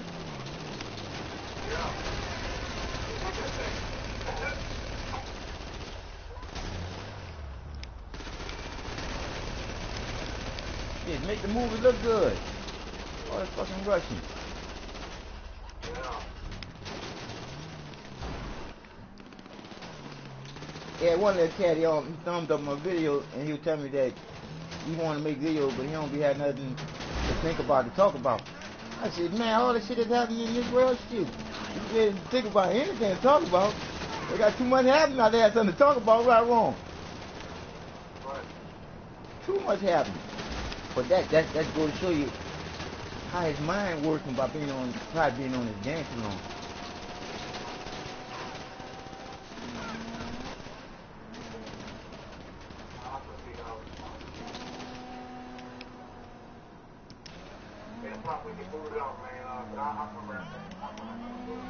Shit, make the movie look good. All this fucking rushing. Yeah, one little cat, he thumbed up my video, and he was telling me that he want to make videos, but he don't be having nothing to think about, to talk about. I said, man, all the shit that's happening in this world, shit, you can't think about anything to talk about. They got too much happening out there, have something to talk about, right or wrong. Too much happening. But that goes to show you how his mind working by being on his game too long.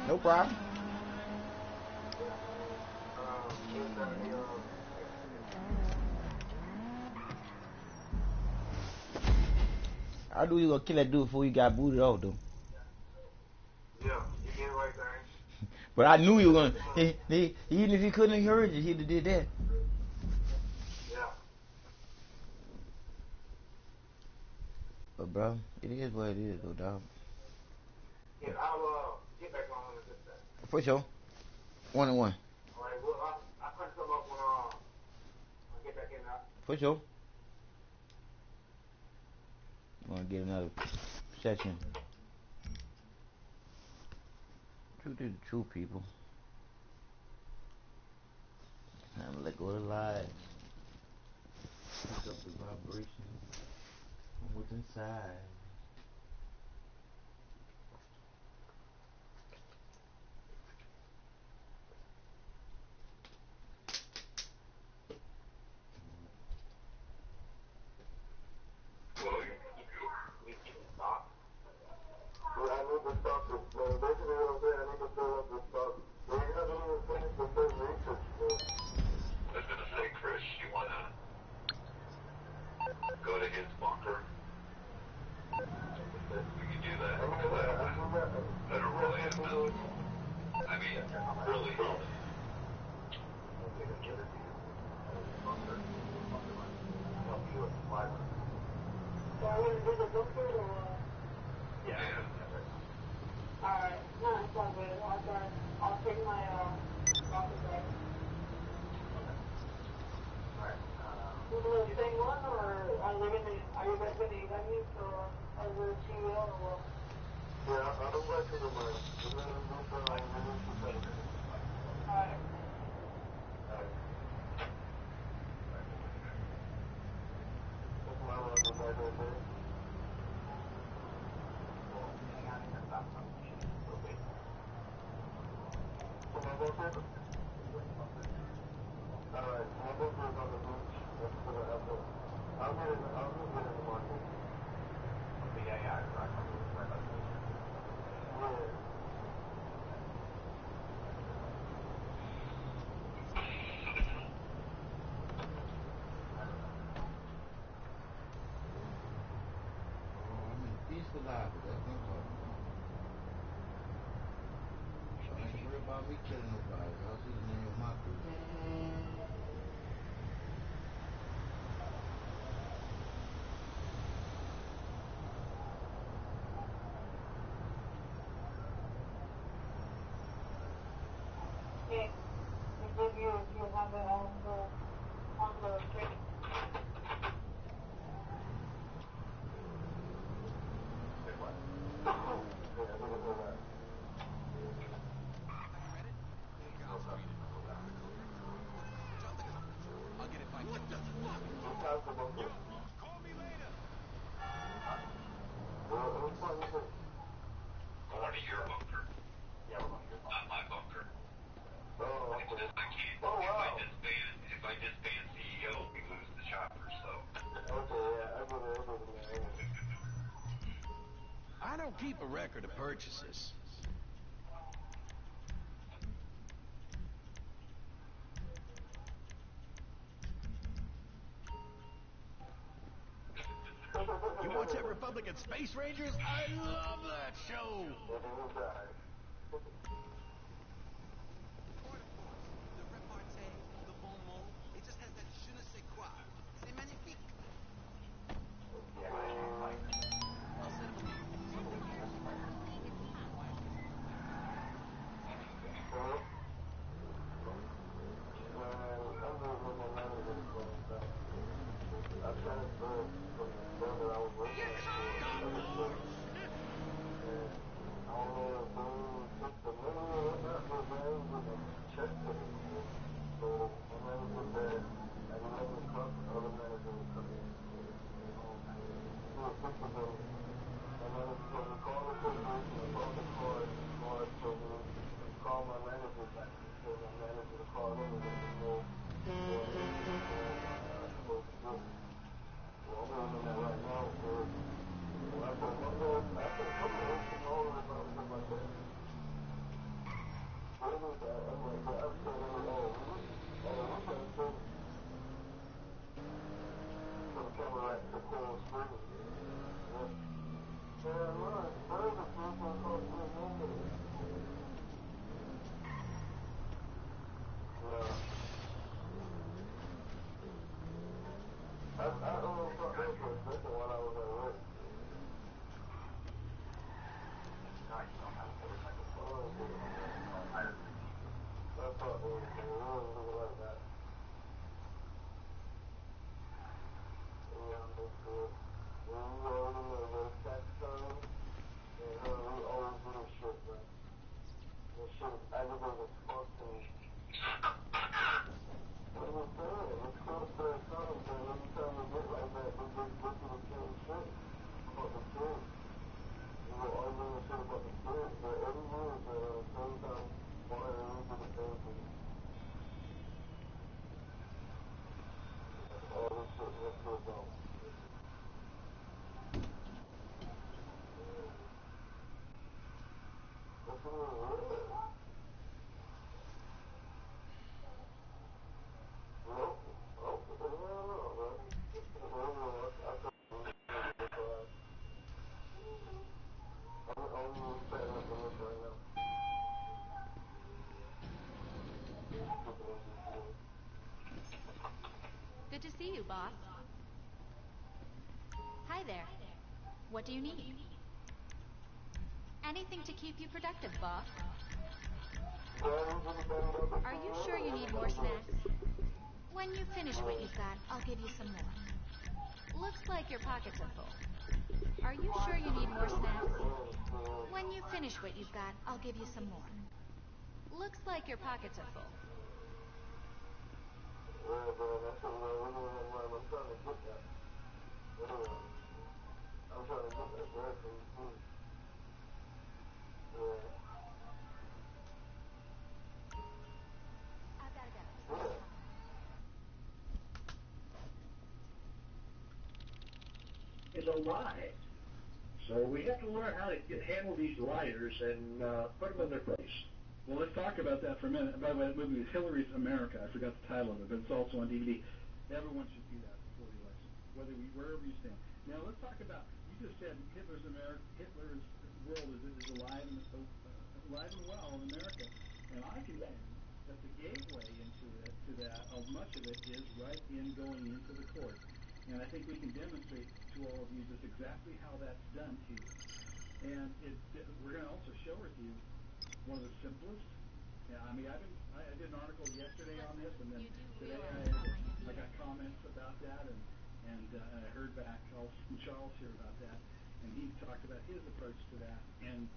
No problem. I knew you were gonna kill that dude before you got booted off, though. Yeah, you did the right thing. But I knew you were gonna. Even if he couldn't have heard you, he'd have did that. Yeah. But bro, it is what it is, though, dog. Yeah, I'll get back on in just a second. For sure. 1-1. All right, well, I'll cut some up when I get back in now. For sure. I'm gonna get another session. Truth is the truth, people. Time to let go of the lies. Pick up the vibration from what's inside. Alright, no, it's all good. I'll take my, rocket back. The same one, or are you guys gonna event me for as a CEO or what? Yeah, I'll invite you to mine. Alright. Peaceful life, that's what I'm talking about. So I ain't worried about me killing nobody. Y'all see the name of my crew. Okay. If you have it on the street. I don't keep a record of purchases. You watch that Republican Space Rangers? I love that show! Good to see you, boss. Hi there. What do you need? Anything to keep you productive, boss. Are you sure you need more snacks? When you finish what you've got, I'll give you some more. Looks like your pockets are full. Are you sure you need more snacks? When you finish what you've got, I'll give you some more. Looks like your pockets are full. I've gotta go. Is a lie. So we have to learn how to handle these liars and put them in their place. Well, let's talk about that for a minute. By the way, that movie is Hillary's America. I forgot the title of it, but it's also on DVD. Everyone should see that before the election, wherever you stand. Now, let's talk about, you just said Hitler's world is alive and well in America. And I contend that the gateway to that, much of it is right in going into the court. And I think we can demonstrate to all of you just exactly how that's done to you. And we're going to also show it to you one of the simplest. Yeah, I mean, I did an article yesterday on this, and then today I got comments about that, and I heard back from Charles here about that, and he talked about his approach to that. And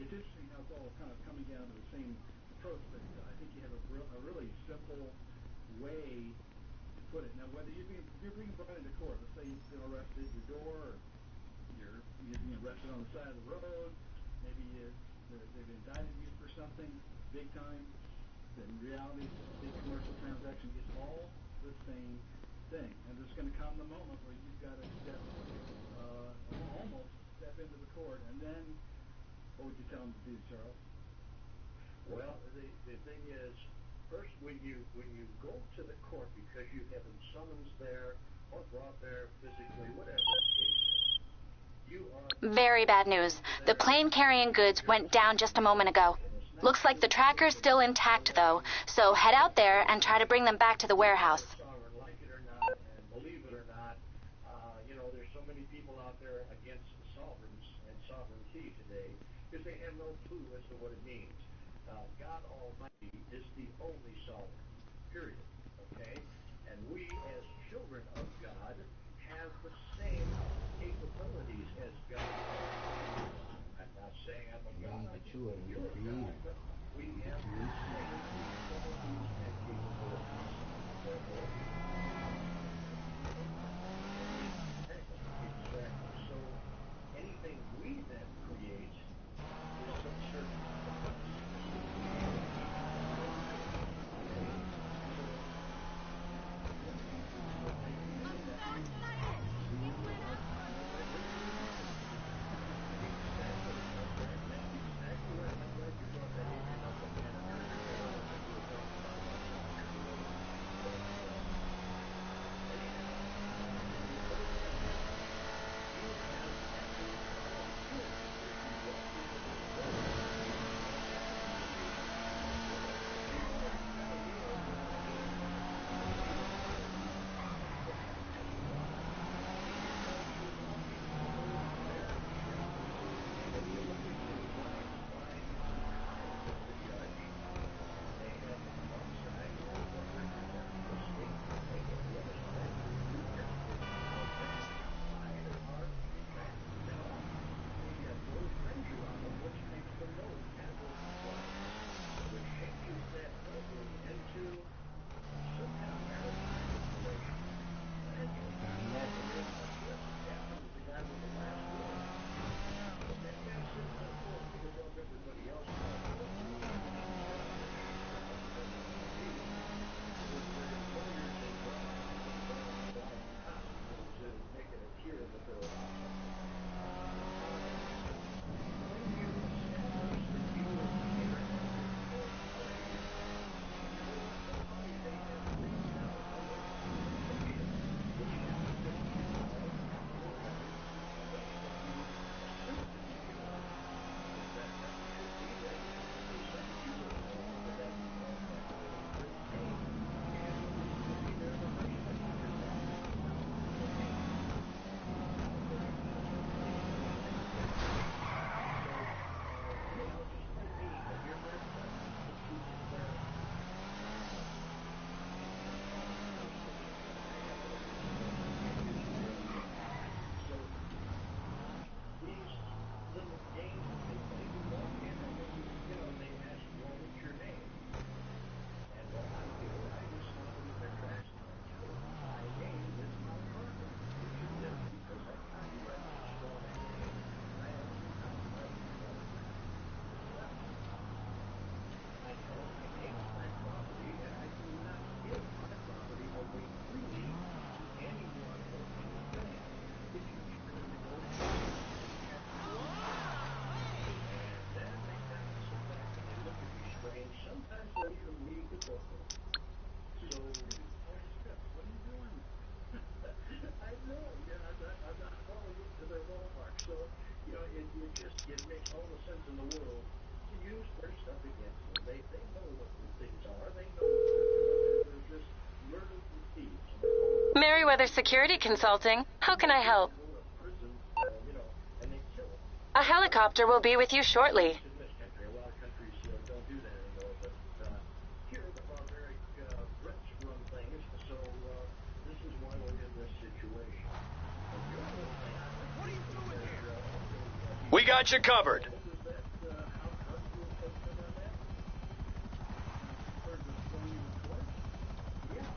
it's interesting how it's all kind of coming down to the same approach, but I think you have a really simple way to put it. Now, whether you're being brought into court, let's say you've been arrested at your door, or you're being arrested on the side of the road, maybe they've indicted you for something big time. In reality, big commercial transaction is all the same thing. And there's going to come the moment where you've got to almost step into the court. And then, what would you tell them to do, Charles? Well, the thing is, first, when you go to the court because you have been summoned there or brought there physically, whatever the case is, you are... Very bad news. The plane carrying goods went down just a moment ago. Looks like the tracker's still intact, though, so head out there and try to bring them back to the warehouse. Like it or not, and believe it or not, there's so many people out there against sovereigns and sovereignty today because they have no clue as to what it means. God Almighty is the only sovereign, period, okay? And we, as children of God, have the same capabilities as God. I'm not saying I'm a God, you're a God, but we have the same capabilities and capabilities. Therefore, exactly. So anything we then create is subservient to us. it makes all the sense in the world to use their stuff against them. They know what the things are. They know what they're doing. They're just murderers and thieves. Merriweather Security Consulting. How can I help? Go to prison, and they kill them. A helicopter will be with you shortly. In this country, a lot of countries don't do that anymore, but here the barbaric Brits run things, so this is why we're in this situation. And the other thing, what are you doing here? We got you covered. How Garfield has been on that? Heard the story in the court? Yeah.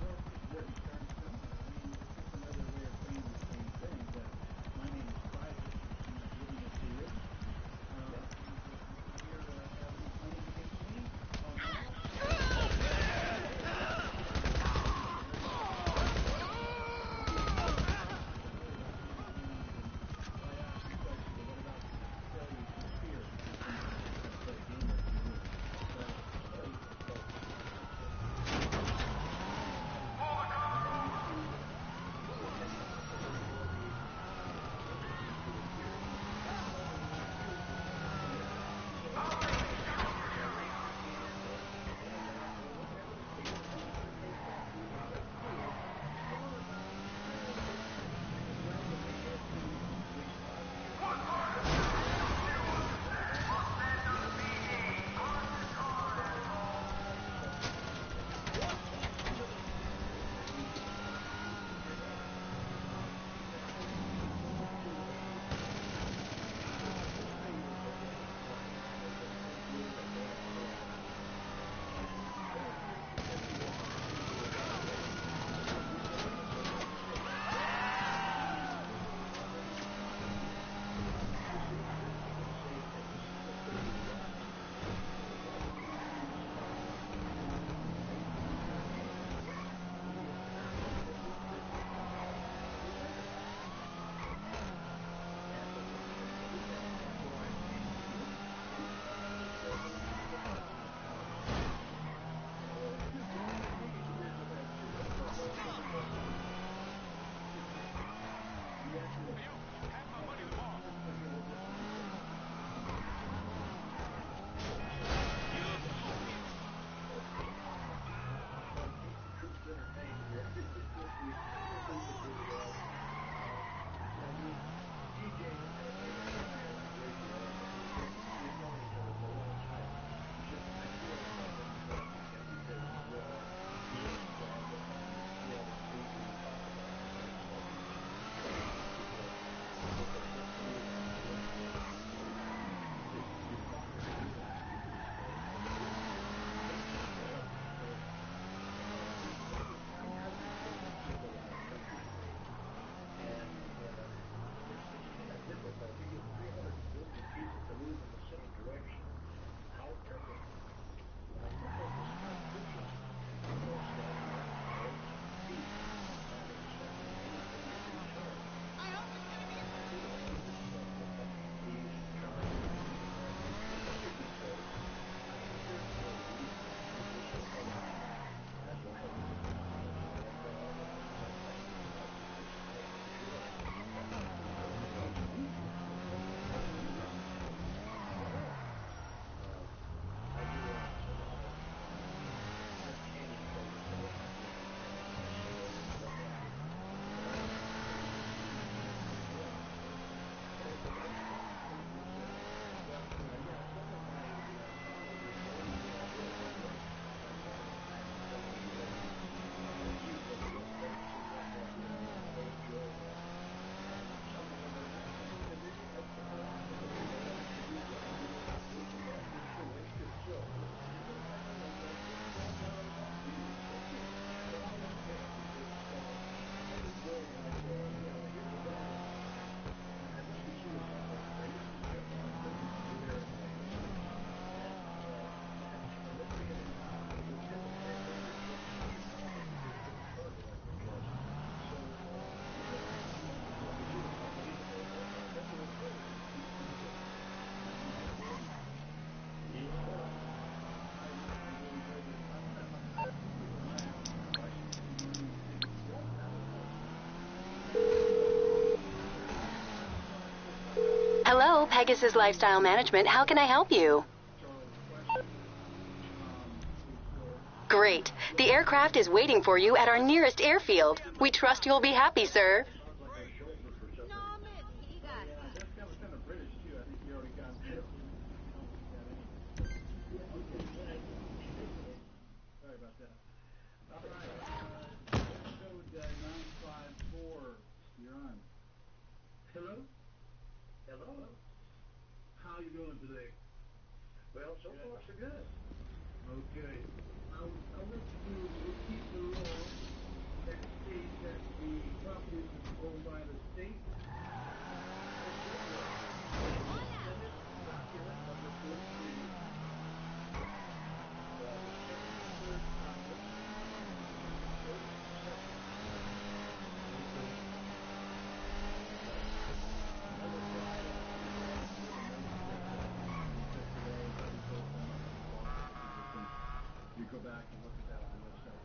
Well, where he started somewhere. I mean, it's just another way of saying the same thing. That my name is private. I'm giving it to you. Here, have any claims against me? Oh, no? What about to tell you Hello, Pegasus Lifestyle Management. How can I help you? Great. The aircraft is waiting for you at our nearest airfield. We trust you'll be happy, sir. Hello? Hello? How you doing today? Well, so far so good. Okay. I want to repeat the law that states that the property is owned by the state. You go back and look at that on the website.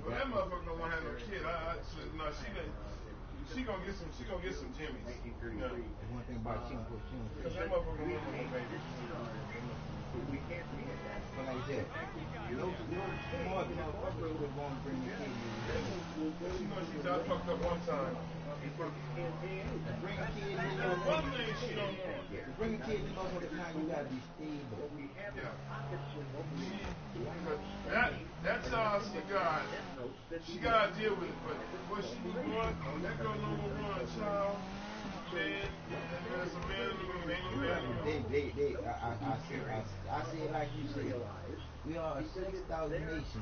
That motherfucker don't want to have no kid. She gonna get some Jimmys. Yeah. One thing about she don't put Because that motherfucker don't want no baby. We can't be at that. But like I said, no smart motherfuckers would want to bring the kid in. You know she got fucked up one time. Bring a kid in. One thing she don't want. To bring a kid in most of the time, you gotta be stable. Yeah. That child she gotta deal with it, but what she was doing, that girl number one child, man, there's a man in the room, ain't no man in the room. I say it like you say. We are a sex-out nation,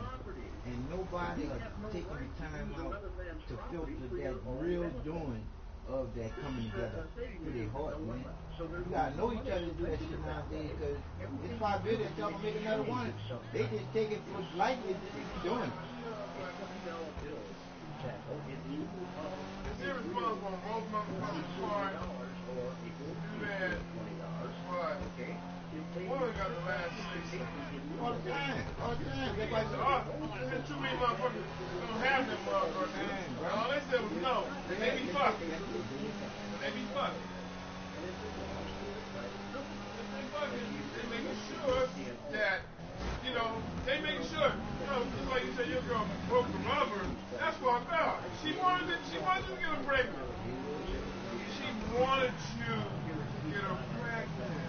and nobody are taking the time out to filter that real doing of that coming together. Pretty hard, man. You gotta know each other to do that shit nowadays, because it's possibility that y'all gonna make another one. They just take it for lightly just to be doing it. It's irresponsible on both motherfuckers' part to do that, but one got the last say. All the time. There's too many motherfuckers don't have them motherfuckers. All they said was no. And they be fucking. They making sure that, they making sure, just like you said, your girl broke the rubber. That's fucked up. She wanted you to get her pregnant. She wanted you to get her pregnant.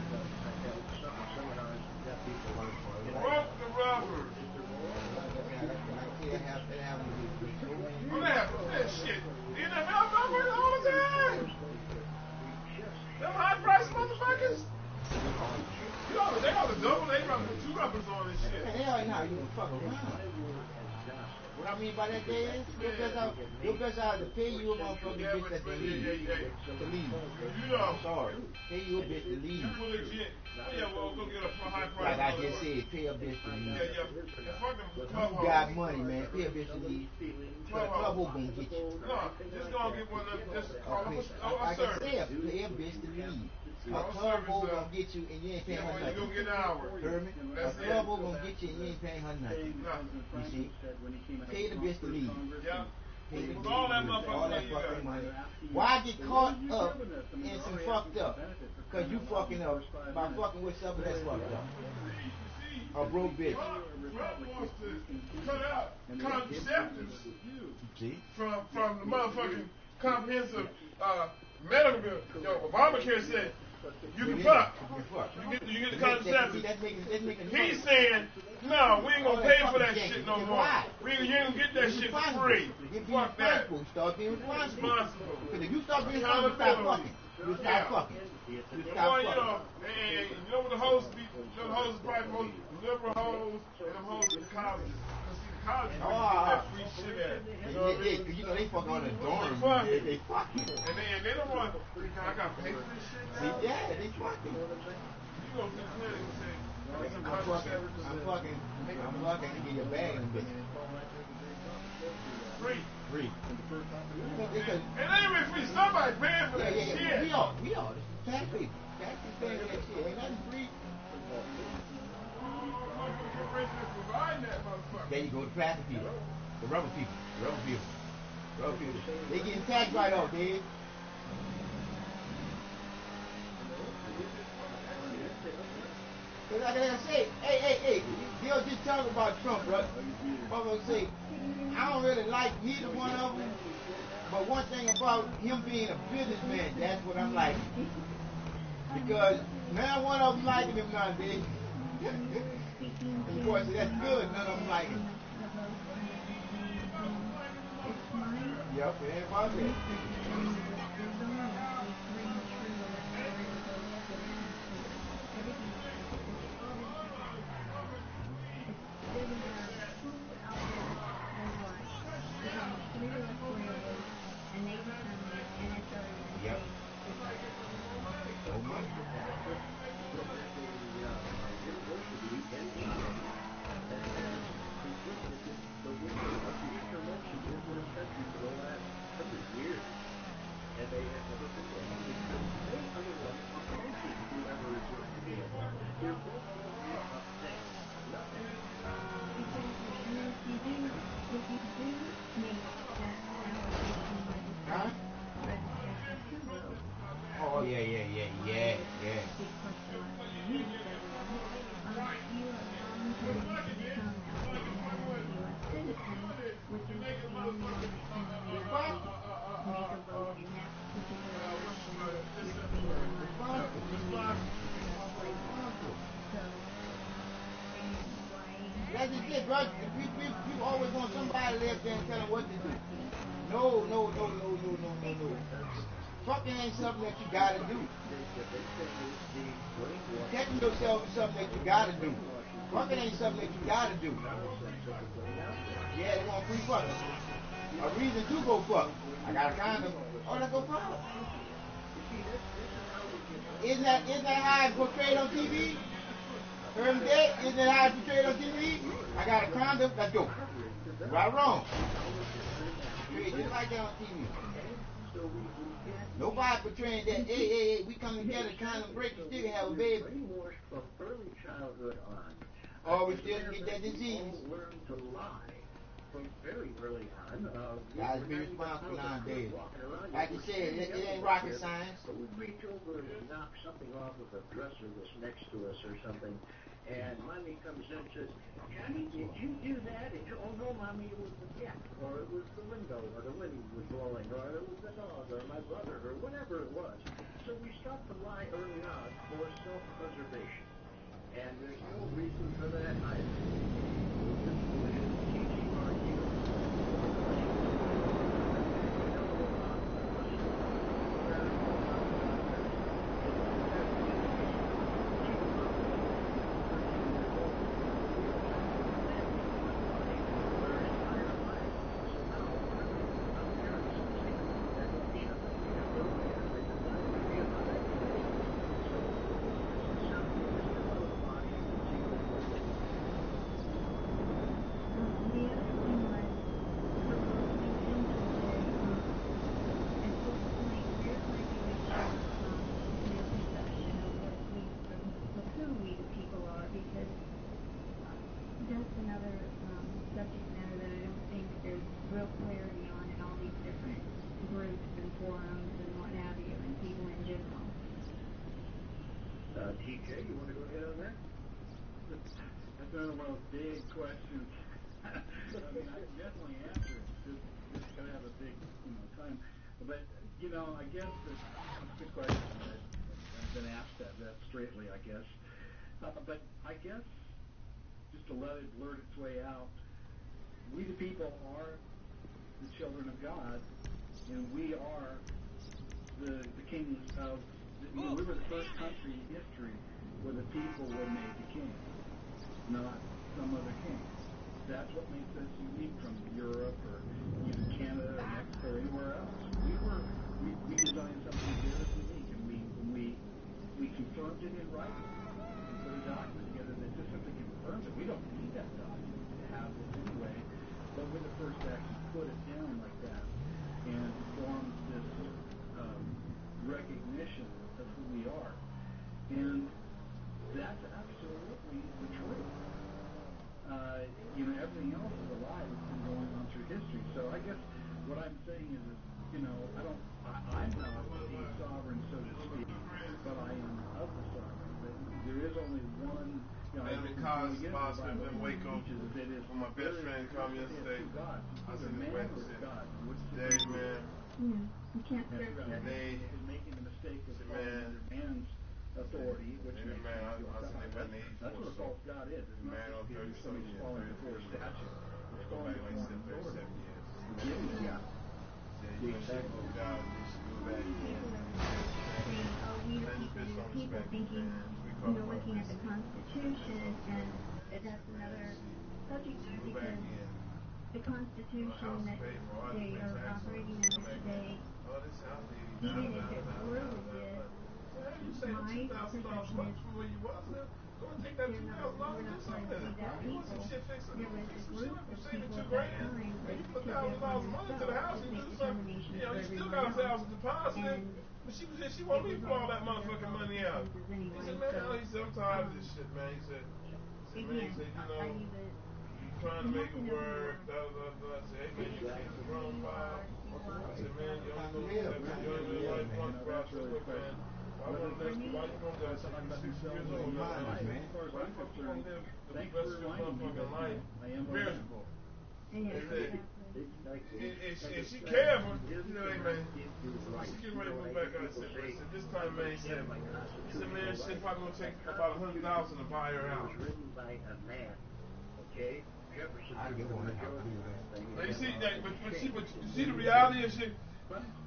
Broke the rubber. That shit. NFL numbers all the time. Them high price motherfuckers. They ought to double. They ought to put 2 rubbers on this shit. Hell no, you fuck around. I mean by that day is? Your best out to pay you a motherfucking bitch that to leave. To leave. I'm sorry. Pay you a bitch to leave. You legit. Yeah, well, go get a high price. Like I just said, pay a bitch to leave. Yeah. You got money, man. Pay a bitch to leave. Clubhouse gonna get you. No, just gonna get one of them. Just call them like I said, pay a bitch to leave. A clubhouse gonna get you and you ain't paying her nothing. You gonna get an hour. Heard me? A clubhouse gonna get you and you ain't paying her nothing. You see? Pay the bitch to leave. Yeah. Pay the bitch all that to leave. All that fucking money. money. Why get caught up in some fucked up? Cause you fucking up by fucking with something that's fucked up. A broke bitch. Trump wants to cut out contraceptives from the motherfucking comprehensive medical bill. Yo, Obamacare said you can fuck. You get the contraceptives. He's saying, no, we ain't gonna pay for that shit no more. You ain't gonna get that shit for free. Fuck that. Start being responsible. Because if you start being responsible, you stop fucking. You stop fucking. You stop fucking. And you know what the hoes be? You know the hoes is probably most liberal hoes and them hoes in the colleges. College, get that free shit at. You know they fucking on the dorm. They fucking. And they don't want. I got to pay for this shit now. Yeah, they fucking. You go to the clinic and say, I'm fucking to get your bag in the bitch. Free. And they even free. Somebody paying for that shit. We all. Tax people. Tax people paying for that shit. Ain't nothing free. There you go, the plastic people, the rubber people, They getting taxed right off, Dave. Cause like I say, hey, they'll just talk about Trump, bro. Motherfuckers say, I don't really like neither one of them, but one thing about him being a businessman, that's what I'm liking. Because now one of them liking him now, Dave. And boy, so that's good. None of them like him. Yep, it ain't about that. Yep. So much. Huh? Oh, yeah. That's just it, bro. People always want somebody to live there and tell them what to do. No. Fucking ain't something that you gotta do. Protecting yourself is something that you gotta do. Fucking ain't something that you gotta do. Yeah, they want free fuck. A reason to go fuck. I got a condom. Oh, let's go fuck. Isn't that how it's portrayed on TV? Heard me dead? Isn't that how it's portrayed on TV? I got a condom. Let's go. Right or wrong? Portrayed just like that on TV. Nobody portraying that, hey, we come together, condom break, you still can have a baby. From early childhood on. Oh, we still get that disease. Learn to lie from very early on. Guys be responsible nowadays. Like you said, it ain't rocket science. But we reach over and knock something off of a dresser that's next to us or something, and Mommy comes in and says, Johnny, did you do that? Oh, no, Mommy, it was the cat, or it was the window, or the wind was blowing, or it was the dog, or my brother, or whatever it was. So we start to lie early on for self-preservation. And there's no reason for that either. Teaching our youth forums and what have you, and people in general. TJ, you want to go ahead on that? That's another one of those big questions. I mean, I can definitely answer it. Just gotta have a big, time. But I guess it's a good question. I've been asked that straightly, I guess. But I guess just to let it blurt its way out, we the people are the children of God, and we are the kings of. We were the first country in history where the people were made the king, not some other king. That's what makes us unique from Europe or even Canada or Mexico or anywhere else. We designed something very unique, and we confirmed it in writing. We put a document together that just simply confirms it. We don't need that document to have this anyway, but we're the first to actually put it down like that and form this recognition of who we are. And that's absolutely the truth. Everything else is a lie that's been going on through history. So I guess what I'm saying is I'm not a sovereign, so to speak, but I am of the sovereign. But there is only one. Man, because Boston been Waco, when my best friend called me yesterday, I said, man, Daddy, man. You can't serve the other. Making a mistake with another man's authority, which makes that's what a false God is. It's not just somebody's falling before a statue. It's falling before an authority. Yeah. People are saying, we the people thinking, looking at the Constitution, and that's another subject matter because the Constitution that they are operating under today, even if it were legit, my perception is we're not going to see that people. There was a group of people at that time that took it upon themselves to make determinations for everyone else, and she want me to pull all that motherfucking money out. Anyway, He said, man, I'm tired of this shit, man. He said, again, you trying to make it work, blah, blah, blah. I said, hey, man, you can't run, Bob. I said, man, you only know seven, you only live life once, bro. I said, look, man, I want to ask you why you gonna die. I said, I'm 60 years old now, man. Why the fuck you gonna live the rest of your motherfucking life miserable? And she careful, hey, man. She getting ready to move back out. I said, this time, man, he said, man, shit probably gonna take about $100,000 to buy her out. Okay? But you see, but you see the reality of shit.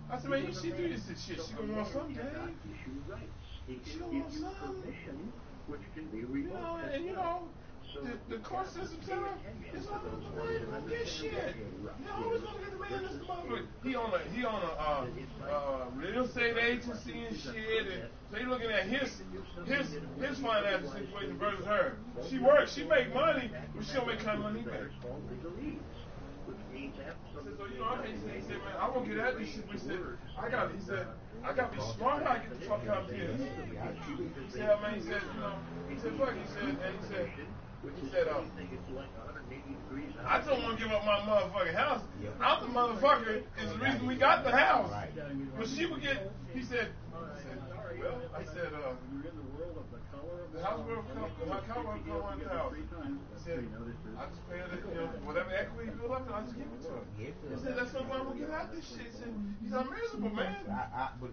I said, man, she do this shit. She gonna want something, Dave. She gonna want something. Which can be revoked. And the court system set up is always the man who get shit. You always want to get the man that's the motherfucker. He on a real estate agency and shit, and so he looking at his financial situation versus her. She works, she make money, but she don't make kind of money back. So I hate to say, man, I won't get at this shit. But he said, I gotta be smart how I get the fuck out of here. He said, man, he said, fuck, he said, I don't want to give up my motherfucking house. I'm the motherfucker is the reason we got the house. But she would get, he said, well, I said, the house will come, my car will come $1,000. I said, I just pay her, whatever equity build up, I just give it to her. He said, that's no way I'm going to get out this shit. He said, he's miserable, man.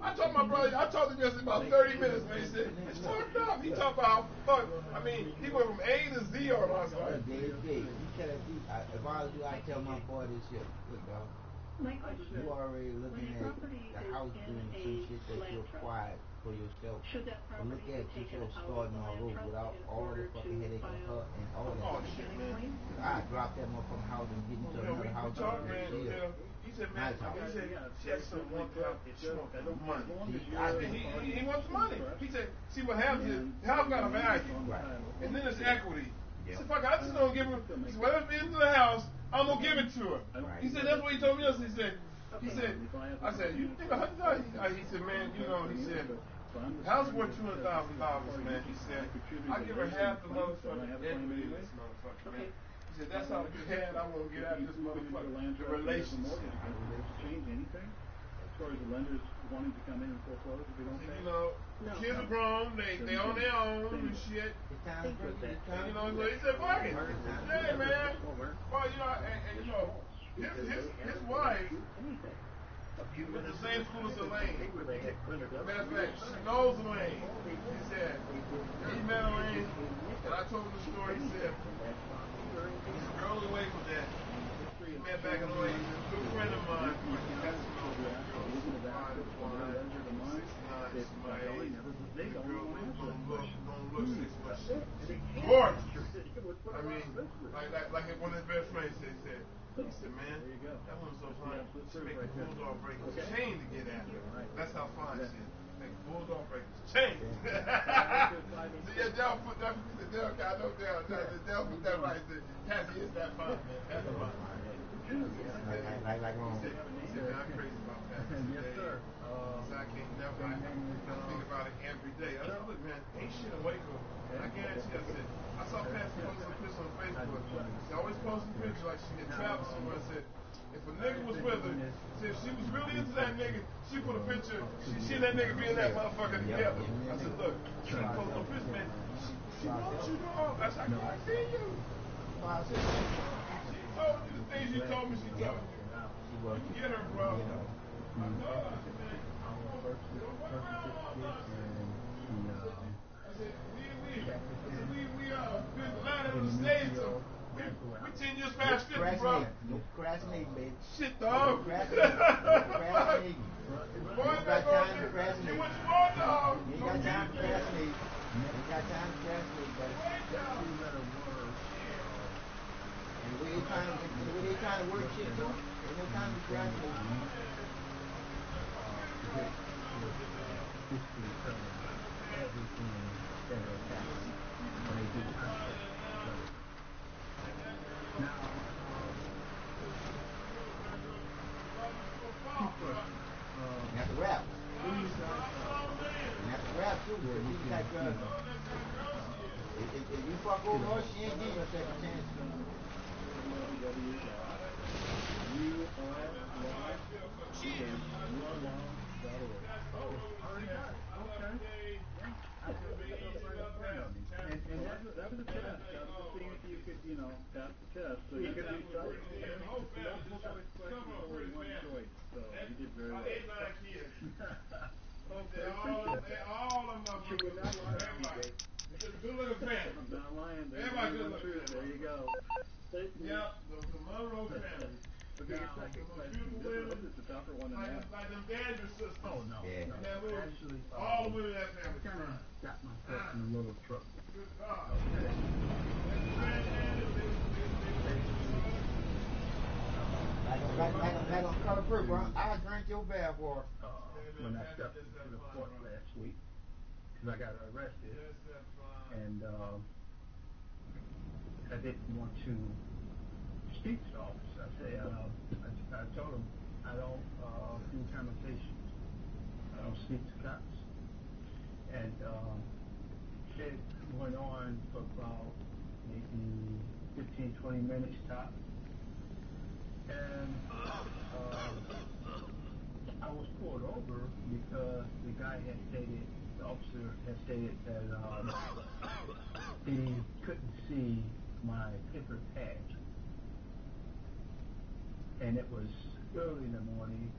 I told my brother, I talked to him yesterday about 30 minutes, man. He said, it's fucked up. He talked about how fucked. I mean, he went from A to Z on my side. If I was you, I'd tell my boy this shit. Look, dog. You already looking at the house doing some shit that you acquired for yourself. But look at yourself starting all over without all the fucking headache of her and all that. Oh, shit, man. I dropped that motherfucking house and get into another house. He said, man, she had some one time, she wanted the money. He wants the money. He said, see what happens is, the house got a value. And then there's equity. He said, fuck, I just don't give her, he said, whatever's into the house, I'm going to give it to her. He said, that's what he told me else. He said, I said, you think $100,000? He said, man, he said, the house worth $200,000, man. He said, I give her half the motherfucking equity in this motherfucker, man. He said, that's how bad I want to get out of this motherfucker. The relationship. far as the lenders wanting to come in and foreclose if we don't pay? You know, kids are grown, they on their own and shit. And, you know, so he said, fuck it. Hey, man. Well, you know, and you know, his wife went to the same school as Elaine. Matter of fact, she knows Elaine. He said, he met Elaine, and I told him the story. He said, he's a girl away from that. He met back in Elaine. A good friend of mine. That's gorgeous. I mean, like one of his best friends said, he said, man, that woman's so fine. She make a bulldog break his chain to get at her. That's how fine she is. Make a bulldog break his chain. See, yeah, Dell put that. Dell, I know Dell put that right. He said, Cassie is that fine, man. That's fine. He said, man, I'm crazy about that. Yes, sir. I can't never. I think about it every day. I said, look, man, ain't shit in Waco. I guarantee you. I said, I saw Patsy post some pictures on Facebook. She always posting pictures like she had traveled somewhere. I said, if a nigga was with her, said if she was really into that nigga, she put a picture. She and that nigga being that motherfucker together. I said, look, she ain't post no picture, man. She wants you, dog. I said, I can't see you. I said, she told you the things you told me she told you. You get her, bro. I told her, I said, man. Been lying on the stage, so we 10 years past 50, bro. No procrastinating, baby. Shit, dog. No procrastinating. You ain't got time to procrastinate. What you want, dog? You ain't got time to procrastinate. You ain't got time to procrastinate, buddy. And the way they trying to work shit, too, there's no time to procrastinate. You have to rap. You have to rap too, because you like, if you fuck over her, she ain't giving you a second chance. And that was a test. That was a thing if you could, you know, pass the test. So you could do something. Multiple choice questions, only one choice. So you did very well. All of them are good. Everybody. It's a good looking family. I'm not lying. Everybody good looking. There you go. Yep, the Monroe family. Okay, second question. This is the tougher one than that. Like them Dandridge sisters. Oh, no. Yeah. Actually, all the women in that family. Kind of got myself in a little trouble. Good God. Okay. Like on Color Purple, I drank your bath water. When I stepped into the court last week, because I got arrested, and I didn't want to speak to the officer. I told him I don't do conversations. I don't speak to cops. And it went on for about maybe 15, 20 minutes top. And I was pulled over because the officer had stated that he couldn't see my paper tag. And it was early in the morning,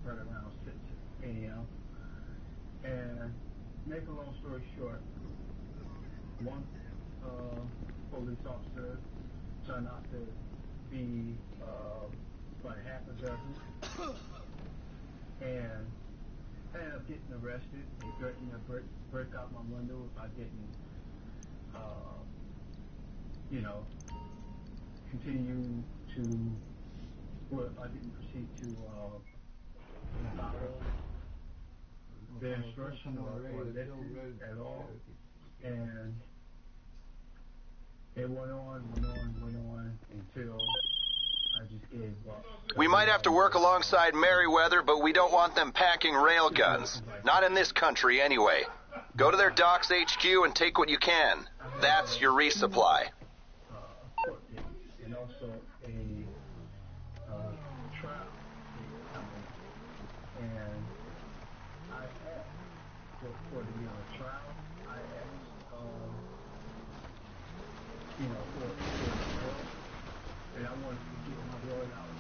right around 6 a.m. And make a long story short, one police officer turned out to be about half a dozen, and I ended up getting arrested. They threatened to break out my window if I didn't, continue to, well, if I didn't proceed to follow their instruction or listen at all. And it went on until I just gave up. We might have to work alongside Merriweather, but we don't want them packing rail guns. Not in this country, anyway. Go to their docks HQ and take what you can. That's your resupply. Court date, and also a trial date coming. And for the trial, I asked, for the bill, and I wanted to get my word out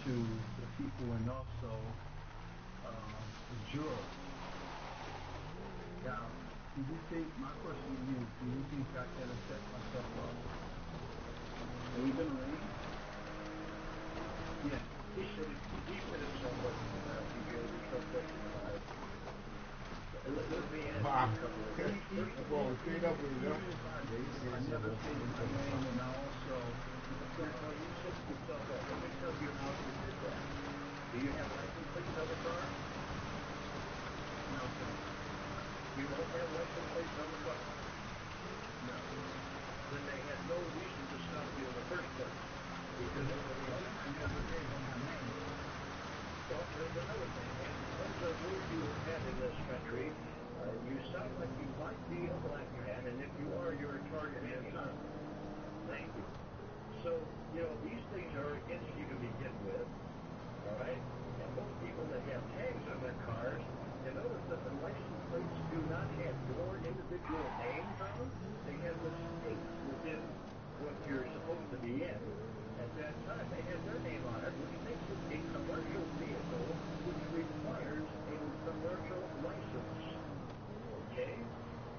to the people and also the jurors. Now, do you think, my question to you, do you think I can have set myself up? Have you been arraigned? Yes. He said himself wasn't he gave us no question about it. Let me ask you a couple of things. First of all, straight up with you. I never stated my name, and I also, you set yourself up. Let me tell you how you did that. Do you have license plates on the car? no, sir. You don't have license plates on the car? No. Then they had no reason to stop you in the first place. Because I never gave them my name. well, there's another thing. And one of the rules you have in this country, you sound like you might be a black man, and if you are, you're a target anytime. Thank you. So, these things are against you to begin with, all right? And most people that have tags on their cars, you notice that the license plates do not have your individual names on them. They have the state within what you're supposed to be in. At that time, they have their name on it, which makes it a commercial vehicle, which requires a commercial license. Okay?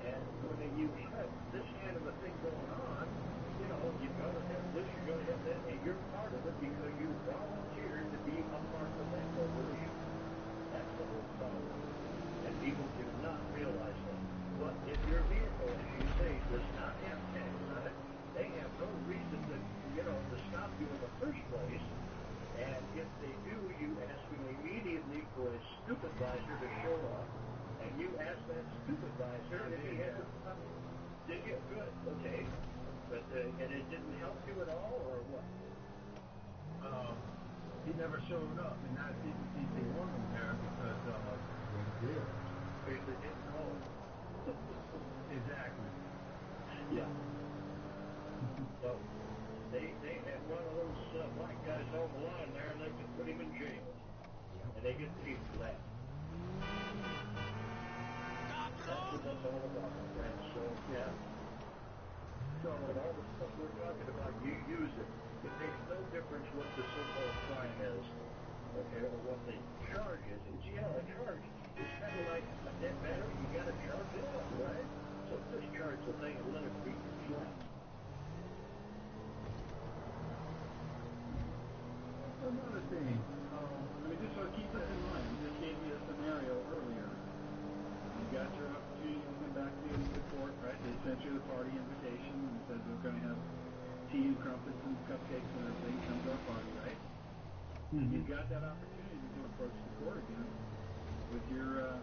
And when you have this kind of a thing going on, you've got to have this, you've got to have that, and you're part of it because you volunteered to be a part of that corporation. That's the whole problem. And people do not realize that. But if your vehicle, as you say, does not have tags on it, they have no reason to stop you in the first place. And if they do, you ask them immediately for a supervisor to show up. And you ask that supervisor if he has a problem. Did you? Good. Okay. But, and it didn't help you at all, or what? He never showed up, and I didn't think they wanted him there because they did. Because they didn't call him. Exactly. Yeah. So, they had one of those black guys on the line there, and they could put him in jail. And they get paid for that. That's what that's all about, my friends. So, yeah. So, with all the stuff we're talking about, you use it. It makes no difference what the so-called crime is, okay, or what the charge is. It's, a charge. It's kind of like a dead battery. You got to charge it up, right? So discharge the thing and let it be flat. Another thing, just so keep this in mind, we just gave you a scenario earlier. You got your opportunity to come back to the court, right? They sent you the party invitation and said we're going to have tea and crumpets and cupcakes and everything. Come to our party, right? Mm-hmm. You got that opportunity to approach the court again with your,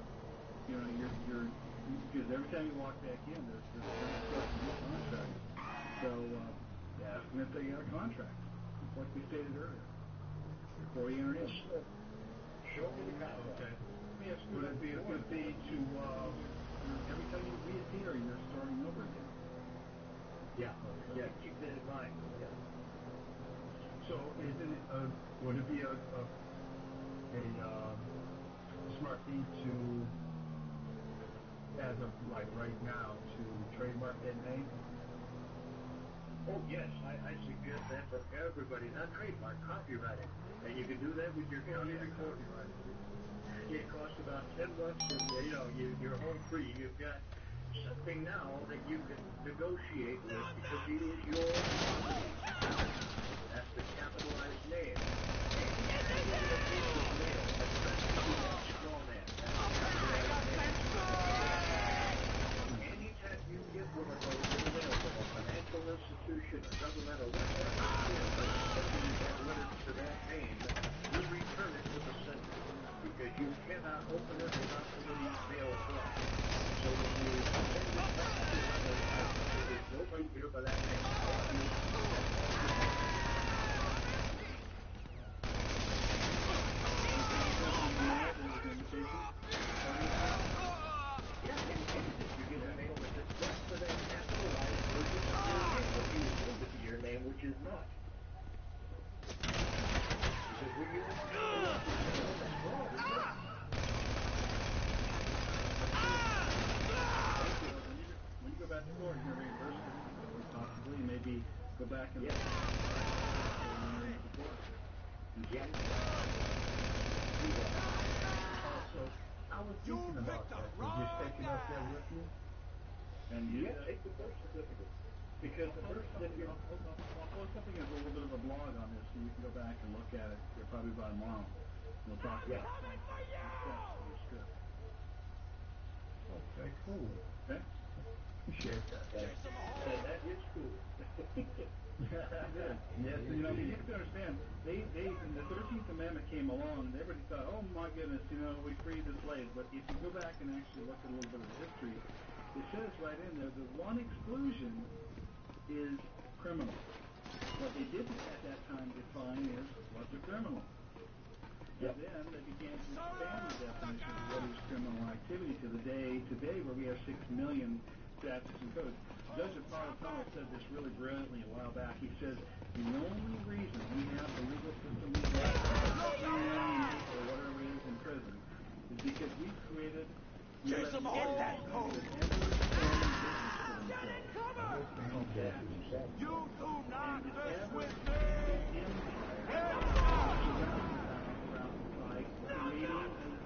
because every time you walk back in, there's a contract. So ask them if they got a contract, just like we stated earlier, before you enter in. Show me the contract. Okay. Yes, would it be a good thing to, every time you reappear, you're starting over again? Yeah, keep that in mind. Yeah. So, would it be a smart thing to, as of like right now, to trademark that name? Oh, yes, I suggest that for everybody. Not trademark, copyright it. And you can do that with your county recorder. It costs about $10, and you're home free. You've got something now that you can negotiate with because it is your property. That's the capitalized name. Anytime you get one of those in the mail from a financial institution, a governmental something that letters to that name, you return it to the center because you cannot open it without somebody mail from. So when you send it back to another, there is no computer by that name. Which is not. Because when you Go back and Yes. Yeah. Also, I was thinking about that. Would you take it up there with me? And take the birth certificate. Because the birth certificate, I'll post something as a little bit of a blog on this, so you can go back and look at it. Probably by tomorrow. We'll talk about the steps in the script. Okay, cool. Okay. Appreciate that. That is cool. Yes, you know, you have to understand, they when the 13th Amendment came along, everybody thought, oh my goodness, you know, we freed the slaves. But if you go back and actually look at a little bit of the history, it says right in there, the one exclusion is criminal. What they didn't at that time define is what's a criminal. And then they began to expand the definition of what is criminal activity to the day today where we have 6 million statutes and codes. Judge Napolitano said this really brilliantly a while back. He says, the only reason we have the legal system we have, 3 million or whatever it is in prison, is because we created Jason, hold that code. You do not mess with me.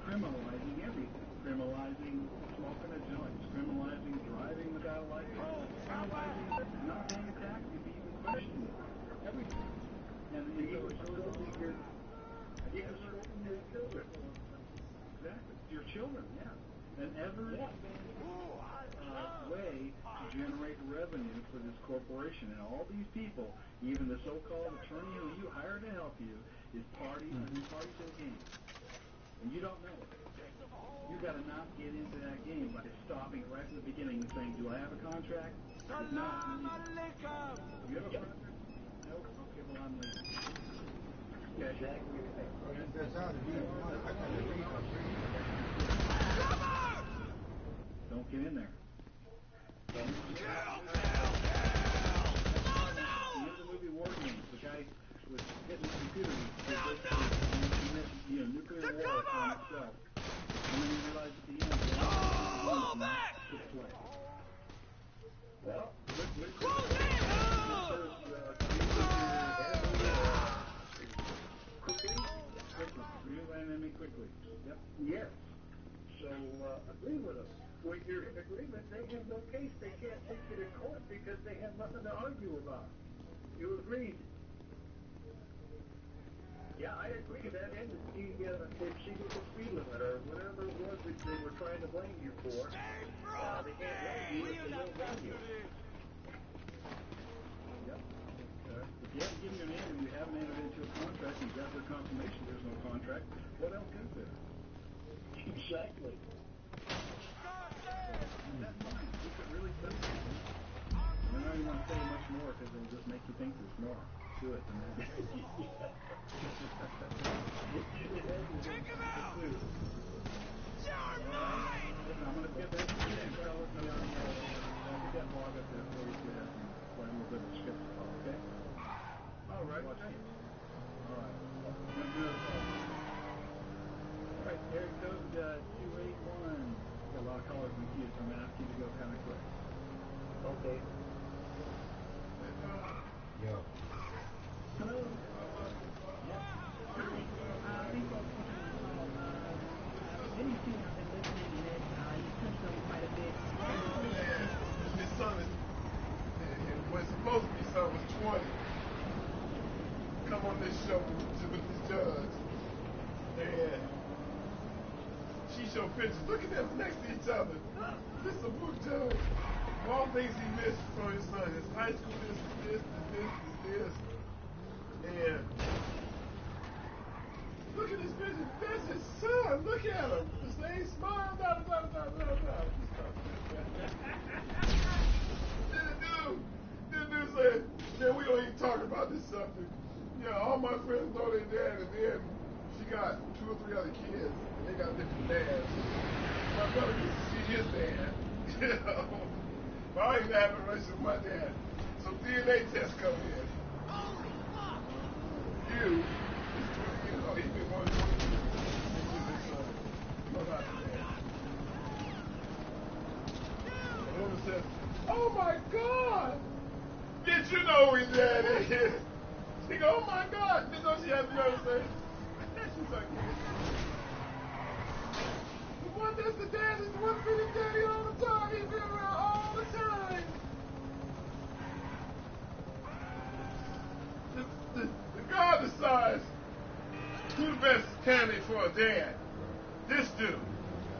Criminalizing everything. Criminalizing smoking a joint. Criminalizing driving without a license. Criminalizing not paying a tax if you even question it. Everything. And so it shows all your... Exactly. Your children, yeah. An ever-expanding way to generate revenue for this corporation. And all these people, even the so-called attorney who you hire to help you, is party to the game. And you don't know it. You got to not get into that game by stopping right from the beginning and saying, do I have a contract? If not, you have a contract? No? Okay, well, I'm leaving. Okay. Exactly. Don't get in there. The movie War Games, the guy was hitting the computer with nuclear war on himself. And then you realize at the end, well, quickly. Yep. Yes. So agree with us. When you're in agreement, they have no case. They can't take you to court because they have nothing to argue about. You agreed. Yeah, I agree. That ended if she was a speed limit or whatever it was that they were trying to blame you for. They can't blame you if they don't blame you. Yep. If you haven't given your name and you haven't entered into a contract, you got their confirmation there's no contract, what else is there? Exactly. That's fine. Keep it really simple. I know you want to say much more because it'll just make you think there's more to it than that. Check him out! Listen, I'm going to get that to you and tell it to you I'll get that blog up there for you to play a little bit of script, okay? All right. Watch it. All right. All right, area code 281. Got a lot of callers in the queue, so I'm going to ask you to go kind of quick. Okay. Yo. Hello. His son is, was supposed to be son was 20. Come on this show with this judge. And she showed pictures. Look at them next to each other. This is a book judge. All things he missed from his son. His high school, this. And look at this picture. That's his son. Look at him. The same smile. Then the dude said, man, we don't even talk about this subject. Yeah, all my friends know their dad, and then she got 2 or 3 other kids, and they got different dads. My brother used to see his dad. You know, but I don't even have a relationship with my dad. So DNA tests come in. Holy fuck! You, he's been more than 20 years. What about the dad? The woman says, oh my God! Bitch, you know who his daddy is. She go, oh my God. You know she has to go to say, she's like, the one that's the daddy, the one been his daddy all the time. He's been around all the time. The God decides who's the best candidate for a dad. This dude.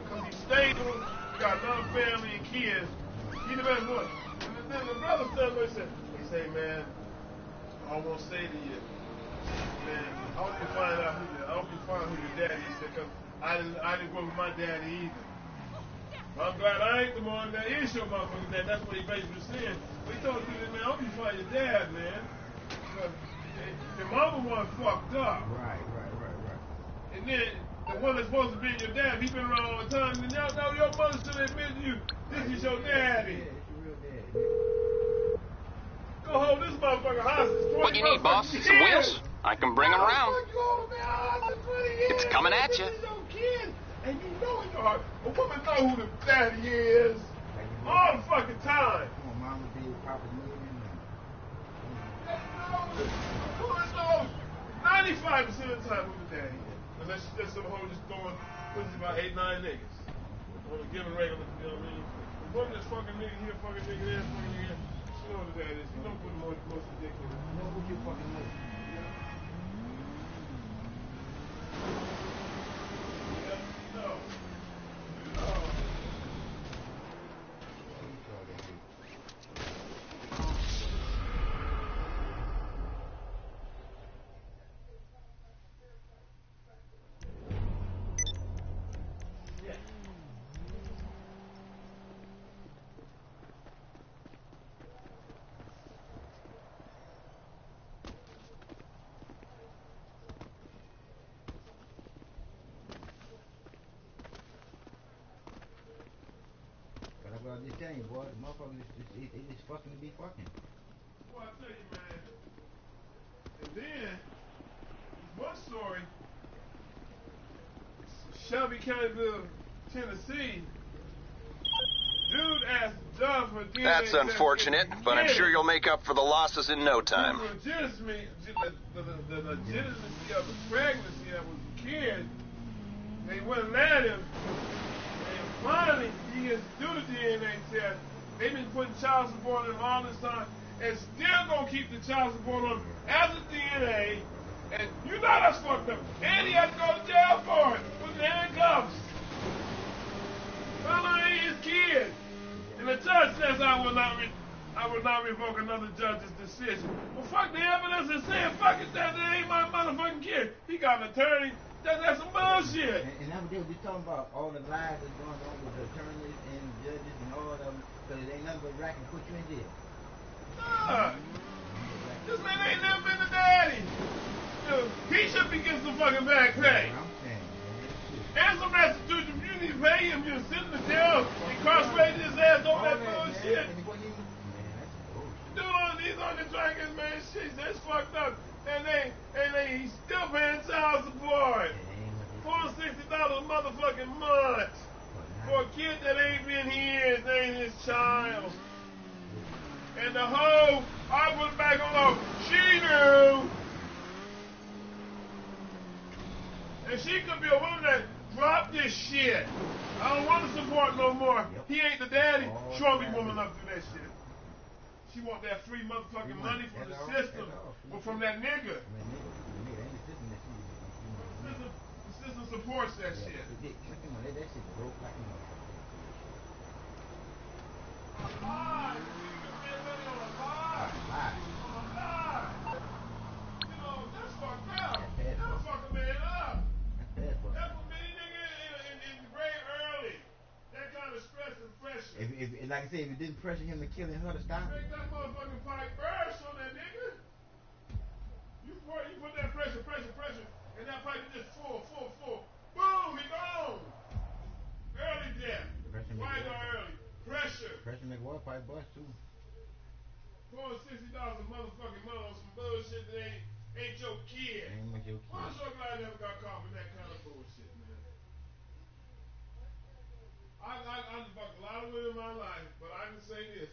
Because he's stable, got another family and kids. He the best one. And then the brother said, he say, man, I won't say to you, man, I hope you find who your daddy is, because I didn't grow with my daddy either. But I'm glad I ain't the one that is your motherfucking dad. That's what he basically saying. But he told me, man, I hope you find your dad, man. Because your mama was fucked up. Right. And then the one that's supposed to be your dad, he been around all the time, and y'all know your mother should admit to you, this is your daddy. Yeah, it's your real daddy. Go hold this motherfucker hostage 20 What you need, boss? years. Some wheels? I can bring them around. It's coming at you. This is your kid, and you know in your heart, a woman know who the daddy is all the fucking time. Come on, mama, baby, papa, A woman knows 95% of the time who the daddy is. Unless she's just some hoe just throwing pussy about 8, 9 niggas. On a given regular, you know what I mean? The woman that's fucking nigga here, fucking nigga there, fucking nigga there, she know what that is. You don't put most of the dick in it. You know what you fucking know. But I'm just telling you, boy, the motherfuckers, it just fucking to be fucking. Well, I tell you, man. And then, one story, Shelby Countyville, Tennessee, dude asked John for DNA. That's unfortunate, but I'm sure you'll make up for the losses in no time. The legitimacy of the pregnancy that was a kid, they wouldn't let him. And finally, he gets to do the DNA test. They've been putting child support on him all this time, and still gonna keep the child support on him as a DNA. And you know that's fucked up. And he had to go to jail for it with the handcuffs. Well, I ain't his kid. And the judge says I will not revoke another judge's decision. Well, fuck the evidence and saying fuck it, that ain't my motherfucking kid. He got an attorney. That's some bullshit. And that was they were just talking about all the lies that's going on with the attorneys and judges and all of them, because it ain't nothing but racket put you in jail. Nah. This man ain't never been the daddy. He should be getting some fucking back pay. And some restitution. If you need to pay him, you're sitting in jail, incarcerated his ass over that bullshit. Dude, these on the dragons, man, shit, that's fucked up. And he's still paying child support. $460 a motherfucking month. For a kid that ain't been his, ain't his child. And the hoe, I put it back on her, she knew. And she could be a woman that dropped this shit. I don't want to support no more. He ain't the daddy. Show me woman up to that shit. She want that free motherfucking money from the system. Or from that nigga. The system supports that shit. That shit broke like a motherfucker. A lie. You can spend money on a lie. On a lie. You know, that's fucked up. That'll fuck a man up. That put many niggas in the grave early. That kind of stress and pressure. If like I said, if it didn't pressure him to killing her to stop. Make that motherfucking pipe burst on that nigga. You put that pressure, and that pipe is just full. Boom, he gone. Early death. Why go early? Pressure. Pressure make water pipe bust too. $460 a motherfucking month on some bullshit that ain't your kid. Ain't your kid. I'm so glad I never got caught with that kind of bullshit, man. I fucked a lot of women in my life, but I can say this.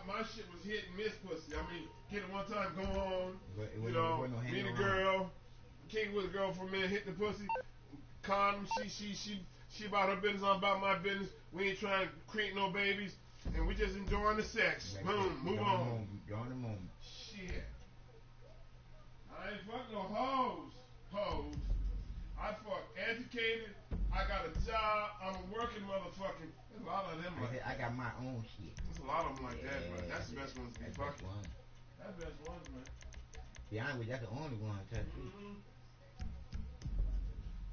My shit was hit and miss pussy. I mean, get it one time, go on. But it You wasn't, know, no meet a hanging girl, came with a girl for a minute, hit the pussy, condom. She about her business, I'm about my business. We ain't trying to create no babies, and we just enjoying the sex. That's Boom, it. move on. Enjoying the moment. Shit. I ain't fuck no hoes. Hoes. I fuck educated. I got a job. I'm a working motherfucking. There's a lot of them like that. I got my own shit. There's a lot of them like that, man. That's the best ones to be fucking. That's the best ones, man. Be honest with you, that's the only one, tell you.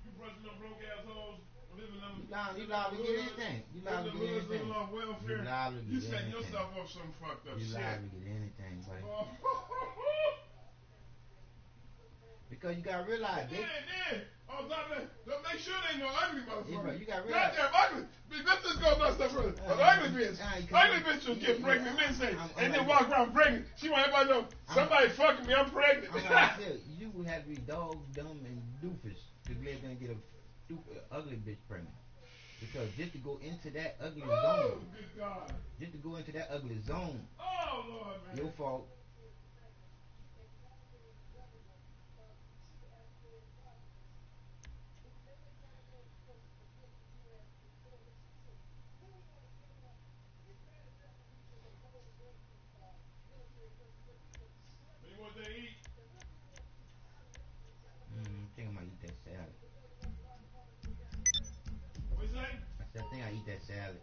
You brushing them broke ass hoes, living them. You liable to get anything. You liable to get anything. Living off welfare. You setting yourself up some fucked up shit. You liable to get anything, buddy. Because you gotta realize, bitch. On top of that, make sure they ain't no ugly motherfucker. You gotta realize. Goddamn ugly. Let's just go one step further. An ugly bitch. Ugly bitch will get pregnant and say, and then walk around pregnant. She want everybody to know, somebody fucking me, I'm pregnant. I said, you would have to be dog, dumb, and doofus to be able to get a stupid, ugly bitch pregnant. Because just to go into that ugly zone. Good God. Just to go into that ugly zone. Oh, Lord, man. Your fault. What they eat? I think I might eat that salad. What's that? I said, I think I eat that salad.